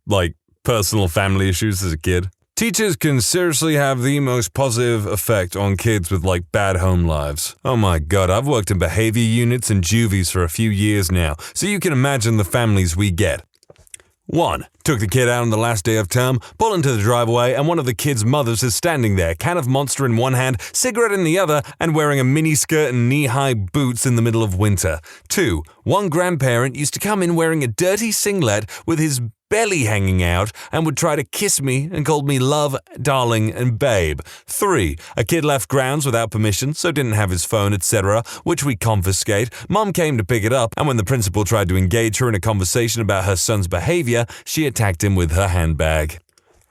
personal family issues as a kid. Teachers can seriously have the most positive effect on kids with bad home lives. Oh my god, I've worked in behavior units and juvies for a few years now, so you can imagine the families we get. 1. Took the kid out on the last day of term, pull into the driveway, and one of the kid's mothers is standing there, can of Monster in one hand, cigarette in the other, and wearing a miniskirt and knee-high boots in the middle of winter. 2. One grandparent used to come in wearing a dirty singlet with his belly hanging out and would try to kiss me and called me love, darling, and babe. 3. A kid left grounds without permission, so didn't have his phone, etc., which we confiscate. Mom came to pick it up, and when the principal tried to engage her in a conversation about her son's behavior, she attacked him with her handbag.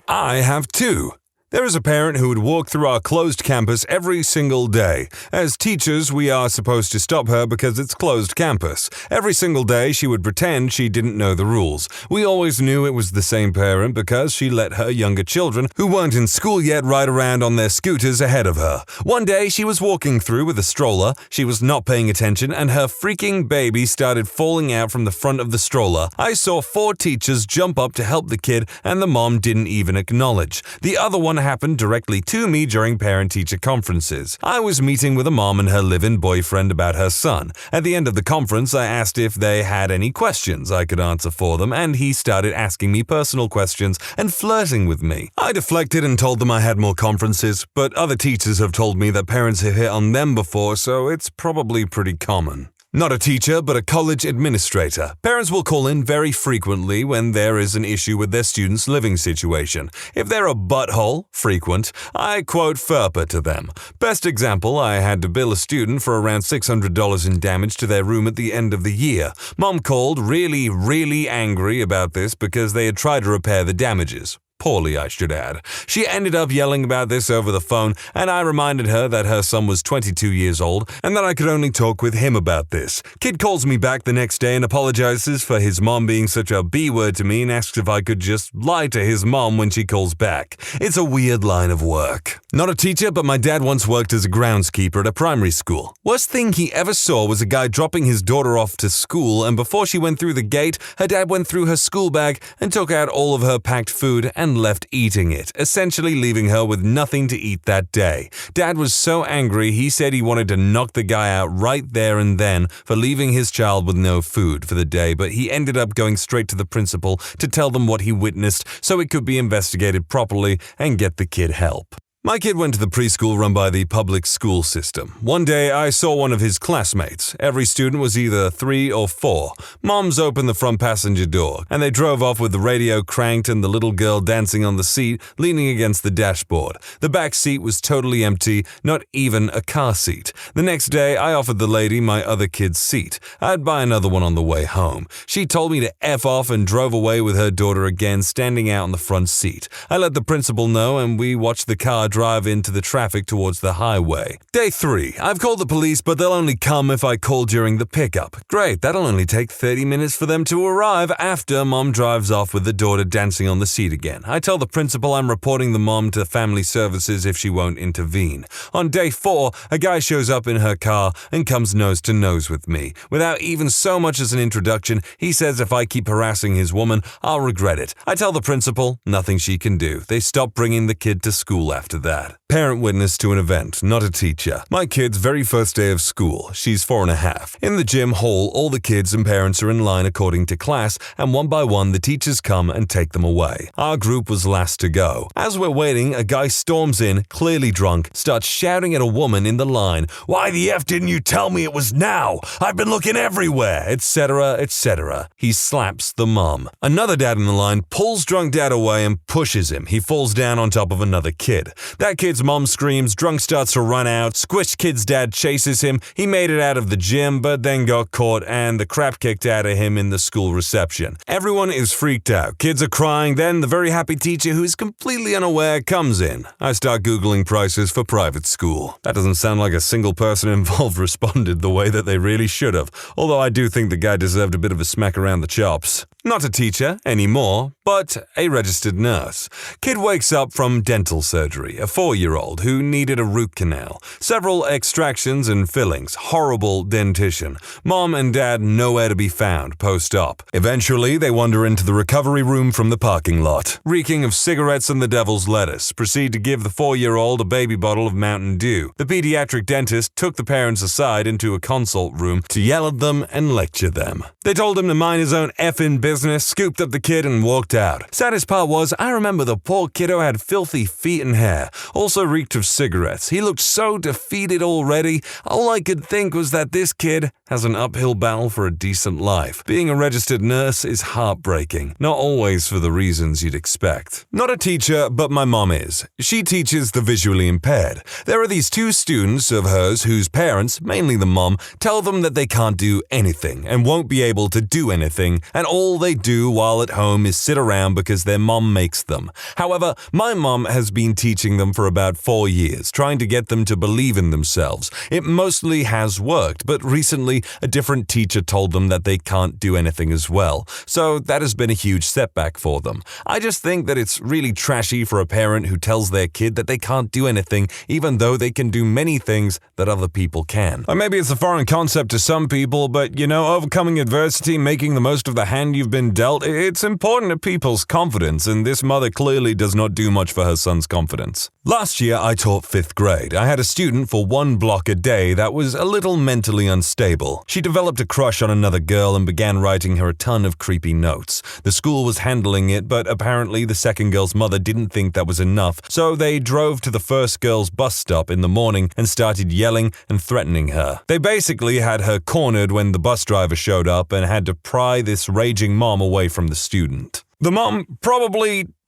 I have 2. There is a parent who would walk through our closed campus every single day. As teachers, we are supposed to stop her because it's closed campus. Every single day, she would pretend she didn't know the rules. We always knew it was the same parent because she let her younger children, who weren't in school yet, ride around on their scooters ahead of her. One day, she was walking through with a stroller. She was not paying attention, and her freaking baby started falling out from the front of the stroller. I saw 4 teachers jump up to help the kid, and the mom didn't even acknowledge. The other one happened directly to me during parent-teacher conferences. I was meeting with a mom and her live-in boyfriend about her son. At the end of the conference, I asked if they had any questions I could answer for them, and he started asking me personal questions and flirting with me. I deflected and told them I had more conferences, but other teachers have told me that parents have hit on them before, so it's probably pretty common. Not a teacher, but a college administrator. Parents will call in very frequently when there is an issue with their student's living situation. If they're a butthole, frequent, I quote FERPA to them. Best example, I had to bill a student for around $600 in damage to their room at the end of the year. Mom called really angry about this because they had tried to repair the damages. Poorly, I should add. She ended up yelling about this over the phone, and I reminded her that her son was 22 years old and that I could only talk with him about this. Kid calls me back the next day and apologizes for his mom being such a B-word to me and asks if I could just lie to his mom when she calls back. It's a weird line of work. Not a teacher, but my dad once worked as a groundskeeper at a primary school. Worst thing he ever saw was a guy dropping his daughter off to school, and before she went through the gate, her dad went through her school bag and took out all of her packed food and left eating it, essentially leaving her with nothing to eat that day. Dad was so angry he said he wanted to knock the guy out right there and then for leaving his child with no food for the day, but he ended up going straight to the principal to tell them what he witnessed so it could be investigated properly and get the kid help. My kid went to the preschool run by the public school system. One day, I saw one of his classmates. Every student was either 3 or 4. Moms opened the front passenger door, and they drove off with the radio cranked and the little girl dancing on the seat, leaning against the dashboard. The back seat was totally empty, not even a car seat. The next day, I offered the lady my other kid's seat. I'd buy another one on the way home. She told me to F off and drove away with her daughter again, standing out in the front seat. I let the principal know, and we watched the car drive into the traffic towards the highway. Day 3. I've called the police, but they'll only come if I call during the pickup. Great, that'll only take 30 minutes for them to arrive after mom drives off with the daughter dancing on the seat again. I tell the principal I'm reporting the mom to family services if she won't intervene. On day 4, a guy shows up in her car and comes nose to nose with me. Without even so much as an introduction, he says if I keep harassing his woman, I'll regret it. I tell the principal, nothing she can do. They stop bringing the kid to school after that. Parent witness to an event, not a teacher. My kid's very first day of school. She's 4.5. In the gym hall, all the kids and parents are in line according to class, and one by one the teachers come and take them away. Our group was last to go. As we're waiting, a guy storms in, clearly drunk, starts shouting at a woman in the line, "Why the F didn't you tell me it was now? I've been looking everywhere," etc., etc. He slaps the mom. Another dad in the line pulls drunk dad away and pushes him. He falls down on top of another kid. That kid's mom screams, drunk starts to run out, squished kid's dad chases him. He made it out of the gym, but then got caught and the crap kicked out of him in the school reception. Everyone is freaked out. Kids are crying. Then the very happy teacher who is completely unaware comes in. I start Googling prices for private school. That doesn't sound like a single person involved responded the way that they really should have, although I do think the guy deserved a bit of a smack around the chops. Not a teacher anymore, but a registered nurse. Kid wakes up from dental surgery, a 4-year-old who needed a root canal. Several extractions and fillings, horrible dentition. Mom and dad nowhere to be found post-op. Eventually, they wander into the recovery room from the parking lot. Reeking of cigarettes and the devil's lettuce, proceed to give the 4-year-old a baby bottle of Mountain Dew. The pediatric dentist took the parents aside into a consult room to yell at them and lecture them. They told him to mind his own effing business, scooped up the kid and walked out. Saddest part was, I remember the poor kiddo had filthy feet and hair, also reeked of cigarettes. He looked so defeated already. All I could think was that this kid has an uphill battle for a decent life. Being a registered nurse is heartbreaking, not always for the reasons you'd expect. Not a teacher, but my mom is. She teaches the visually impaired. There are these 2 students of hers whose parents, mainly the mom, tell them that they can't do anything and won't be able to do anything, and all they do while at home is sit around because their mom makes them. However, my mom has been teaching them for about 4 years, trying to get them to believe in themselves. It mostly has worked, but recently a different teacher told them that they can't do anything as well, so that has been a huge setback for them. I just think that it's really trashy for a parent who tells their kid that they can't do anything, even though they can do many things that other people can. Or maybe it's a foreign concept to some people, but overcoming adversity, making the most of the hand you've been dealt, it's important to people's confidence, and this mother clearly does not do much for her son's confidence. Last year, I taught 5th grade. I had a student for 1 block a day that was a little mentally unstable. She developed a crush on another girl and began writing her a ton of creepy notes. The school was handling it, but apparently the second girl's mother didn't think that was enough, so they drove to the first girl's bus stop in the morning and started yelling and threatening her. They basically had her cornered when the bus driver showed up and had to pry this raging mom away from the student. The mom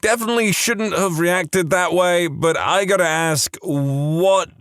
definitely shouldn't have reacted that way, but I gotta ask,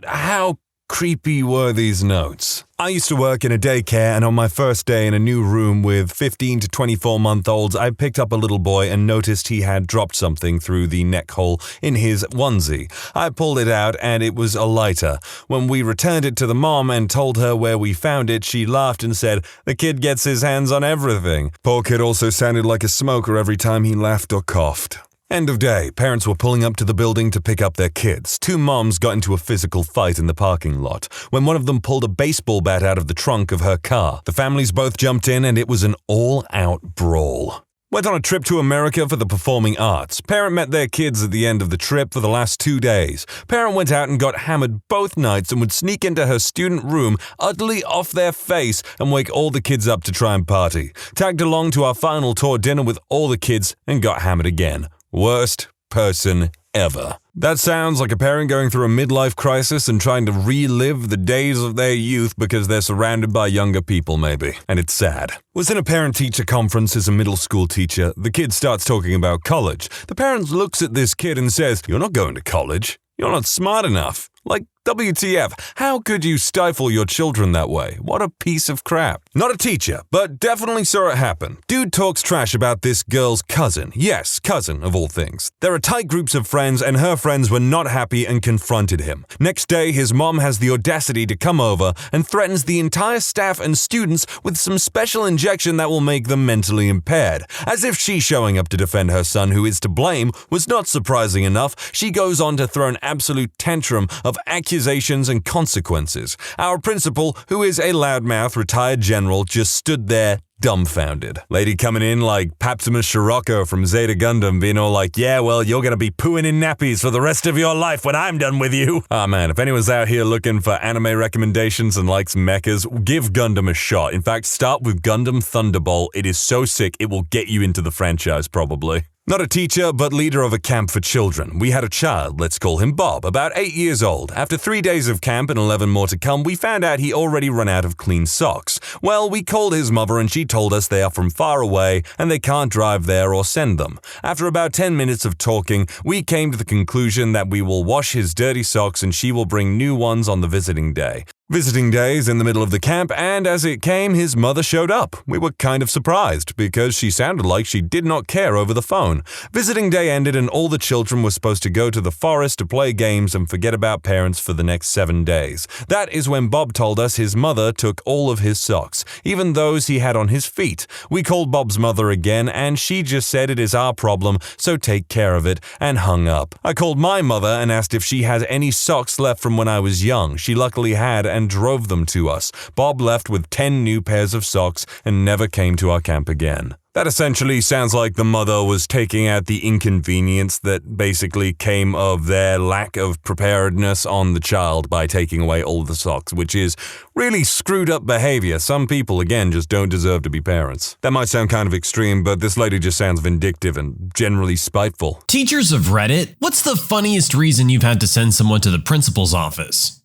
how creepy were these notes? I used to work in a daycare, and on my first day in a new room with 15 to 24-month-olds, I picked up a little boy and noticed he had dropped something through the neck hole in his onesie. I pulled it out, and it was a lighter. When we returned it to the mom and told her where we found it, she laughed and said, "The kid gets his hands on everything." Poor kid also sounded like a smoker every time he laughed or coughed. End of day. Parents were pulling up to the building to pick up their kids. 2 moms got into a physical fight in the parking lot when one of them pulled a baseball bat out of the trunk of her car. The families both jumped in, and it was an all-out brawl. Went on a trip to America for the performing arts. Parent met their kids at the end of the trip for the last 2 days. Parent went out and got hammered both nights and would sneak into her student room, utterly off their face, and wake all the kids up to try and party. Tagged along to our final tour dinner with all the kids and got hammered again. Worst person ever. That sounds like a parent going through a midlife crisis and trying to relive the days of their youth because they're surrounded by younger people, maybe. And it's sad. Was in a parent-teacher conference as a middle school teacher. The kid starts talking about college. The parent looks at this kid and says, "You're not going to college. You're not smart enough." Like, WTF, how could you stifle your children that way? What a piece of crap. Not a teacher, but definitely saw it happen. Dude talks trash about this girl's cousin. Yes, cousin, of all things. There are tight groups of friends, and her friends were not happy and confronted him. Next day, his mom has the audacity to come over and threatens the entire staff and students with some special injection that will make them mentally impaired. As if she showing up to defend her son, who is to blame, was not surprising enough, she goes on to throw an absolute tantrum of accusations and consequences. Our principal, who is a loudmouth retired general, just stood there dumbfounded. Lady coming in like Paptimus Scirocco from Zeta Gundam, being all like, "Yeah, well, you're gonna be pooing in nappies for the rest of your life when I'm done with you." Ah man, if anyone's out here looking for anime recommendations and likes mechas, give Gundam a shot. In fact, start with Gundam Thunderbolt. It is so sick, it will get you into the franchise probably. Not a teacher, but leader of a camp for children. We had a child, let's call him Bob, about 8 years old. After 3 days of camp and 11 more to come, we found out he already run out of clean socks. Well, we called his mother and she told us they are from far away and they can't drive there or send them. After about 10 minutes of talking, we came to the conclusion that we will wash his dirty socks and she will bring new ones on the visiting day. Visiting day is in the middle of the camp, and as it came, his mother showed up. We were kind of surprised, because she sounded like she did not care over the phone. Visiting day ended and all the children were supposed to go to the forest to play games and forget about parents for the next 7 days. That is when Bob told us his mother took all of his socks, even those he had on his feet. We called Bob's mother again, and she just said it is our problem, so take care of it, and hung up. I called my mother and asked if she had any socks left from when I was young. She luckily had, and drove them to us. Bob left with 10 new pairs of socks and never came to our camp again. That essentially sounds like the mother was taking out the inconvenience that basically came of their lack of preparedness on the child by taking away all the socks, which is really screwed up behavior. Some people, again, just don't deserve to be parents. That might sound kind of extreme, but this lady just sounds vindictive and generally spiteful. Teachers of Reddit, what's the funniest reason you've had to send someone to the principal's office?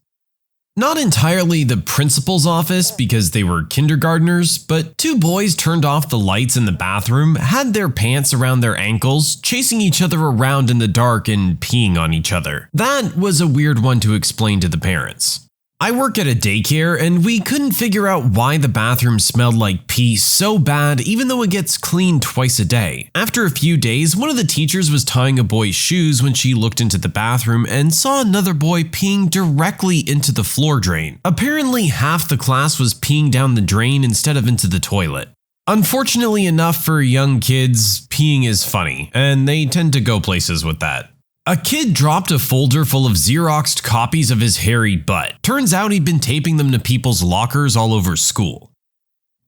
Not entirely the principal's office because they were kindergartners, but 2 boys turned off the lights in the bathroom, had their pants around their ankles, chasing each other around in the dark and peeing on each other. That was a weird one to explain to the parents. I work at a daycare and we couldn't figure out why the bathroom smelled like pee so bad even though it gets cleaned twice a day. After a few days, one of the teachers was tying a boy's shoes when she looked into the bathroom and saw another boy peeing directly into the floor drain. Apparently half the class was peeing down the drain instead of into the toilet. Unfortunately enough for young kids, peeing is funny, and they tend to go places with that. A kid dropped a folder full of Xeroxed copies of his hairy butt. Turns out he'd been taping them to people's lockers all over school.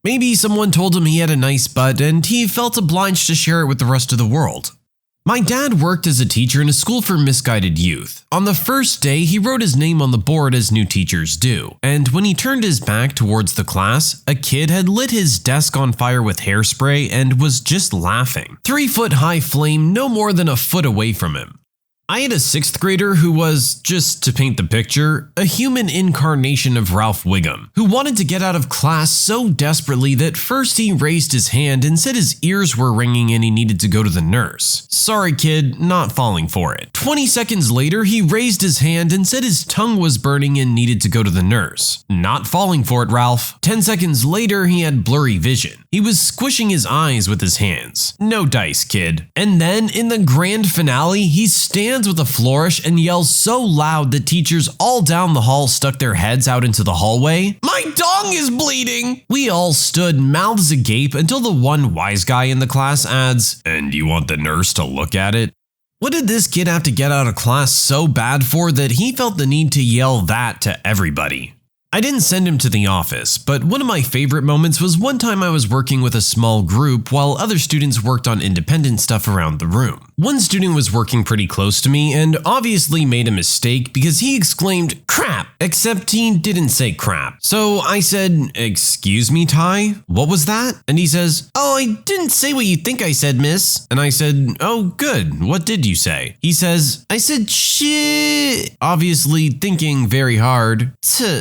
Maybe someone told him he had a nice butt and he felt obliged to share it with the rest of the world. My dad worked as a teacher in a school for misguided youth. On the first day, he wrote his name on the board as new teachers do, and when he turned his back towards the class, a kid had lit his desk on fire with hairspray and was just laughing. 3-foot-high flame no more than a foot away from him. I had a 6th grader who was, just to paint the picture, a human incarnation of Ralph Wiggum, who wanted to get out of class so desperately that first he raised his hand and said his ears were ringing and he needed to go to the nurse. Sorry kid, not falling for it. 20 seconds later, he raised his hand and said his tongue was burning and needed to go to the nurse. Not falling for it, Ralph. 10 seconds later, he had blurry vision. He was squishing his eyes with his hands. No dice, kid. And then, in the grand finale, he stands with a flourish and yells so loud that teachers all down the hall stuck their heads out into the hallway. My dong is bleeding! We all stood mouths agape until the one wise guy in the class adds, "And you want the nurse to look at it?" What did this kid have to get out of class so bad for that he felt the need to yell that to everybody? I didn't send him to the office, but one of my favorite moments was one time I was working with a small group while other students worked on independent stuff around the room. One student was working pretty close to me and obviously made a mistake because he exclaimed, "Crap!" except he didn't say crap. So I said, "Excuse me, Ty? What was that?" And he says, "Oh, I didn't say what you think I said, miss." And I said, "Oh, good. What did you say?" He says, "I said shit," obviously thinking very hard.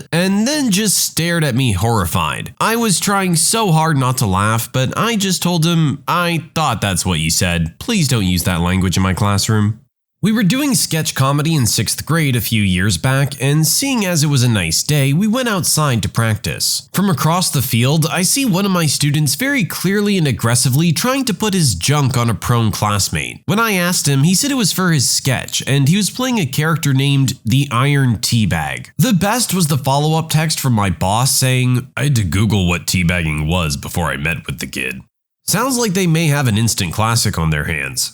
And then just stared at me horrified. I was trying so hard not to laugh, but I just told him, "I thought that's what you said. Please don't use that language in my classroom." We were doing sketch comedy in 6th grade a few years back, and seeing as it was a nice day, we went outside to practice. From across the field, I see one of my students very clearly and aggressively trying to put his junk on a prone classmate. When I asked him, he said it was for his sketch, and he was playing a character named the Iron Teabag. The best was the follow-up text from my boss saying, "I had to Google what teabagging was before I met with the kid." Sounds like they may have an instant classic on their hands.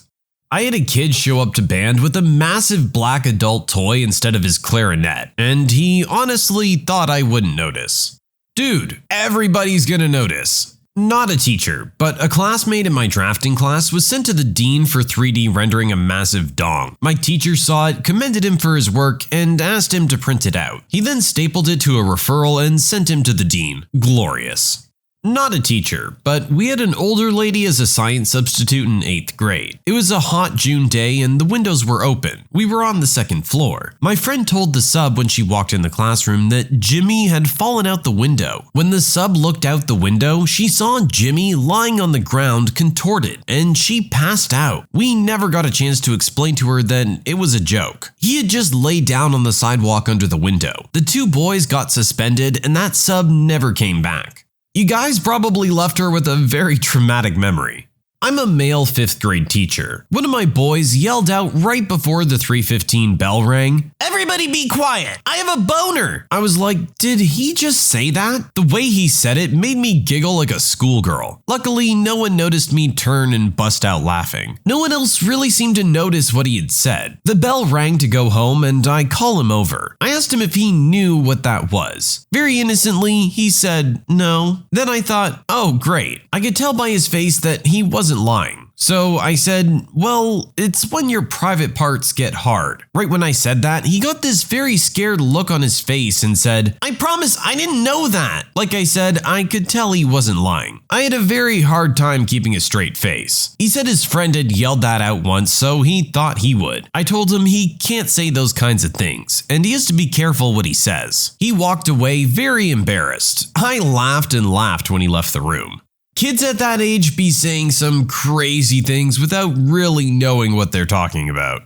I had a kid show up to band with a massive black adult toy instead of his clarinet, and he honestly thought I wouldn't notice. Dude, everybody's gonna notice. Not a teacher, but a classmate in my drafting class was sent to the dean for 3D rendering a massive dong. My teacher saw it, commended him for his work, and asked him to print it out. He then stapled it to a referral and sent him to the dean. Glorious. Not a teacher, but we had an older lady as a science substitute in 8th grade. It was a hot June day and the windows were open. We were on the 2nd floor. My friend told the sub when she walked in the classroom that Jimmy had fallen out the window. When the sub looked out the window, she saw Jimmy lying on the ground contorted, and she passed out. We never got a chance to explain to her that it was a joke. He had just laid down on the sidewalk under the window. The 2 boys got suspended and that sub never came back. You guys probably left her with a very traumatic memory. I'm a male 5th grade teacher. One of my boys yelled out right before the 3:15 bell rang, "Everybody be quiet, I have a boner." I was like, did he just say that? The way he said it made me giggle like a schoolgirl. Luckily, no one noticed me turn and bust out laughing. No one else really seemed to notice what he had said. The bell rang to go home and I call him over. I asked him if he knew what that was. Very innocently, he said no. Then I thought, oh great. I could tell by his face that he wasn't lying. So I said, well, it's when your private parts get hard. Right when I said that, he got this very scared look on his face and said, I promise I didn't know that. Like I said, I could tell he wasn't lying. I had a very hard time keeping a straight face. He said his friend had yelled that out once, so he thought he would. I told him he can't say those kinds of things, and he has to be careful what he says. He walked away very embarrassed. I laughed and laughed when he left the room. Kids at that age be saying some crazy things without really knowing what they're talking about.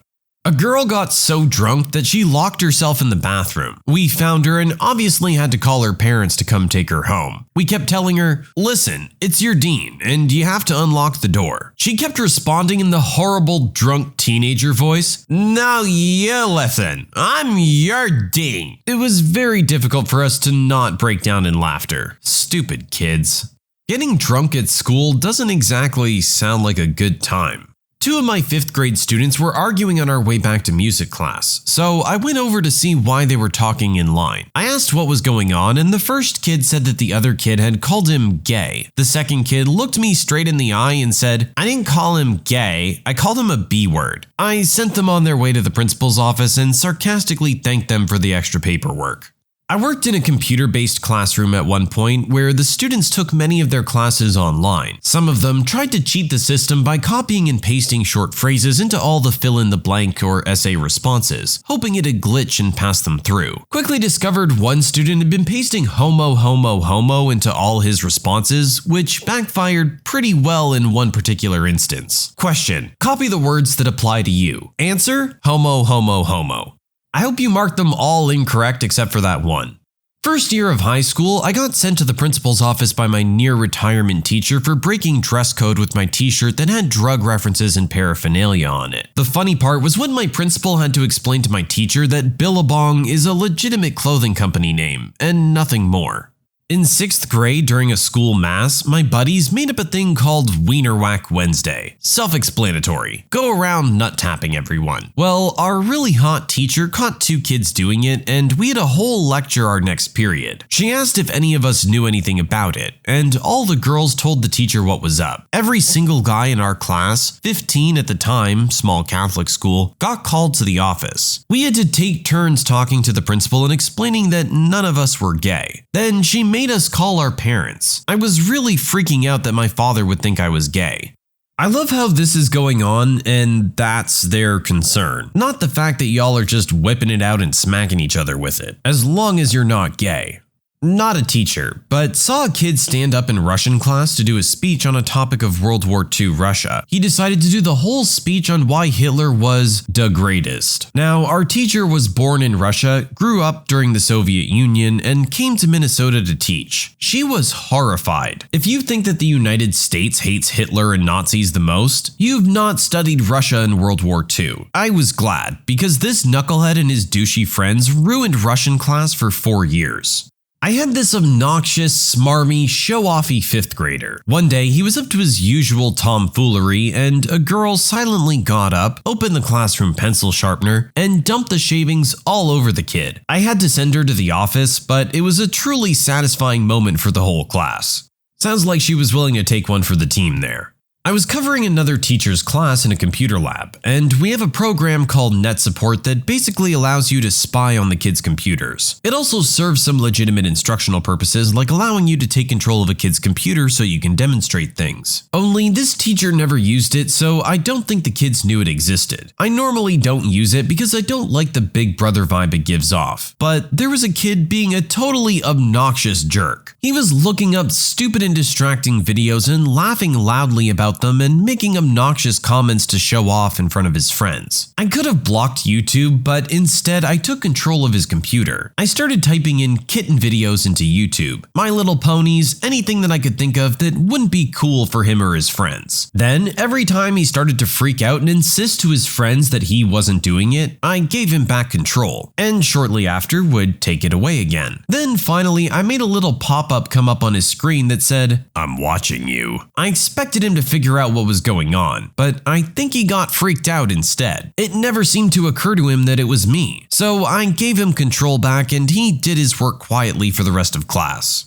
A girl got so drunk that she locked herself in the bathroom. We found her and obviously had to call her parents to come take her home. We kept telling her, listen, it's your dean and you have to unlock the door. She kept responding in the horrible drunk teenager voice, now you listen, I'm your dean. It was very difficult for us to not break down in laughter. Stupid kids. Getting drunk at school doesn't exactly sound like a good time. Two of my 5th grade students were arguing on our way back to music class, so I went over to see why they were talking in line. I asked what was going on, and the first kid said that the other kid had called him gay. The second kid looked me straight in the eye and said, "I didn't call him gay, I called him a B word." I sent them on their way to the principal's office and sarcastically thanked them for the extra paperwork. I worked in a computer-based classroom at one point where the students took many of their classes online. Some of them tried to cheat the system by copying and pasting short phrases into all the fill-in-the-blank or essay responses, hoping it'd glitch and pass them through. Quickly discovered one student had been pasting homo homo homo into all his responses, which backfired pretty well in one particular instance. Question: copy the words that apply to you. Answer: homo homo homo. I hope you marked them all incorrect except for that one. First year of high school, I got sent to the principal's office by my near-retirement teacher for breaking dress code with my t-shirt that had drug references and paraphernalia on it. The funny part was when my principal had to explain to my teacher that Billabong is a legitimate clothing company name, and nothing more. In 6th grade, during a school mass, my buddies made up a thing called Wiener Whack Wednesday. Self-explanatory. Go around nut-tapping everyone. Well, our really hot teacher caught 2 kids doing it, and we had a whole lecture our next period. She asked if any of us knew anything about it, and all the girls told the teacher what was up. Every single guy in our class, 15 at the time, small Catholic school, got called to the office. We had to take turns talking to the principal and explaining that none of us were gay. Then she made us call our parents. I was really freaking out that my father would think I was gay. I love how this is going on and that's their concern. Not the fact that y'all are just whipping it out and smacking each other with it, as long as you're not gay. Not a teacher, but saw a kid stand up in Russian class to do a speech on a topic of World War II Russia. He decided to do the whole speech on why Hitler was the greatest. Now, our teacher was born in Russia, grew up during the Soviet Union, and came to Minnesota to teach. She was horrified. If you think that the United States hates Hitler and Nazis the most, you've not studied Russia in World War II. I was glad, because this knucklehead and his douchey friends ruined Russian class for 4 years. I had this obnoxious, smarmy, show-offy 5th grader. One day, he was up to his usual tomfoolery, and a girl silently got up, opened the classroom pencil sharpener, and dumped the shavings all over the kid. I had to send her to the office, but it was a truly satisfying moment for the whole class. Sounds like she was willing to take one for the team there. I was covering another teacher's class in a computer lab, and we have a program called Net Support that basically allows you to spy on the kids' computers. It also serves some legitimate instructional purposes, like allowing you to take control of a kid's computer so you can demonstrate things. Only this teacher never used it, so I don't think the kids knew it existed. I normally don't use it because I don't like the Big Brother vibe it gives off, but there was a kid being a totally obnoxious jerk. He was looking up stupid and distracting videos and laughing loudly about them and making obnoxious comments to show off in front of his friends. I could have blocked YouTube, but instead I took control of his computer. I started typing in kitten videos into YouTube, My Little Ponies, anything that I could think of that wouldn't be cool for him or his friends. Then, every time he started to freak out and insist to his friends that he wasn't doing it, I gave him back control, and shortly after would take it away again. Then finally, I made a little pop-up come up on his screen that said, "I'm watching you." I expected him to figure out what was going on, but I think he got freaked out instead. It never seemed to occur to him that it was me, so I gave him control back and he did his work quietly for the rest of class.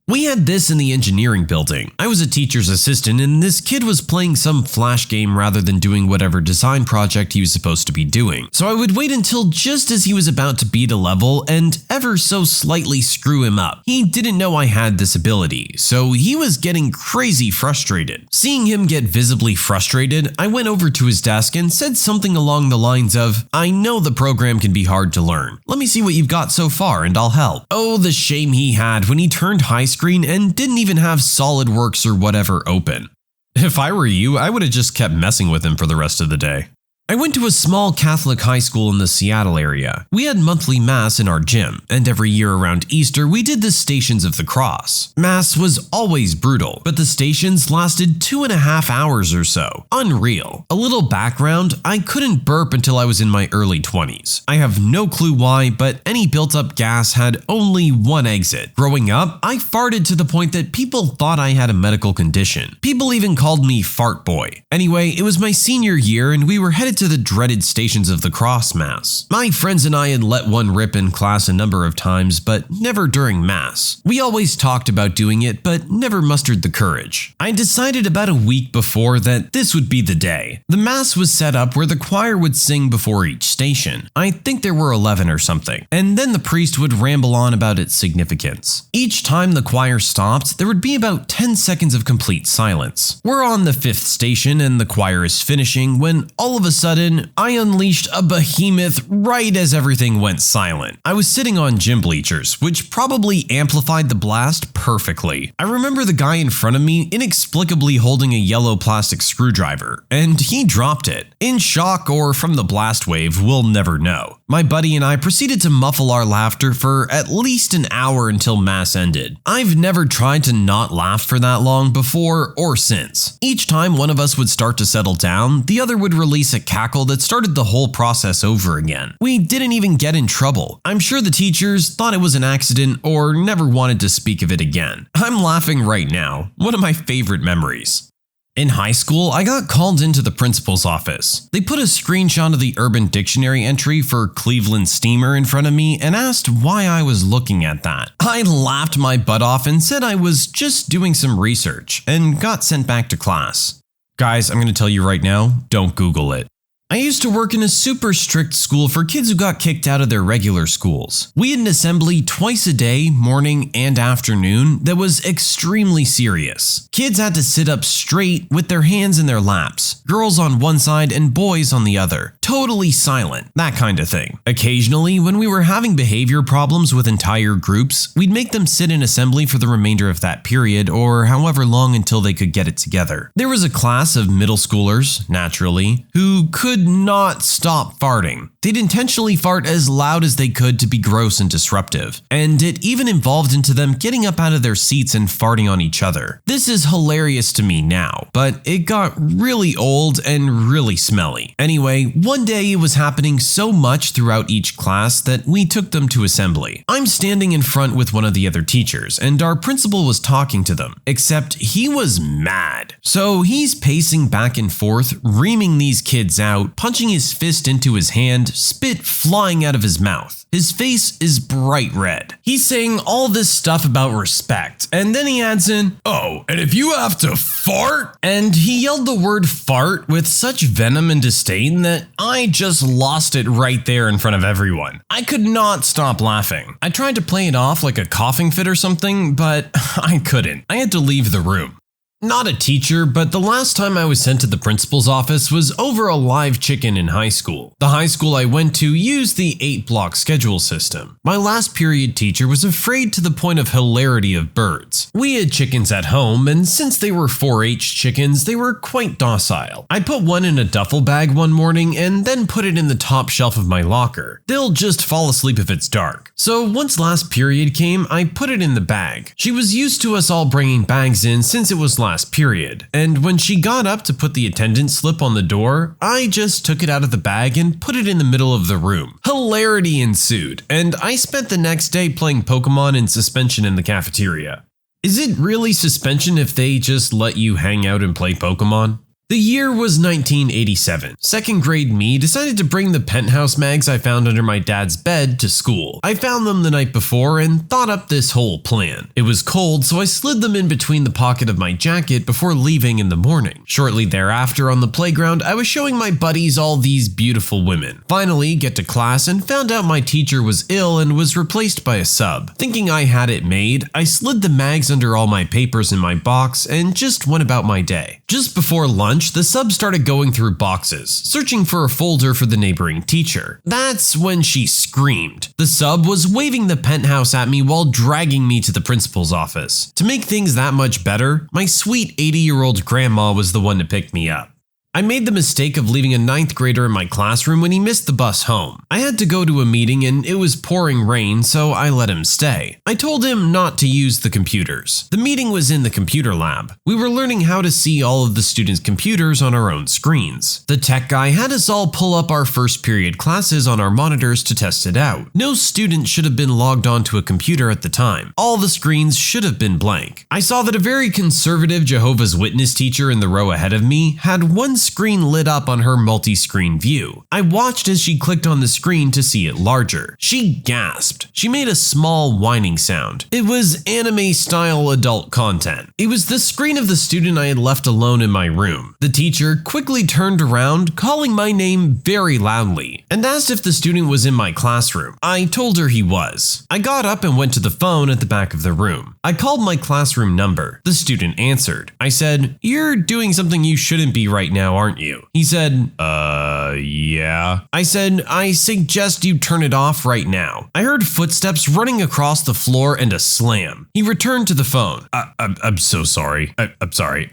We had this in the engineering building. I was a teacher's assistant and this kid was playing some flash game rather than doing whatever design project he was supposed to be doing. So I would wait until just as he was about to beat a level and ever so slightly screw him up. He didn't know I had this ability, so he was getting crazy frustrated. Seeing him get visibly frustrated, I went over to his desk and said something along the lines of, "I know the program can be hard to learn. Let me see what you've got so far and I'll help." Oh, the shame he had when he turned high screen and didn't even have SolidWorks or whatever open. If I were you, I would have just kept messing with him for the rest of the day. I went to a small Catholic high school in the Seattle area. We had monthly Mass in our gym, and every year around Easter we did the Stations of the Cross. Mass was always brutal, but the stations lasted 2.5 hours or so. Unreal. A little background, I couldn't burp until I was in my early 20s. I have no clue why, but any built-up gas had only one exit. Growing up, I farted to the point that people thought I had a medical condition. People even called me Fart Boy. Anyway, it was my senior year and we were headed to the dreaded Stations of the Cross Mass. My friends and I had let one rip in class a number of times, but never during Mass. We always talked about doing it, but never mustered the courage. I decided about a week before that this would be the day. The Mass was set up where the choir would sing before each station. I think there were 11 or something. And then the priest would ramble on about its significance. Each time the choir stopped, there would be about 10 seconds of complete silence. We're on the 5th station and the choir is finishing when all of a sudden, I unleashed a behemoth right as everything went silent. I was sitting on gym bleachers, which probably amplified the blast perfectly. I remember the guy in front of me inexplicably holding a yellow plastic screwdriver, and he dropped it. In shock or from the blast wave, we'll never know. My buddy and I proceeded to muffle our laughter for at least an hour until Mass ended. I've never tried to not laugh for that long before or since. Each time one of us would start to settle down, the other would release a cackle that started the whole process over again. We didn't even get in trouble. I'm sure the teachers thought it was an accident or never wanted to speak of it again. I'm laughing right now. One of my favorite memories. In high school, I got called into the principal's office. They put a screenshot of the Urban Dictionary entry for Cleveland Steamer in front of me and asked why I was looking at that. I laughed my butt off and said I was just doing some research and got sent back to class. Guys, I'm going to tell you right now, don't Google it. I used to work in a super strict school for kids who got kicked out of their regular schools. We had an assembly twice a day, morning and afternoon, that was extremely serious. Kids had to sit up straight with their hands in their laps, girls on one side and boys on the other, totally silent, that kind of thing. Occasionally, when we were having behavior problems with entire groups, we'd make them sit in assembly for the remainder of that period or however long until they could get it together. There was a class of middle schoolers, naturally, who could not stop farting. They'd intentionally fart as loud as they could to be gross and disruptive, and it even evolved into them getting up out of their seats and farting on each other. This is hilarious to me now, but it got really old and really smelly. Anyway, one day it was happening so much throughout each class that we took them to assembly. I'm standing in front with one of the other teachers, and our principal was talking to them, except he was mad. So he's pacing back and forth, reaming these kids out, punching his fist into his hand, spit flying out of his mouth. His face is bright red. He's saying all this stuff about respect, and then he adds in, "Oh, and if you have to fart?" And he yelled the word fart with such venom and disdain that I just lost it right there in front of everyone. I could not stop laughing. I tried to play it off like a coughing fit or something, but I couldn't. I had to leave the room. Not a teacher, but the last time I was sent to the principal's office was over a live chicken in high school. The high school I went to used the 8-block schedule system. My last period teacher was afraid to the point of hilarity of birds. We had chickens at home, and since they were 4-H chickens, they were quite docile. I put one in a duffel bag one morning and then put it in the top shelf of my locker. They'll just fall asleep if it's dark. So once last period came, I put it in the bag. She was used to us all bringing bags in since it was last period, and when she got up to put the attendance slip on the door, I just took it out of the bag and put it in the middle of the room. Hilarity ensued, and I spent the next day playing Pokemon in suspension in the cafeteria. Is it really suspension if they just let you hang out and play Pokemon? The year was 1987. Second grade me decided to bring the Penthouse mags I found under my dad's bed to school. I found them the night before and thought up this whole plan. It was cold, so I slid them in between the pocket of my jacket before leaving in the morning. Shortly thereafter on the playground, I was showing my buddies all these beautiful women. Finally, get to class and found out my teacher was ill and was replaced by a sub. Thinking I had it made, I slid the mags under all my papers in my box and just went about my day. Just before lunch, the sub started going through boxes, searching for a folder for the neighboring teacher. That's when she screamed. The sub was waving the Penthouse at me while dragging me to the principal's office. To make things that much better, my sweet 80-year-old grandma was the one to pick me up. I made the mistake of leaving a 9th grader in my classroom when he missed the bus home. I had to go to a meeting and it was pouring rain, so I let him stay. I told him not to use the computers. The meeting was in the computer lab. We were learning how to see all of the students' computers on our own screens. The tech guy had us all pull up our first period classes on our monitors to test it out. No student should have been logged onto a computer at the time. All the screens should have been blank. I saw that a very conservative Jehovah's Witness teacher in the row ahead of me had one screen lit up on her multi-screen view. I watched as she clicked on the screen to see it larger. She gasped. She made a small whining sound. It was anime-style adult content. It was the screen of the student I had left alone in my room. The teacher quickly turned around, calling my name very loudly, and asked if the student was in my classroom. I told her he was. I got up and went to the phone at the back of the room. I called my classroom number. The student answered. I said, "You're doing something you shouldn't be right now, aren't you?" He said, yeah. I said, "I suggest you turn it off right now." I heard footsteps running across the floor and a slam. He returned to the phone. I'm so sorry. I'm sorry.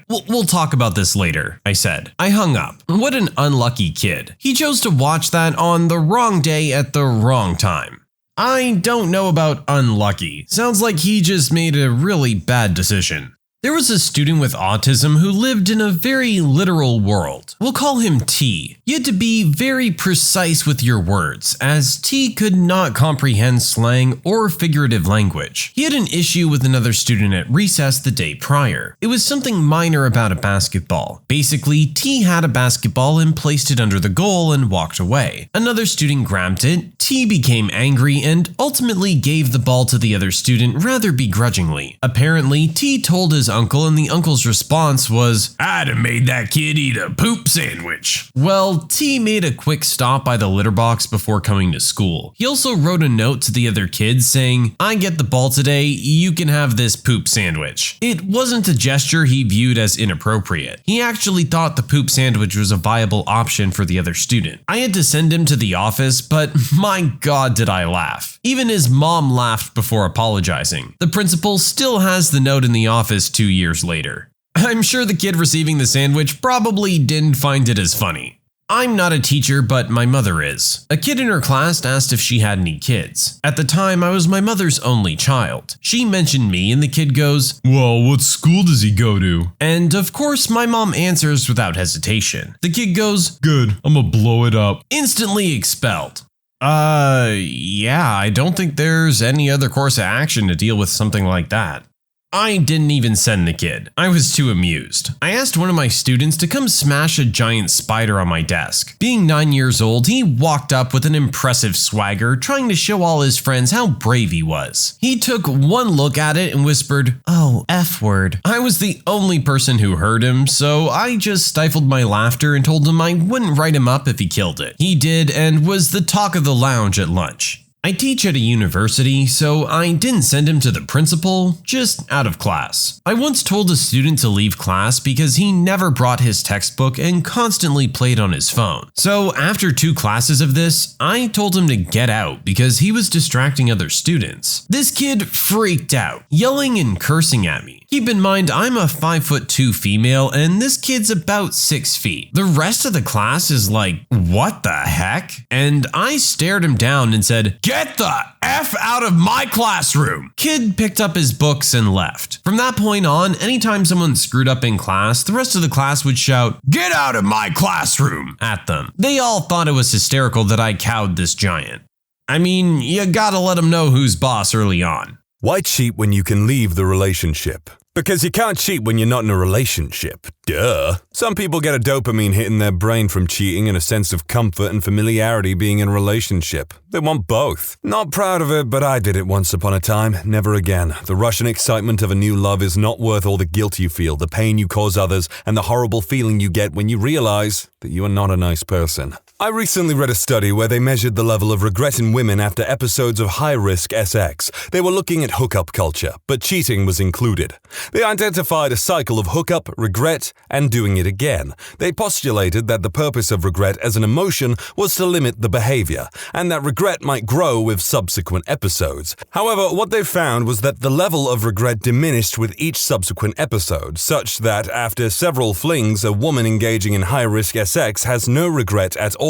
We'll talk about this later," I said. I hung up. What an unlucky kid. He chose to watch that on the wrong day at the wrong time. I don't know about unlucky. Sounds like he just made a really bad decision. There was a student with autism who lived in a very literal world. We'll call him T. You had to be very precise with your words, as T could not comprehend slang or figurative language. He had an issue with another student at recess the day prior. It was something minor about a basketball. Basically, T had a basketball and placed it under the goal and walked away. Another student grabbed it, T became angry and ultimately gave the ball to the other student rather begrudgingly. Apparently, T told his uncle, and the uncle's response was, "I'd have made that kid eat a poop sandwich." Well, T made a quick stop by the litter box before coming to school. He also wrote a note to the other kids saying, "I get the ball today, you can have this poop sandwich." It wasn't a gesture he viewed as inappropriate. He actually thought the poop sandwich was a viable option for the other student. I had to send him to the office, but my God did I laugh. Even his mom laughed before apologizing. The principal still has the note in the office 2 years later. I'm sure the kid receiving the sandwich probably didn't find it as funny. I'm not a teacher, but my mother is. A kid in her class asked if she had any kids. At the time, I was my mother's only child. She mentioned me and the kid goes, "Well, what school does he go to?" And of course, my mom answers without hesitation. The kid goes, "Good, I'm gonna blow it up." Instantly expelled. Yeah, I don't think there's any other course of action to deal with something like that. I didn't even send the kid. I was too amused. I asked one of my students to come smash a giant spider on my desk. Being 9 years old, he walked up with an impressive swagger, trying to show all his friends how brave he was. He took one look at it and whispered, "Oh, F word." I was the only person who heard him, so I just stifled my laughter and told him I wouldn't write him up if he killed it. He did and was the talk of the lounge at lunch. I teach at a university, so I didn't send him to the principal, just out of class. I once told a student to leave class because he never brought his textbook and constantly played on his phone. So after 2 classes of this, I told him to get out because he was distracting other students. This kid freaked out, yelling and cursing at me. Keep in mind, I'm a 5'2" female and this kid's about 6 feet. The rest of the class is like, "What the heck?" And I stared him down and said, "Get the F out of my classroom!" Kid picked up his books and left. From that point on, anytime someone screwed up in class, the rest of the class would shout, "Get out of my classroom!" at them. They all thought it was hysterical that I cowed this giant. I mean, you gotta let them know who's boss early on. Why cheat when you can leave the relationship? Because you can't cheat when you're not in a relationship. Duh. Some people get a dopamine hit in their brain from cheating and a sense of comfort and familiarity being in a relationship. They want both. Not proud of it, but I did it once upon a time. Never again. The rush and excitement of a new love is not worth all the guilt you feel, the pain you cause others, and the horrible feeling you get when you realize that you are not a nice person. I recently read a study where they measured the level of regret in women after episodes of high-risk sex. They were looking at hookup culture, but cheating was included. They identified a cycle of hookup, regret, and doing it again. They postulated that the purpose of regret as an emotion was to limit the behavior, and that regret might grow with subsequent episodes. However, what they found was that the level of regret diminished with each subsequent episode, such that after several flings, a woman engaging in high-risk sex has no regret at all.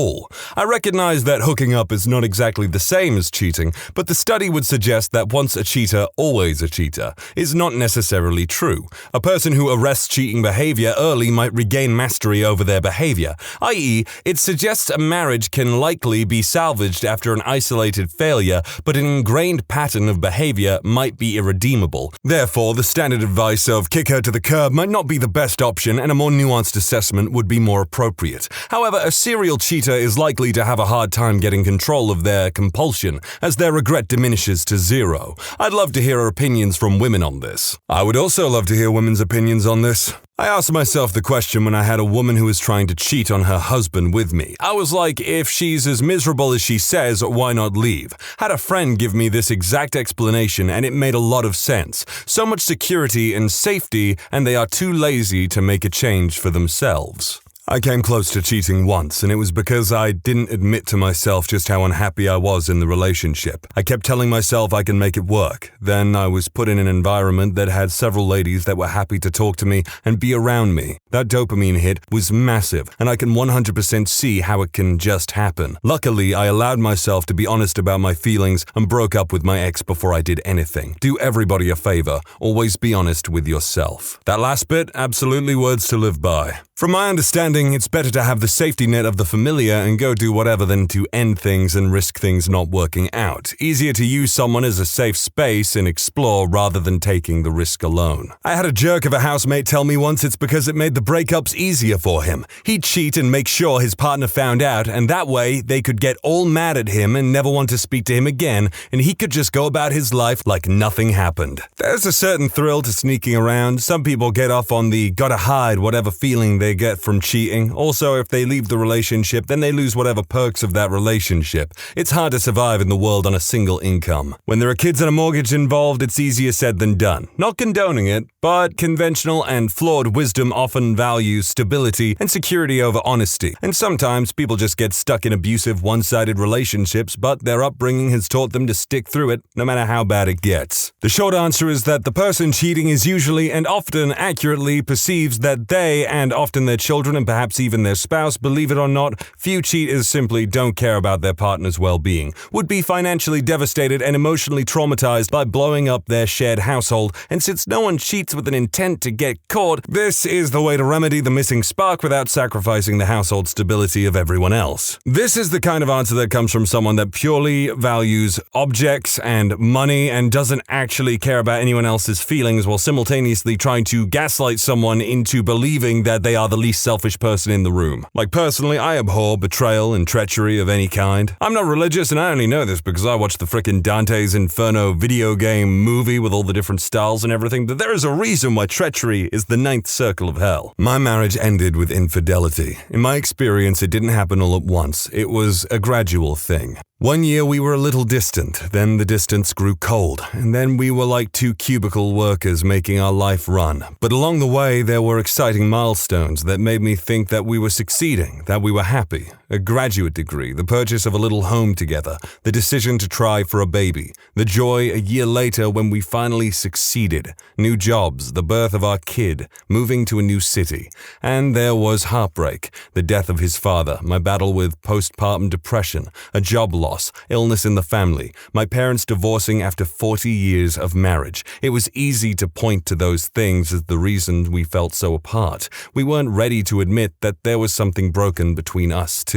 I recognize that hooking up is not exactly the same as cheating, but the study would suggest that once a cheater, always a cheater, is not necessarily true. A person who arrests cheating behavior early might regain mastery over their behavior, i.e., it suggests a marriage can likely be salvaged after an isolated failure, but an ingrained pattern of behavior might be irredeemable. Therefore, the standard advice of kick her to the curb might not be the best option, and a more nuanced assessment would be more appropriate. However, a serial cheater is likely to have a hard time getting control of their compulsion as their regret diminishes to zero. I'd love to hear opinions from women on this. I would also love to hear women's opinions on this. I asked myself the question when I had a woman who was trying to cheat on her husband with me. I was like, if she's as miserable as she says, why not leave? Had a friend give me this exact explanation and it made a lot of sense. So much security and safety, and they are too lazy to make a change for themselves. I came close to cheating once, and it was because I didn't admit to myself just how unhappy I was in the relationship. I kept telling myself I can make it work. Then I was put in an environment that had several ladies that were happy to talk to me and be around me. That dopamine hit was massive, and I can 100% see how it can just happen. Luckily, I allowed myself to be honest about my feelings and broke up with my ex before I did anything. Do everybody a favor. Always be honest with yourself. That last bit, absolutely words to live by. From my understanding, it's better to have the safety net of the familiar and go do whatever than to end things and risk things not working out. Easier to use someone as a safe space and explore rather than taking the risk alone. I had a jerk of a housemate tell me once it's because it made the breakups easier for him. He'd cheat and make sure his partner found out, and that way they could get all mad at him and never want to speak to him again, and he could just go about his life like nothing happened. There's a certain thrill to sneaking around. Some people get off on the gotta hide whatever feeling they get from cheating. Also, if they leave the relationship, then they lose whatever perks of that relationship. It's hard to survive in the world on a single income. When there are kids and a mortgage involved, it's easier said than done. Not condoning it, but conventional and flawed wisdom often values stability and security over honesty. And sometimes people just get stuck in abusive, one-sided relationships, but their upbringing has taught them to stick through it, no matter how bad it gets. The short answer is that the person cheating is usually and often accurately perceives that they, and often their children and perhaps even their spouse, believe it or not, few cheaters simply don't care about their partner's well-being, would be financially devastated and emotionally traumatized by blowing up their shared household, and since no one cheats with an intent to get caught, this is the way to remedy the missing spark without sacrificing the household stability of everyone else. This is the kind of answer that comes from someone that purely values objects and money and doesn't actually care about anyone else's feelings while simultaneously trying to gaslight someone into believing that they are the least selfish person in the room. Like personally, I abhor betrayal and treachery of any kind. I'm not religious and I only know this because I watched the frickin' Dante's Inferno video game movie with all the different styles and everything, but there is a reason why treachery is the ninth circle of hell. My marriage ended with infidelity. In my experience, it didn't happen all at once. It was a gradual thing. One year we were a little distant, then the distance grew cold, and then we were like two cubicle workers making our life run. But along the way there were exciting milestones that made me think that we were succeeding, that we were happy. A graduate degree, the purchase of a little home together, the decision to try for a baby, the joy a year later when we finally succeeded, new jobs, the birth of our kid, moving to a new city. And there was heartbreak, the death of his father, my battle with postpartum depression, a job loss, illness in the family, my parents divorcing after 40 years of marriage. It was easy to point to those things as the reason we felt so apart. We weren't ready to admit that there was something broken between us too.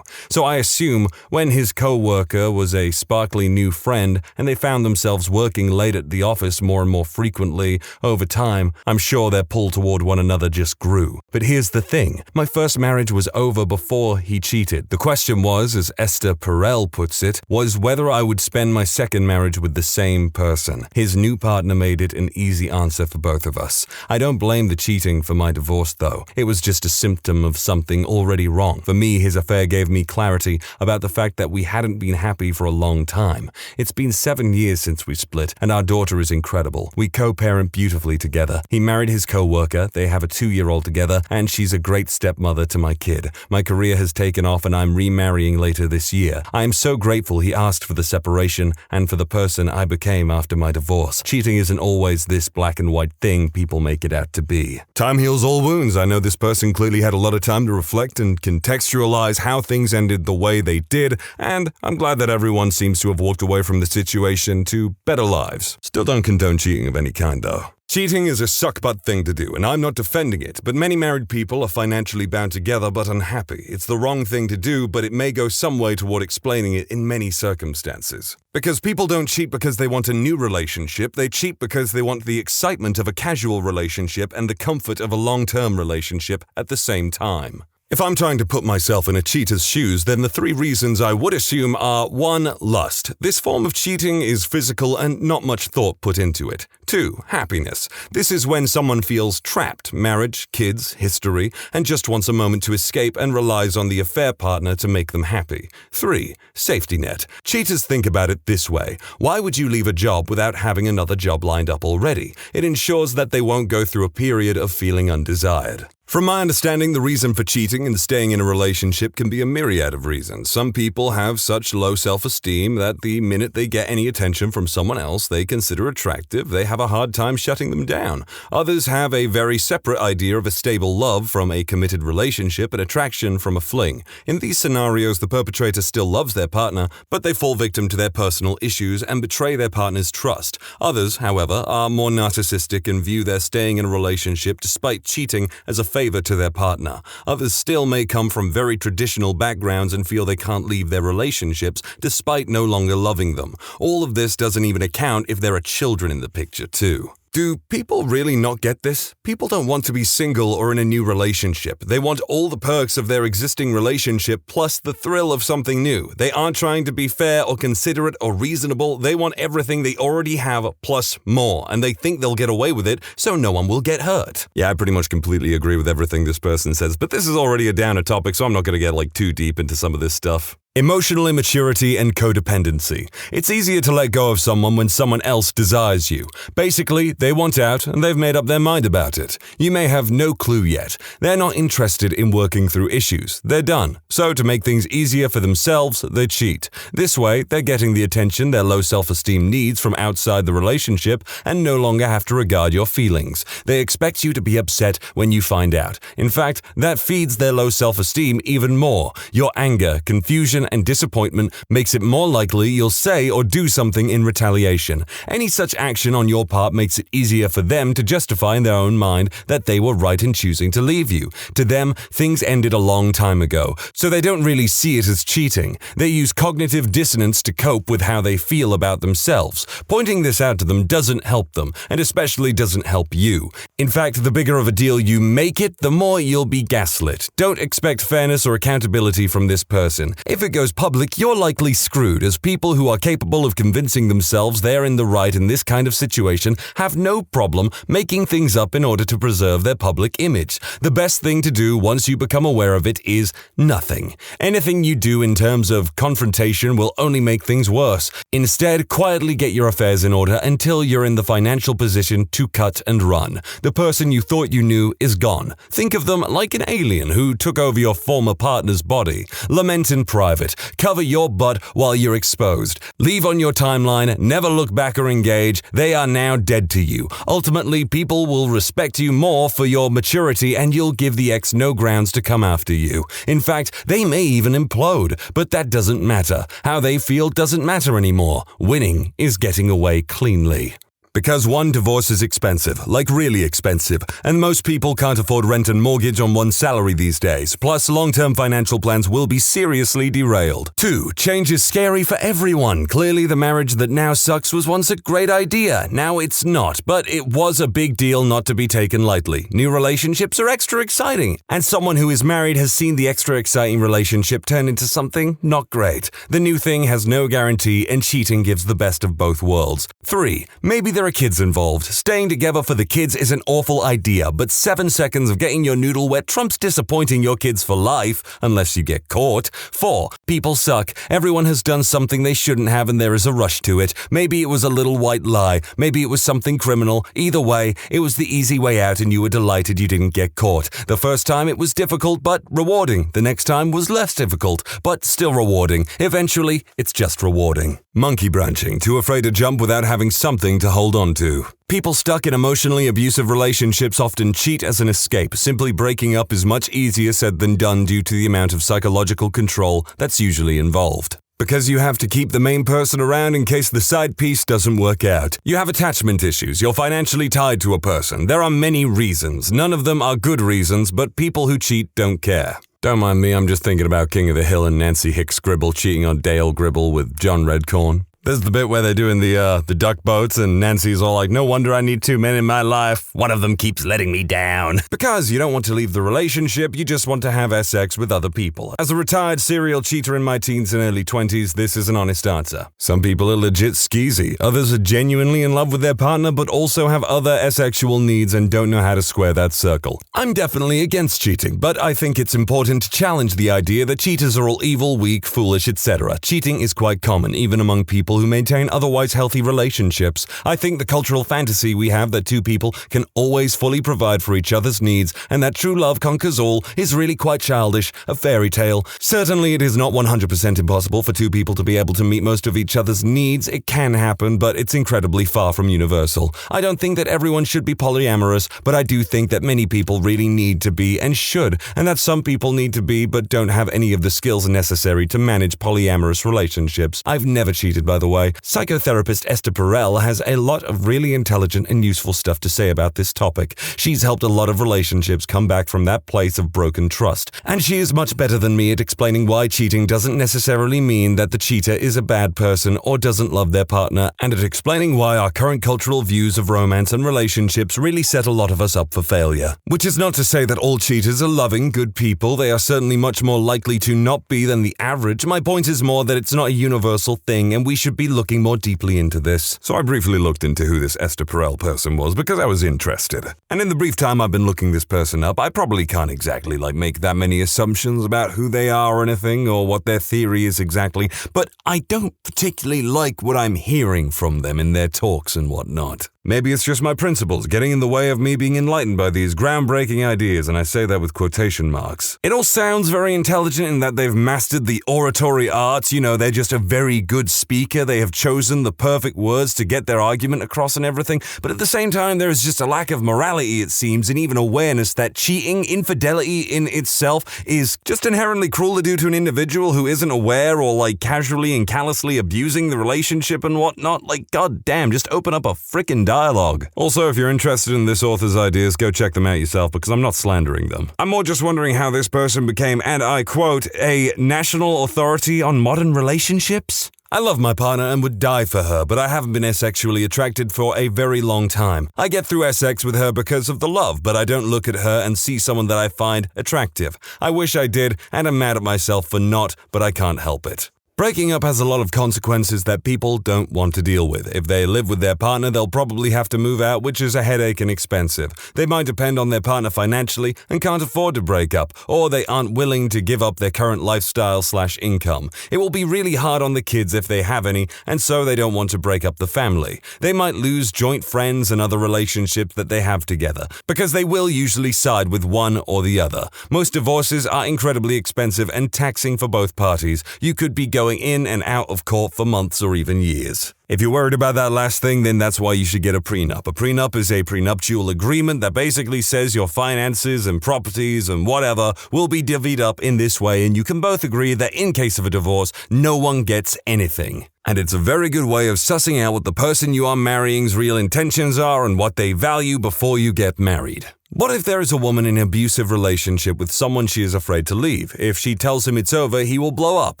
So I assume when his co-worker was a sparkly new friend and they found themselves working late at the office more and more frequently over time, I'm sure their pull toward one another just grew. But here's the thing, my first marriage was over before he cheated. The question was, as Esther Perel puts opposite was whether I would spend my second marriage with the same person. His new partner made it an easy answer for both of us. I don't blame the cheating for my divorce though. It was just a symptom of something already wrong. For me, his affair gave me clarity about the fact that we hadn't been happy for a long time. It's been 7 years since we split, and our daughter is incredible. We co-parent beautifully together. He married his co-worker, they have a 2-year-old together, and she's a great stepmother to my kid. My career has taken off and I'm remarrying later this year. I am so grateful he asked for the separation and for the person I became after my divorce. Cheating isn't always this black and white thing people make it out to be. Time heals all wounds. I know this person clearly had a lot of time to reflect and contextualize how things ended the way they did, and I'm glad that everyone seems to have walked away from the situation to better lives. Still don't condone cheating of any kind though. Cheating is a suck-butt thing to do, and I'm not defending it, but many married people are financially bound together but unhappy. It's the wrong thing to do, but it may go some way toward explaining it in many circumstances. Because people don't cheat because they want a new relationship, they cheat because they want the excitement of a casual relationship and the comfort of a long-term relationship at the same time. If I'm trying to put myself in a cheater's shoes, then the 3 reasons I would assume are 1. Lust. This form of cheating is physical and not much thought put into it. 2. Happiness. This is when someone feels trapped, marriage, kids, history, and just wants a moment to escape and relies on the affair partner to make them happy. 3. Safety net. Cheaters think about it this way. Why would you leave a job without having another job lined up already? It ensures that they won't go through a period of feeling undesired. From my understanding, the reason for cheating and staying in a relationship can be a myriad of reasons. Some people have such low self-esteem that the minute they get any attention from someone else they consider attractive, they have a hard time shutting them down. Others have a very separate idea of a stable love from a committed relationship and attraction from a fling. In these scenarios, the perpetrator still loves their partner, but they fall victim to their personal issues and betray their partner's trust. Others, however, are more narcissistic and view their staying in a relationship despite cheating as a favor to their partner. Others still may come from very traditional backgrounds and feel they can't leave their relationships despite no longer loving them. All of this doesn't even account if there are children in the picture too. Do people really not get this? People don't want to be single or in a new relationship. They want all the perks of their existing relationship plus the thrill of something new. They aren't trying to be fair or considerate or reasonable. They want everything they already have plus more, and they think they'll get away with it so no one will get hurt. Yeah, I pretty much completely agree with everything this person says, but this is already a downer topic, so I'm not going to get too deep into some of this stuff. Emotional immaturity and codependency. It's easier to let go of someone when someone else desires you. Basically, they want out and they've made up their mind about it. You may have no clue yet. They're not interested in working through issues. They're done. So to make things easier for themselves, they cheat. This way, they're getting the attention their low self-esteem needs from outside the relationship and no longer have to regard your feelings. They expect you to be upset when you find out. In fact, that feeds their low self-esteem even more. Your anger, confusion, and disappointment makes it more likely you'll say or do something in retaliation. Any such action on your part makes it easier for them to justify in their own mind that they were right in choosing to leave you. To them, things ended a long time ago, so they don't really see it as cheating. They use cognitive dissonance to cope with how they feel about themselves. Pointing this out to them doesn't help them, and especially doesn't help you. In fact, the bigger of a deal you make it, the more you'll be gaslit. Don't expect fairness or accountability from this person. If it goes public, you're likely screwed, as people who are capable of convincing themselves they're in the right in this kind of situation have no problem making things up in order to preserve their public image. The best thing to do once you become aware of it is nothing. Anything you do in terms of confrontation will only make things worse. Instead, quietly get your affairs in order until you're in the financial position to cut and run. The person you thought you knew is gone. Think of them like an alien who took over your former partner's body. Lament in private. Cover your butt while you're exposed. Leave on your timeline, never look back or engage. They are now dead to you. Ultimately, people will respect you more for your maturity and you'll give the ex no grounds to come after you. In fact, they may even implode, but that doesn't matter. How they feel doesn't matter anymore. Winning is getting away cleanly. Because one, divorce is expensive, like really expensive, and most people can't afford rent and mortgage on one salary these days, plus long-term financial plans will be seriously derailed. 2, change is scary for everyone. Clearly the marriage that now sucks was once a great idea, now it's not, but it was a big deal not to be taken lightly. New relationships are extra exciting, and someone who is married has seen the extra exciting relationship turn into something not great. The new thing has no guarantee, and cheating gives the best of both worlds. 3, maybe there are kids involved. Staying together for the kids is an awful idea, but 7 seconds of getting your noodle wet trumps disappointing your kids for life, unless you get caught. 4, people suck. Everyone has done something they shouldn't have and there is a rush to it. Maybe it was a little white lie. Maybe it was something criminal. Either way, it was the easy way out and you were delighted you didn't get caught. The first time it was difficult but rewarding. The next time was less difficult, but still rewarding. Eventually, it's just rewarding. Monkey branching, too afraid to jump without having something to hold on to. People stuck in emotionally abusive relationships often cheat as an escape. Simply breaking up is much easier said than done due to the amount of psychological control that's usually involved. Because you have to keep the main person around in case the side piece doesn't work out. You have attachment issues, you're financially tied to a person. There are many reasons. None of them are good reasons, but people who cheat don't care. Don't mind me, I'm just thinking about King of the Hill and Nancy Hicks Gribble cheating on Dale Gribble with John Redcorn. There's the bit where they're doing the duck boats and Nancy's all like, no wonder I need 2 men in my life. One of them keeps letting me down. Because you don't want to leave the relationship, you just want to have sex with other people. As a retired serial cheater in my teens and early 20s, this is an honest answer. Some people are legit skeezy. Others are genuinely in love with their partner but also have other asexual needs and don't know how to square that circle. I'm definitely against cheating, but I think it's important to challenge the idea that cheaters are all evil, weak, foolish, etc. Cheating is quite common, even among people who maintain otherwise healthy relationships. I think the cultural fantasy we have that 2 people can always fully provide for each other's needs and that true love conquers all is really quite childish, a fairy tale. Certainly it is not 100% impossible for 2 people to be able to meet most of each other's needs. It can happen, but it's incredibly far from universal. I don't think that everyone should be polyamorous, but I do think that many people really need to be and should, and that some people need to be but don't have any of the skills necessary to manage polyamorous relationships. I've never cheated, by the way. Psychotherapist Esther Perel has a lot of really intelligent and useful stuff to say about this topic. She's helped a lot of relationships come back from that place of broken trust. And she is much better than me at explaining why cheating doesn't necessarily mean that the cheater is a bad person or doesn't love their partner, and at explaining why our current cultural views of romance and relationships really set a lot of us up for failure. Which is not to say that all cheaters are loving, good people. They are certainly much more likely to not be than the average. My point is more that it's not a universal thing, and we should be looking more deeply into this. So I briefly looked into who this Esther Perel person was because I was interested. And in the brief time I've been looking this person up, I probably can't exactly make that many assumptions about who they are or anything or what their theory is exactly, but I don't particularly like what I'm hearing from them in their talks and whatnot. Maybe it's just my principles getting in the way of me being enlightened by these groundbreaking ideas, and I say that with quotation marks. It all sounds very intelligent in that they've mastered the oratory arts, they're just a very good speaker, they have chosen the perfect words to get their argument across and everything, but at the same time there is just a lack of morality, it seems, and even awareness that cheating, infidelity in itself, is just inherently cruel to do to an individual who isn't aware or casually and callously abusing the relationship and whatnot. God damn, just open up a frickin' dialogue. Also, if you're interested in this author's ideas, go check them out yourself because I'm not slandering them. I'm more just wondering how this person became, and I quote, a national authority on modern relationships? I love my partner and would die for her, but I haven't been asexually attracted for a very long time. I get through sex with her because of the love, but I don't look at her and see someone that I find attractive. I wish I did, and I'm mad at myself for not, but I can't help it. Breaking up has a lot of consequences that people don't want to deal with. If they live with their partner, they'll probably have to move out, which is a headache and expensive. They might depend on their partner financially and can't afford to break up, or they aren't willing to give up their current lifestyle/income. It will be really hard on the kids if they have any, and so they don't want to break up the family. They might lose joint friends and other relationships that they have together, because they will usually side with one or the other. Most divorces are incredibly expensive and taxing for both parties. You could be going in and out of court for months or even years. If you're worried about that last thing, then that's why you should get a prenup. A prenup is a prenuptial agreement that basically says your finances and properties and whatever will be divvied up in this way, and you can both agree that in case of a divorce, no one gets anything. And it's a very good way of sussing out what the person you are marrying's real intentions are and what they value before you get married. What if there is a woman in an abusive relationship with someone she is afraid to leave? If she tells him it's over, he will blow up.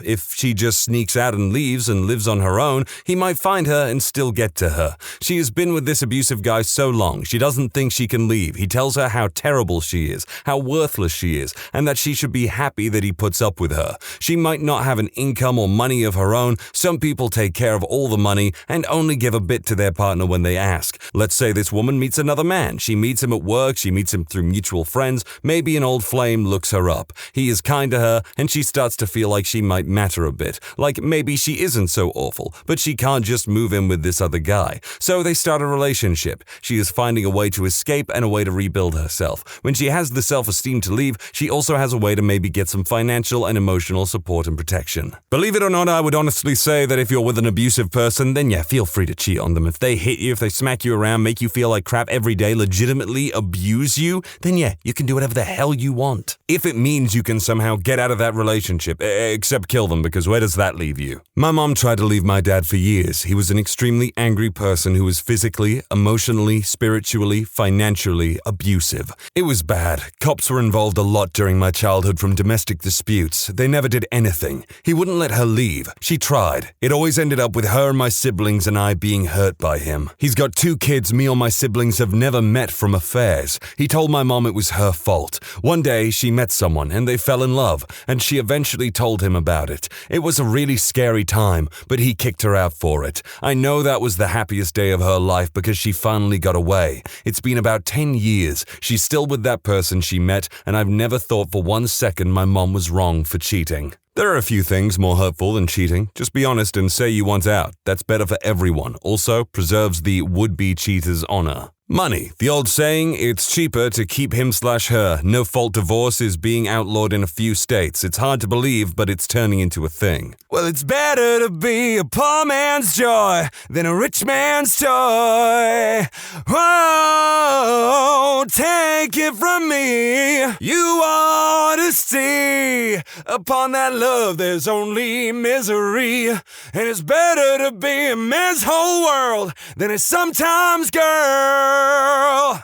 If she just sneaks out and leaves and lives on her own, he might find her and still get to her. She has been with this abusive guy so long, she doesn't think she can leave. He tells her how terrible she is, how worthless she is, and that she should be happy that he puts up with her. She might not have an income or money of her own. Some people take care of all the money and only give a bit to their partner when they ask. Let's say this woman meets another man. She meets him at work, she meets him through mutual friends, maybe an old flame looks her up. He is kind to her, and she starts to feel like she might matter a bit. Like maybe she isn't so awful, but she can't just move in with this other guy. So they start a relationship. She is finding a way to escape and a way to rebuild herself. When she has the self-esteem to leave, she also has a way to maybe get some financial and emotional support and protection. Believe it or not, I would honestly say that if you're with an abusive person, then yeah, feel free to cheat on them. If they hit you, if they smack you around, make you feel like crap every day, legitimately abuse you, then yeah, you can do whatever the hell you want. If it means you can somehow get out of that relationship, except kill them, because where does that leave you? My mom tried to leave my dad for years. He was an extremely angry person who was physically, emotionally, spiritually, financially abusive. It was bad. Cops were involved a lot during my childhood from domestic disputes. They never did anything. He wouldn't let her leave. She tried. It always ended up with her and my siblings and I being hurt by him. He's got 2 kids me or my siblings have never met from affairs. He told my mom it was her fault. One day, she met someone and they fell in love, and she eventually told him about it. It was a really scary time, but he kicked her out for it. I know that was the happiest day of her life because she finally got away. It's been about 10 years. She's still with that person she met, and I've never thought for 1 second my mom was wrong for cheating. There are a few things more hurtful than cheating. Just be honest and say you want out. That's better for everyone. Also, preserves the would-be cheater's honor. Money. The old saying, it's cheaper to keep him/her. No-fault divorce is being outlawed in a few states. It's hard to believe, but it's turning into a thing. Well, it's better to be a poor man's joy than a rich man's toy. Oh, take it from me. You ought to see. Upon that love, there's only misery. And it's better to be a man's whole world than a sometimes girl.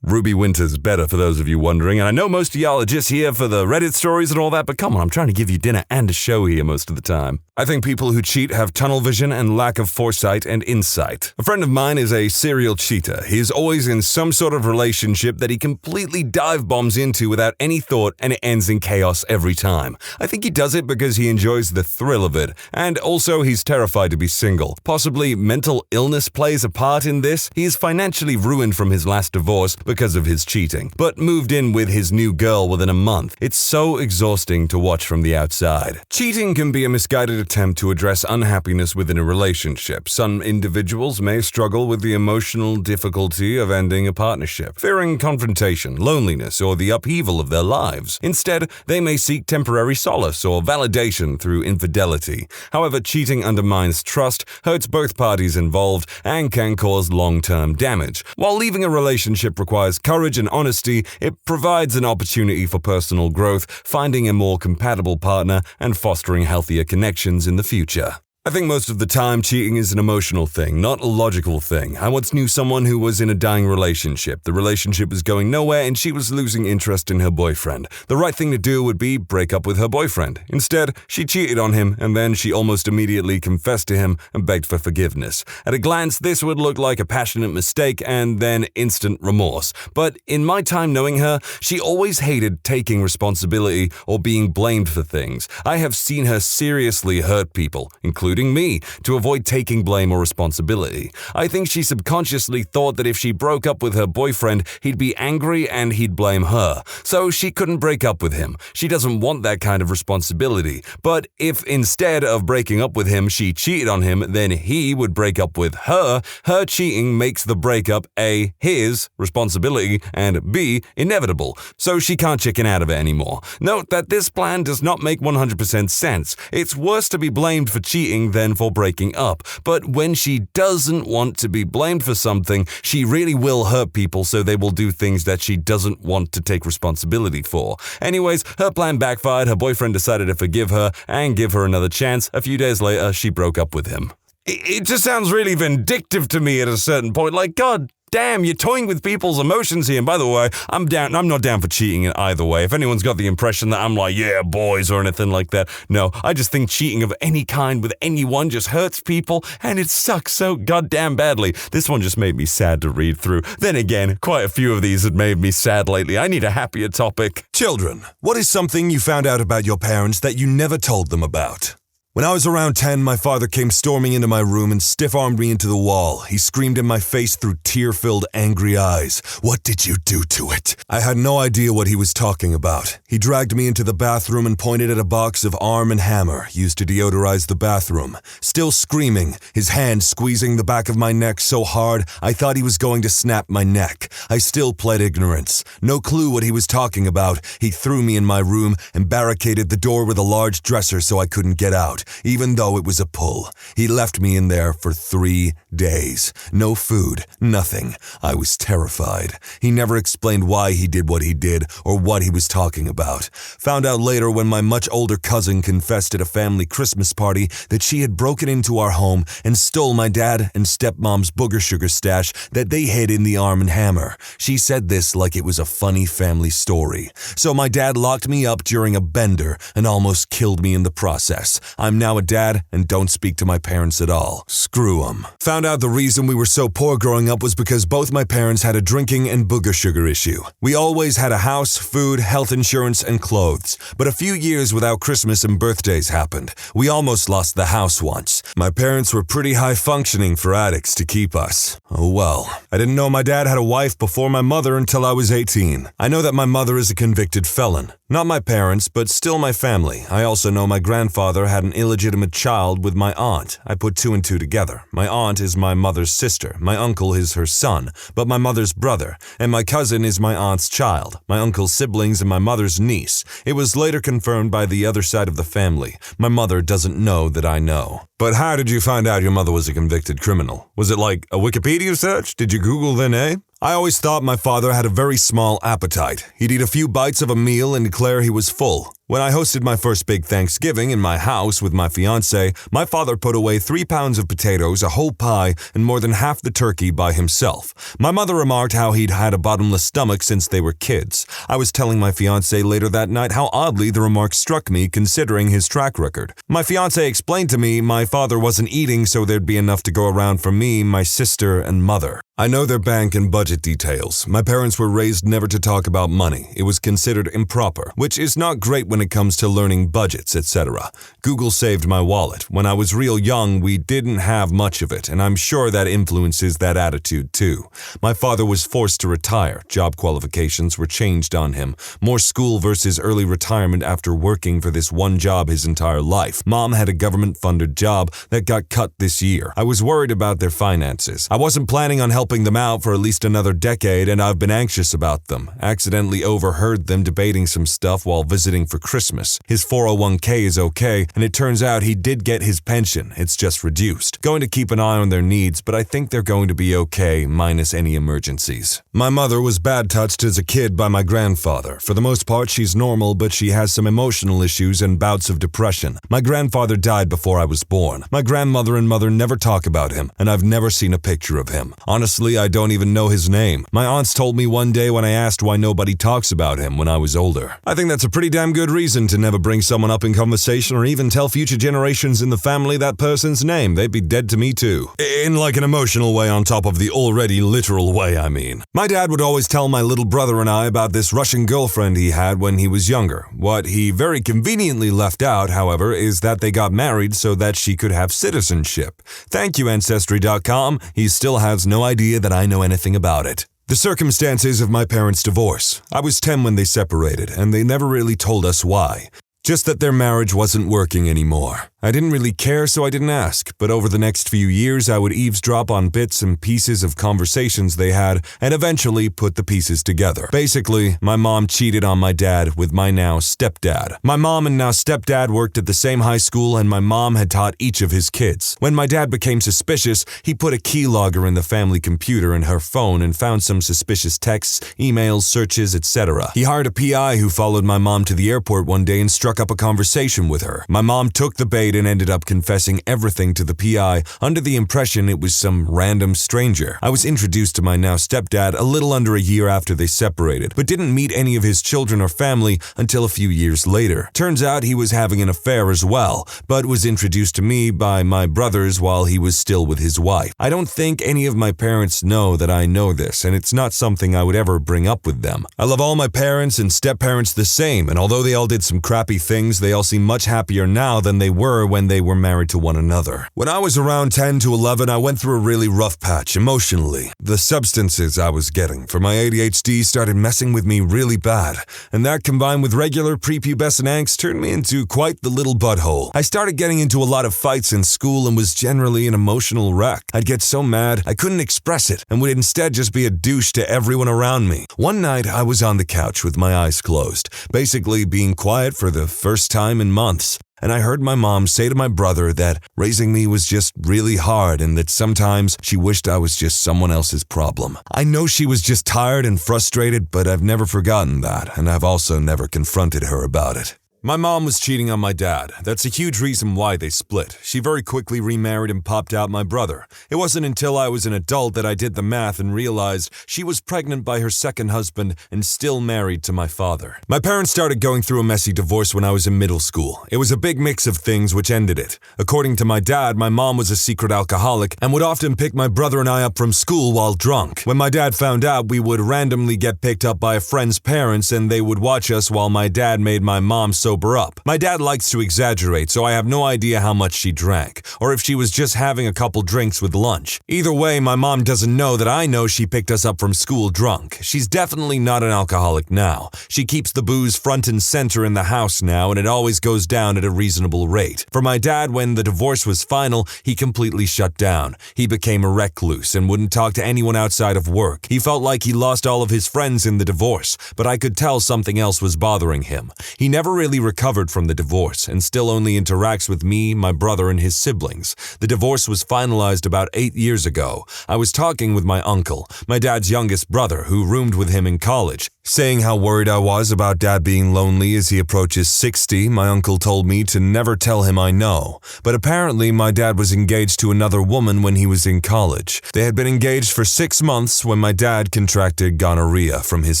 Ruby Winter's better for those of you wondering, and I know most of y'all are just here for the Reddit stories and all that, but come on, I'm trying to give you dinner and a show here most of the time. I think people who cheat have tunnel vision and lack of foresight and insight. A friend of mine is a serial cheater. He's always in some sort of relationship that he completely dive bombs into without any thought, and it ends in chaos every time. I think he does it because he enjoys the thrill of it, and also he's terrified to be single. Possibly mental illness plays a part in this. He is financially ruined from his last divorce because of his cheating, but moved in with his new girl within a month. It's so exhausting to watch from the outside. Cheating can be a misguided attempt to address unhappiness within a relationship. Some individuals may struggle with the emotional difficulty of ending a partnership, fearing confrontation, loneliness, or the upheaval of their lives. Instead, they may seek temporary solace or validation through infidelity. However, cheating undermines trust, hurts both parties involved, and can cause long-term damage. While leaving a relationship requires courage and honesty, it provides an opportunity for personal growth, finding a more compatible partner, and fostering healthier connections in the future. I think most of the time cheating is an emotional thing, not a logical thing. I once knew someone who was in a dying relationship. The relationship was going nowhere and she was losing interest in her boyfriend. The right thing to do would be break up with her boyfriend. Instead, she cheated on him and then she almost immediately confessed to him and begged for forgiveness. At a glance, this would look like a passionate mistake and then instant remorse. But in my time knowing her, she always hated taking responsibility or being blamed for things. I have seen her seriously hurt people, including me, to avoid taking blame or responsibility. I think she subconsciously thought that if she broke up with her boyfriend, he'd be angry and he'd blame her. So she couldn't break up with him. She doesn't want that kind of responsibility. But if instead of breaking up with him, she cheated on him, then he would break up with her. Her cheating makes the breakup A, his responsibility, and B, inevitable. So she can't chicken out of it anymore. Note that this plan does not make 100% sense. It's worse to be blamed for cheating than for breaking up. But when she doesn't want to be blamed for something, she really will hurt people, so they will do things that she doesn't want to take responsibility for. Anyways, her plan backfired. Her boyfriend decided to forgive her and give her another chance. A few days later, she broke up with him. It just sounds really vindictive to me at a certain point. Like, God damn, you're toying with people's emotions here. And by the way, I'm not down for cheating in either way. If anyone's got the impression that I'm like, yeah, boys or anything like that, no, I just think cheating of any kind with anyone just hurts people, and it sucks so goddamn badly. This one just made me sad to read through. Then again, quite a few of these had made me sad lately. I need a happier topic. Children, what is something you found out about your parents that you never told them about? When I was around 10, my father came storming into my room and stiff-armed me into the wall. He screamed in my face through tear-filled, angry eyes. "What did you do to it?" I had no idea what he was talking about. He dragged me into the bathroom and pointed at a box of Arm & Hammer used to deodorize the bathroom. Still screaming, his hand squeezing the back of my neck so hard I thought he was going to snap my neck. I still pled ignorance. No clue what he was talking about. He threw me in my room and barricaded the door with a large dresser so I couldn't get out, even though it was a pull. He left me in there for 3 days. No food, nothing. I was terrified. He never explained why he did what he did or what he was talking about. Found out later when my much older cousin confessed at a family Christmas party that she had broken into our home and stole my dad and stepmom's booger sugar stash that they hid in the Arm & Hammer. She said this like it was a funny family story. So my dad locked me up during a bender and almost killed me in the process. I'm now a dad and don't speak to my parents at all. Screw them. Found out the reason we were so poor growing up was because both my parents had a drinking and booger sugar issue. We always had a house, food, health insurance, and clothes. But a few years without Christmas and birthdays happened. We almost lost the house once. My parents were pretty high functioning for addicts to keep us. Oh well. I didn't know my dad had a wife before my mother until I was 18. I know that my mother is a convicted felon. Not my parents, but still my family. I also know my grandfather had an illegitimate child with my aunt. I put 2 and 2 together. My aunt is my mother's sister. My uncle is her son, but my mother's brother. And my cousin is my aunt's child. My uncle's siblings and my mother's niece. It was later confirmed by the other side of the family. My mother doesn't know that I know. But how did you find out your mother was a convicted criminal? Was it like a Wikipedia search? Did you Google then, eh? I always thought my father had a very small appetite. He'd eat a few bites of a meal and declare he was full. When I hosted my first big Thanksgiving in my house with my fiancé, my father put away 3 pounds of potatoes, a whole pie, and more than half the turkey by himself. My mother remarked how he'd had a bottomless stomach since they were kids. I was telling my fiancé later that night how oddly the remark struck me considering his track record. My fiancé explained to me my father wasn't eating so there'd be enough to go around for me, my sister, and mother. I know their bank and budget details. My parents were raised never to talk about money. It was considered improper, which is not great when it comes to learning budgets, etc. Google saved my wallet. When I was real young, we didn't have much of it, and I'm sure that influences that attitude too. My father was forced to retire. Job qualifications were changed on him. More school versus early retirement after working for this one job his entire life. Mom had a government-funded job that got cut this year. I was worried about their finances. I wasn't planning on helping them out for at least another decade, and I've been anxious about them. Accidentally overheard them debating some stuff while visiting for Christmas. His 401k is okay, and it turns out he did get his pension. It's just reduced. Going to keep an eye on their needs, but I think they're going to be okay, minus any emergencies. My mother was bad touched as a kid by my grandfather. For the most part, she's normal, but she has some emotional issues and bouts of depression. My grandfather died before I was born. My grandmother and mother never talk about him, and I've never seen a picture of him. Honestly, I don't even know his name. My aunts told me one day when I asked why nobody talks about him when I was older. I think that's a pretty damn good reason to never bring someone up in conversation or even tell future generations in the family that person's name. They'd be dead to me too. In like an emotional way on top of the already literal way, I mean. My dad would always tell my little brother and I about this Russian girlfriend he had when he was younger. What he very conveniently left out, however, is that they got married so that she could have citizenship. Thank you, Ancestry.com. He still has no idea that I know anything about it. The circumstances of my parents' divorce. I was 10 when they separated, and they never really told us why. Just that their marriage wasn't working anymore. I didn't really care, so I didn't ask, but over the next few years I would eavesdrop on bits and pieces of conversations they had and eventually put the pieces together. Basically, my mom cheated on my dad with my now stepdad. My mom and now stepdad worked at the same high school and my mom had taught each of his kids. When my dad became suspicious, he put a keylogger in the family computer in her phone and found some suspicious texts, emails, searches, etc. He hired a PI who followed my mom to the airport one day and struck struck up a conversation with her. My mom took the bait and ended up confessing everything to the PI under the impression it was some random stranger. I was introduced to my now stepdad a little under a year after they separated, but didn't meet any of his children or family until a few years later. Turns out he was having an affair as well, but was introduced to me by my brothers while he was still with his wife. I don't think any of my parents know that I know this, and it's not something I would ever bring up with them. I love all my parents and step-parents the same, and although they all did some crappy things, they all seem much happier now than they were when they were married to one another. When I was around 10 to 11, I went through a really rough patch emotionally. The substances I was getting for my ADHD started messing with me really bad, and that combined with regular prepubescent angst turned me into quite the little butthole. I started getting into a lot of fights in school and was generally an emotional wreck. I'd get so mad I couldn't express it and would instead just be a douche to everyone around me. One night I was on the couch with my eyes closed, basically being quiet for the first time in months. And I heard my mom say to my brother that raising me was just really hard and that sometimes she wished I was just someone else's problem. I know she was just tired and frustrated, but I've never forgotten that, and I've also never confronted her about it. My mom was cheating on my dad. That's a huge reason why they split. She very quickly remarried and popped out my brother. It wasn't until I was an adult that I did the math and realized she was pregnant by her second husband and still married to my father. My parents started going through a messy divorce when I was in middle school. It was a big mix of things which ended it. According to my dad, my mom was a secret alcoholic and would often pick my brother and I up from school while drunk. When my dad found out, we would randomly get picked up by a friend's parents and they would watch us while my dad made my mom sober up. My dad likes to exaggerate, so I have no idea how much she drank, or if she was just having a couple drinks with lunch. Either way, my mom doesn't know that I know she picked us up from school drunk. She's definitely not an alcoholic now. She keeps the booze front and center in the house now, and it always goes down at a reasonable rate. For my dad, when the divorce was final, he completely shut down. He became a recluse and wouldn't talk to anyone outside of work. He felt like he lost all of his friends in the divorce, but I could tell something else was bothering him. He never really recovered from the divorce and still only interacts with me, my brother, and his siblings. The divorce was finalized about 8 years ago. I was talking with my uncle, my dad's youngest brother, who roomed with him in college. Saying how worried I was about Dad being lonely as he approaches 60, my uncle told me to never tell him I know. But apparently my dad was engaged to another woman when he was in college. They had been engaged for 6 months when my dad contracted gonorrhea from his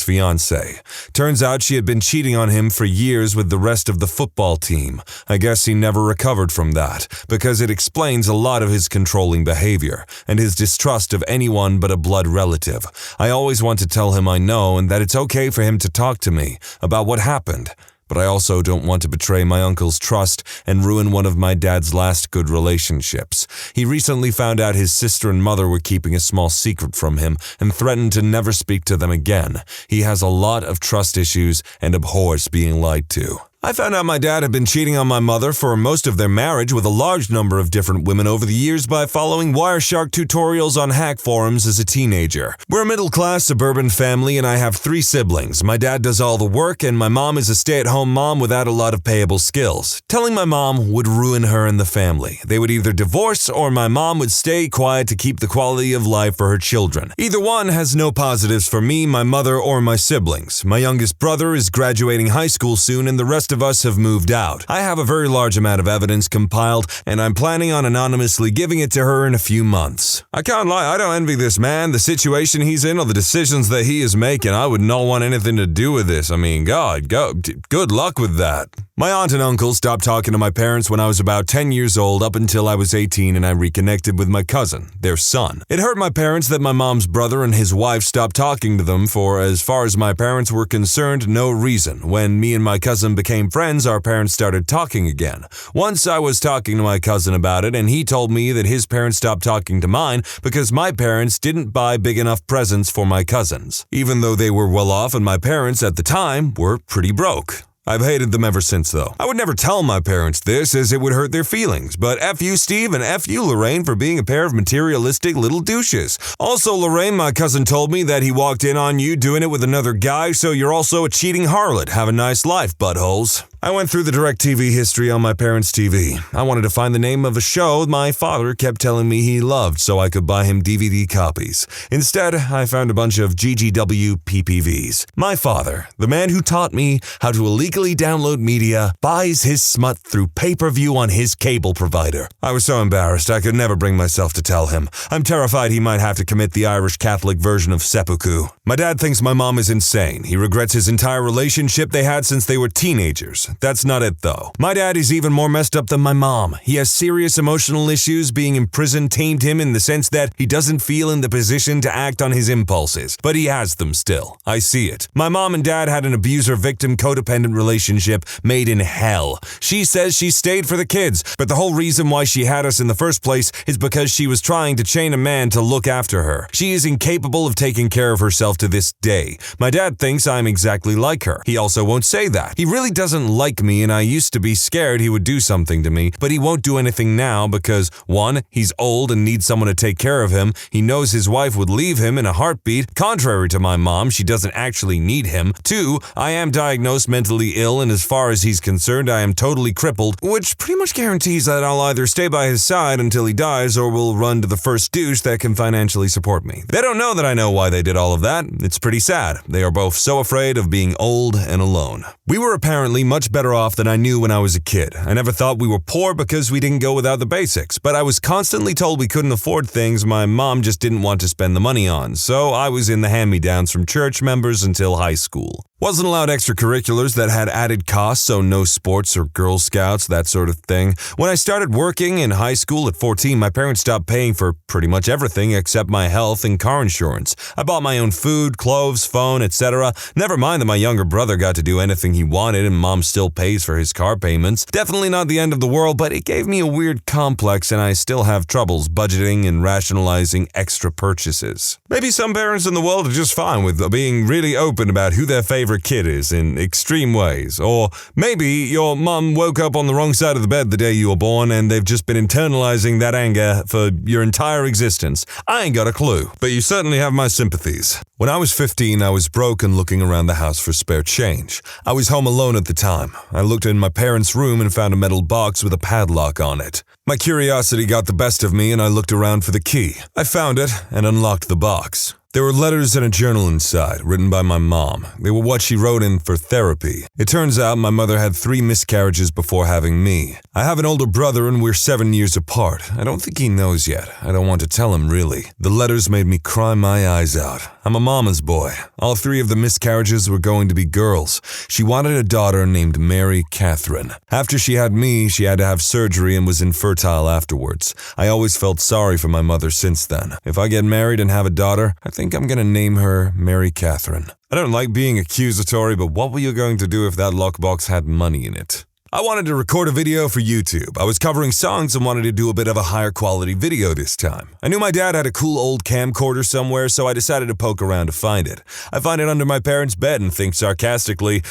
fiancée. Turns out she had been cheating on him for years with the rest of the football team. I guess he never recovered from that, because it explains a lot of his controlling behavior and his distrust of anyone but a blood relative. I always want to tell him I know and that it's okay for him to talk to me about what happened, but I also don't want to betray my uncle's trust and ruin one of my dad's last good relationships. He recently found out his sister and mother were keeping a small secret from him and threatened to never speak to them again. He has a lot of trust issues and abhors being lied to. I found out my dad had been cheating on my mother for most of their marriage with a large number of different women over the years by following Wireshark tutorials on hack forums as a teenager. We're a middle-class suburban family and I have 3 siblings. My dad does all the work and my mom is a stay-at-home mom without a lot of payable skills. Telling my mom would ruin her and the family. They would either divorce or my mom would stay quiet to keep the quality of life for her children. Either one has no positives for me, my mother, or my siblings. My youngest brother is graduating high school soon and the rest of us have moved out. I have a very large amount of evidence compiled, and I'm planning on anonymously giving it to her in a few months. I can't lie, I don't envy this man, the situation he's in, or the decisions that he is making. I would not want anything to do with this. I mean, good luck with that. My aunt and uncle stopped talking to my parents when I was about 10 years old up until I was 18 and I reconnected with my cousin, their son. It hurt my parents that my mom's brother and his wife stopped talking to them for, as far as my parents were concerned, no reason. When me and my cousin became friends, our parents started talking again. Once I was talking to my cousin about it and he told me that his parents stopped talking to mine because my parents didn't buy big enough presents for my cousins, even though they were well off and my parents at the time were pretty broke. I've hated them ever since, though. I would never tell my parents this, as it would hurt their feelings, but F you, Steve, and F you, Lorraine, for being a pair of materialistic little douches. Also, Lorraine, my cousin told me that he walked in on you doing it with another guy, so you're also a cheating harlot. Have a nice life, buttholes. I went through the DirecTV history on my parents' TV. I wanted to find the name of a show my father kept telling me he loved so I could buy him DVD copies. Instead, I found a bunch of GGW PPVs. My father, the man who taught me how to illegally download media, buys his smut through pay-per-view on his cable provider. I was so embarrassed I could never bring myself to tell him. I'm terrified he might have to commit the Irish Catholic version of seppuku. My dad thinks my mom is insane. He regrets his entire relationship they had since they were teenagers. That's not it, though. My dad is even more messed up than my mom. He has serious emotional issues. Being in prison tamed him in the sense that he doesn't feel in the position to act on his impulses, but he has them still. I see it. My mom and dad had an abuser-victim codependent relationship made in hell. She says she stayed for the kids, but the whole reason why she had us in the first place is because she was trying to chain a man to look after her. She is incapable of taking care of herself to this day. My dad thinks I'm exactly like her. He also won't say that. He really doesn't like me, and I used to be scared he would do something to me, but he won't do anything now because, 1, he's old and needs someone to take care of him. He knows his wife would leave him in a heartbeat. Contrary to my mom, she doesn't actually need him. 2, I am diagnosed mentally ill, and as far as he's concerned, I am totally crippled, which pretty much guarantees that I'll either stay by his side until he dies or will run to the first douche that can financially support me. They don't know that I know why they did all of that. It's pretty sad. They are both so afraid of being old and alone. We were apparently much better off than I knew when I was a kid. I never thought we were poor because we didn't go without the basics, but I was constantly told we couldn't afford things my mom just didn't want to spend the money on, so I was in the hand-me-downs from church members until high school. Wasn't allowed extracurriculars that had added costs, so no sports or Girl Scouts, that sort of thing. When I started working in high school at 14, my parents stopped paying for pretty much everything except my health and car insurance. I bought my own food, clothes, phone, etc. Never mind that my younger brother got to do anything he wanted and mom still pays for his car payments. Definitely not the end of the world, but it gave me a weird complex and I still have troubles budgeting and rationalizing extra purchases. Maybe some parents in the world are just fine with being really open about who their favorite kid is in extreme ways. Or maybe your mom woke up on the wrong side of the bed the day you were born and they've just been internalizing that anger for your entire existence. I ain't got a clue, but you certainly have my sympathies. When I was 15, I was broke and looking around the house for spare change. I was home alone at the time. I looked in my parents' room and found a metal box with a padlock on it. My curiosity got the best of me and I looked around for the key. I found it and unlocked the box. There were letters and a journal inside, written by my mom. They were what she wrote in for therapy. It turns out my mother had 3 miscarriages before having me. I have an older brother and we're 7 years apart. I don't think he knows yet. I don't want to tell him, really. The letters made me cry my eyes out. I'm a mama's boy. All 3 of the miscarriages were going to be girls. She wanted a daughter named Mary Catherine. After she had me, she had to have surgery and was infertile afterwards. I always felt sorry for my mother since then. If I get married and have a daughter, I think I'm gonna name her Mary Catherine. I don't like being accusatory, but what were you going to do if that lockbox had money in it? I wanted to record a video for YouTube. I was covering songs and wanted to do a bit of a higher quality video this time. I knew my dad had a cool old camcorder somewhere, so I decided to poke around to find it. I find it under my parents' bed and think sarcastically,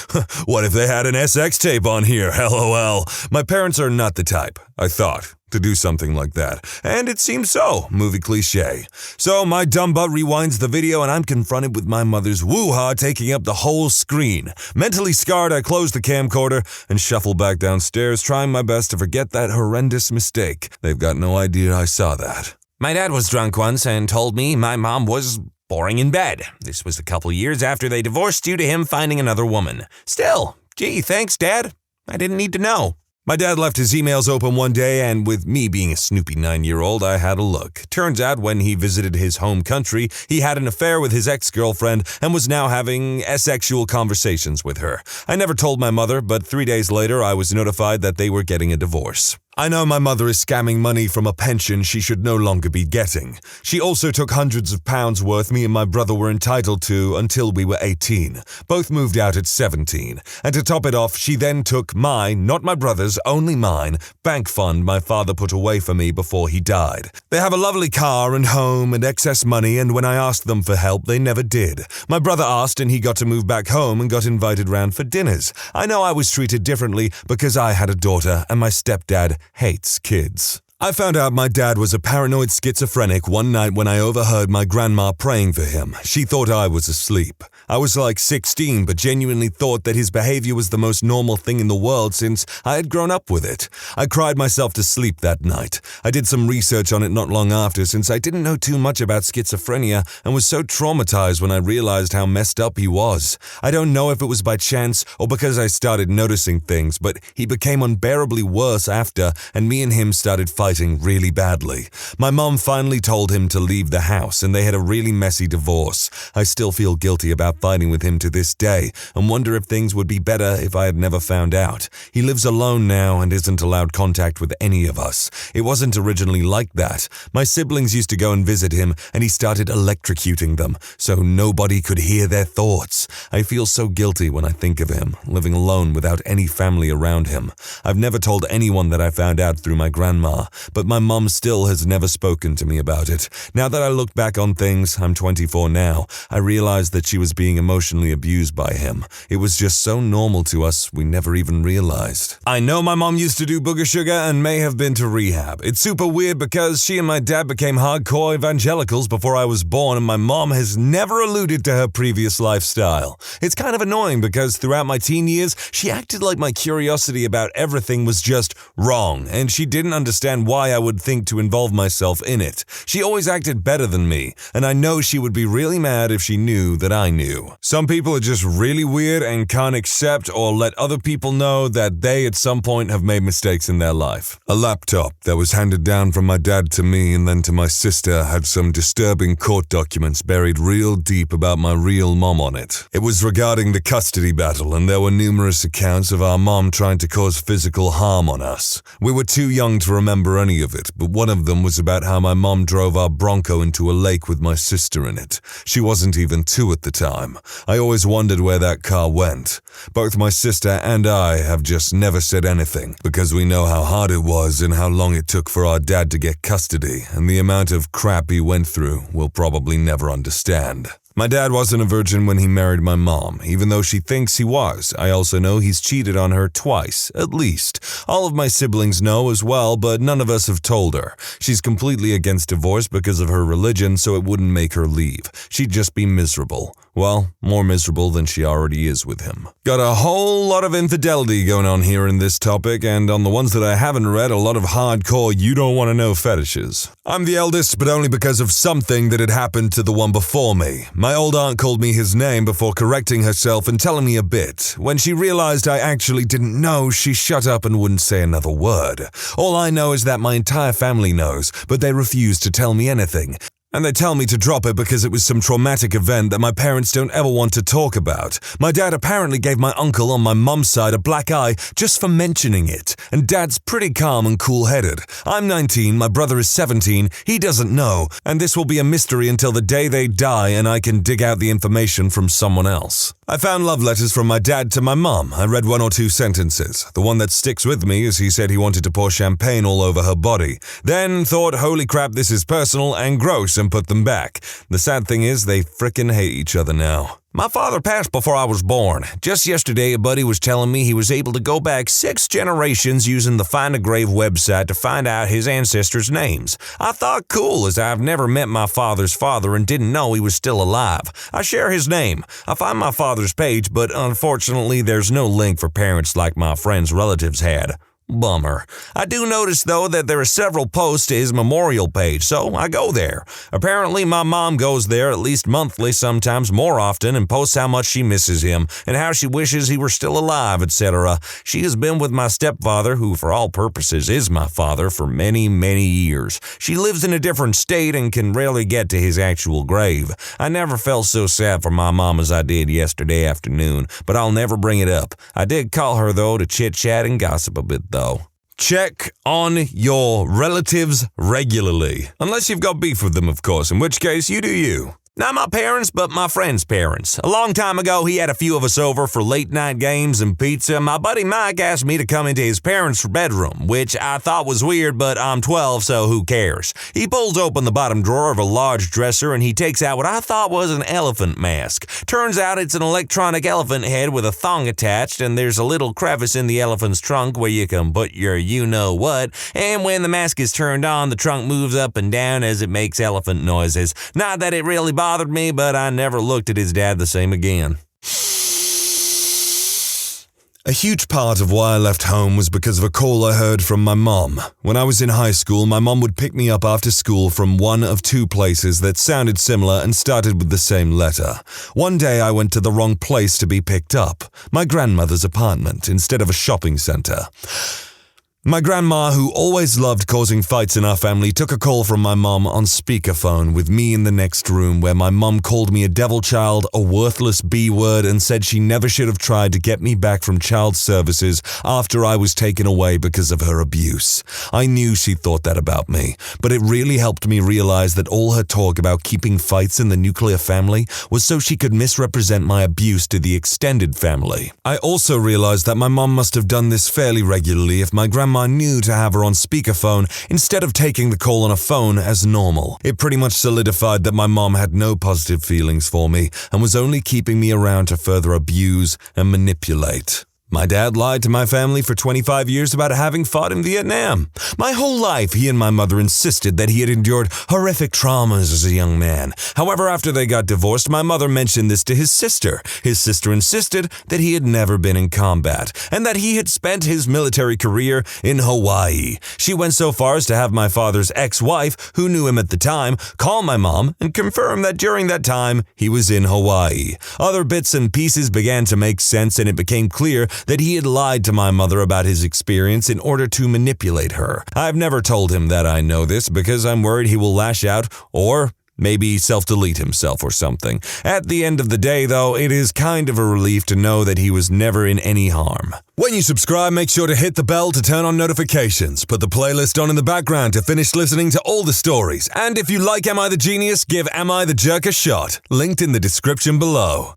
what if they had an SX tape on here, LOL. My parents are not the type, I thought, to do something like that. And it seems so, movie cliche. So my dumb butt rewinds the video and I'm confronted with my mother's woo-ha taking up the whole screen. Mentally scarred, I close the camcorder and shuffle back downstairs, trying my best to forget that horrendous mistake. They've got no idea I saw that. My dad was drunk once and told me my mom was boring in bed. This was a couple years after they divorced due to him finding another woman. Still, gee, thanks, Dad. I didn't need to know. My dad left his emails open one day, and with me being a snoopy 9-year-old, I had a look. Turns out when he visited his home country, he had an affair with his ex-girlfriend and was now having asexual conversations with her. I never told my mother, but 3 days later I was notified that they were getting a divorce. I know my mother is scamming money from a pension she should no longer be getting. She also took hundreds of pounds worth me and my brother were entitled to until we were 18. Both moved out at 17. And to top it off, she then took mine, not my brother's, only mine, bank fund my father put away for me before he died. They have a lovely car and home and excess money, and when I asked them for help, they never did. My brother asked and he got to move back home and got invited round for dinners. I know I was treated differently because I had a daughter and my stepdad hates kids. I found out my dad was a paranoid schizophrenic one night when I overheard my grandma praying for him. She thought I was asleep. I was like 16, but genuinely thought that his behavior was the most normal thing in the world since I had grown up with it. I cried myself to sleep that night. I did some research on it not long after since I didn't know too much about schizophrenia and was so traumatized when I realized how messed up he was. I don't know if it was by chance or because I started noticing things, but he became unbearably worse after, and me and him started fighting really badly. My mom finally told him to leave the house, and they had a really messy divorce. I still feel guilty about fighting with him to this day and wonder if things would be better if I had never found out. He lives alone now and isn't allowed contact with any of us. It wasn't originally like that. My siblings used to go and visit him, and he started electrocuting them so nobody could hear their thoughts. I feel so guilty when I think of him, living alone without any family around him. I've never told anyone that I found out through my grandma, but my mom still has never spoken to me about it. Now that I look back on things, I'm 24 now, I realize that she was being emotionally abused by him. It was just so normal to us, we never even realized. I know my mom used to do booger sugar and may have been to rehab. It's super weird because she and my dad became hardcore evangelicals before I was born, and my mom has never alluded to her previous lifestyle. It's kind of annoying because throughout my teen years, she acted like my curiosity about everything was just wrong, and she didn't understand why I would think to involve myself in it. She always acted better than me, and I know she would be really mad if she knew that I knew. Some people are just really weird and can't accept or let other people know that they at some point have made mistakes in their life. A laptop that was handed down from my dad to me and then to my sister had some disturbing court documents buried real deep about my real mom on it. It was regarding the custody battle, and there were numerous accounts of our mom trying to cause physical harm on us. We were too young to remember any of it, but one of them was about how my mom drove our Bronco into a lake with my sister in it. She wasn't even 2 at the time. I always wondered where that car went. Both my sister and I have just never said anything because we know how hard it was and how long it took for our dad to get custody, and the amount of crap he went through we'll probably never understand. My dad wasn't a virgin when he married my mom, even though she thinks he was. I also know he's cheated on her twice, at least. All of my siblings know as well, but none of us have told her. She's completely against divorce because of her religion, so it wouldn't make her leave. She'd just be miserable. Well, more miserable than she already is with him. Got a whole lot of infidelity going on here in this topic, and on the ones that I haven't read, a lot of hardcore you-don't-want-to-know fetishes. I'm the eldest, but only because of something that had happened to the one before me. My old aunt called me his name before correcting herself and telling me a bit. When she realized I actually didn't know, she shut up and wouldn't say another word. All I know is that my entire family knows, but they refuse to tell me anything. And they tell me to drop it because it was some traumatic event that my parents don't ever want to talk about. My dad apparently gave my uncle on my mum's side a black eye just for mentioning it, and Dad's pretty calm and cool-headed. I'm 19, my brother is 17, he doesn't know, and this will be a mystery until the day they die and I can dig out the information from someone else. I found love letters from my dad to my mum. I read 1 or 2 sentences. The one that sticks with me is he said he wanted to pour champagne all over her body. Then thought, holy crap, this is personal and gross, and put them back. The sad thing is they frickin' hate each other now. My father passed before I was born. Just yesterday, a buddy was telling me he was able to go back 6 generations using the Find a Grave website to find out his ancestors' names. I thought cool, as I've never met my father's father and didn't know he was still alive. I share his name. I find my father's page, but unfortunately there's no link for parents like my friend's relatives had. Bummer. I do notice, though, that there are several posts to his memorial page, so I go there. Apparently, my mom goes there at least monthly, sometimes more often, and posts how much she misses him and how she wishes he were still alive, etc. She has been with my stepfather, who for all purposes is my father, for many, many years. She lives in a different state and can rarely get to his actual grave. I never felt so sad for my mom as I did yesterday afternoon, but I'll never bring it up. I did call her, though, to chit-chat and gossip a bit, though. Check on your relatives regularly. Unless you've got beef with them, of course, in which case you do you. Not my parents, but my friend's parents. A long time ago, he had a few of us over for late-night games and pizza. My buddy Mike asked me to come into his parents' bedroom, which I thought was weird, but I'm 12, so who cares? He pulls open the bottom drawer of a large dresser, and he takes out what I thought was an elephant mask. Turns out it's an electronic elephant head with a thong attached, and there's a little crevice in the elephant's trunk where you can put your you-know-what, and when the mask is turned on, the trunk moves up and down as it makes elephant noises. Not that it really bothered me, but I never looked at his dad the same again. A huge part of why I left home was because of a call I heard from my mom. When I was in high school, my mom would pick me up after school from one of two places that sounded similar and started with the same letter. One day I went to the wrong place to be picked up, my grandmother's apartment, instead of a shopping center. My grandma, who always loved causing fights in our family, took a call from my mom on speakerphone with me in the next room, where my mom called me a devil child, a worthless B-word, and said she never should have tried to get me back from child services after I was taken away because of her abuse. I knew she thought that about me, but it really helped me realize that all her talk about keeping fights in the nuclear family was so she could misrepresent my abuse to the extended family. I also realized that my mom must have done this fairly regularly if my grandma knew to have her on speakerphone instead of taking the call on a phone as normal. It pretty much solidified that my mom had no positive feelings for me and was only keeping me around to further abuse and manipulate. My dad lied to my family for 25 years about having fought in Vietnam. My whole life, he and my mother insisted that he had endured horrific traumas as a young man. However, after they got divorced, my mother mentioned this to his sister. His sister insisted that he had never been in combat and that he had spent his military career in Hawaii. She went so far as to have my father's ex-wife, who knew him at the time, call my mom and confirm that during that time, he was in Hawaii. Other bits and pieces began to make sense, and it became clear that he had lied to my mother about his experience in order to manipulate her. I've never told him that I know this because I'm worried he will lash out or maybe self-delete himself or something. At the end of the day, though, it is kind of a relief to know that he was never in any harm. When you subscribe, make sure to hit the bell to turn on notifications. Put the playlist on in the background to finish listening to all the stories. And if you like Am I the Genius, give Am I the Jerk a shot. Linked in the description below.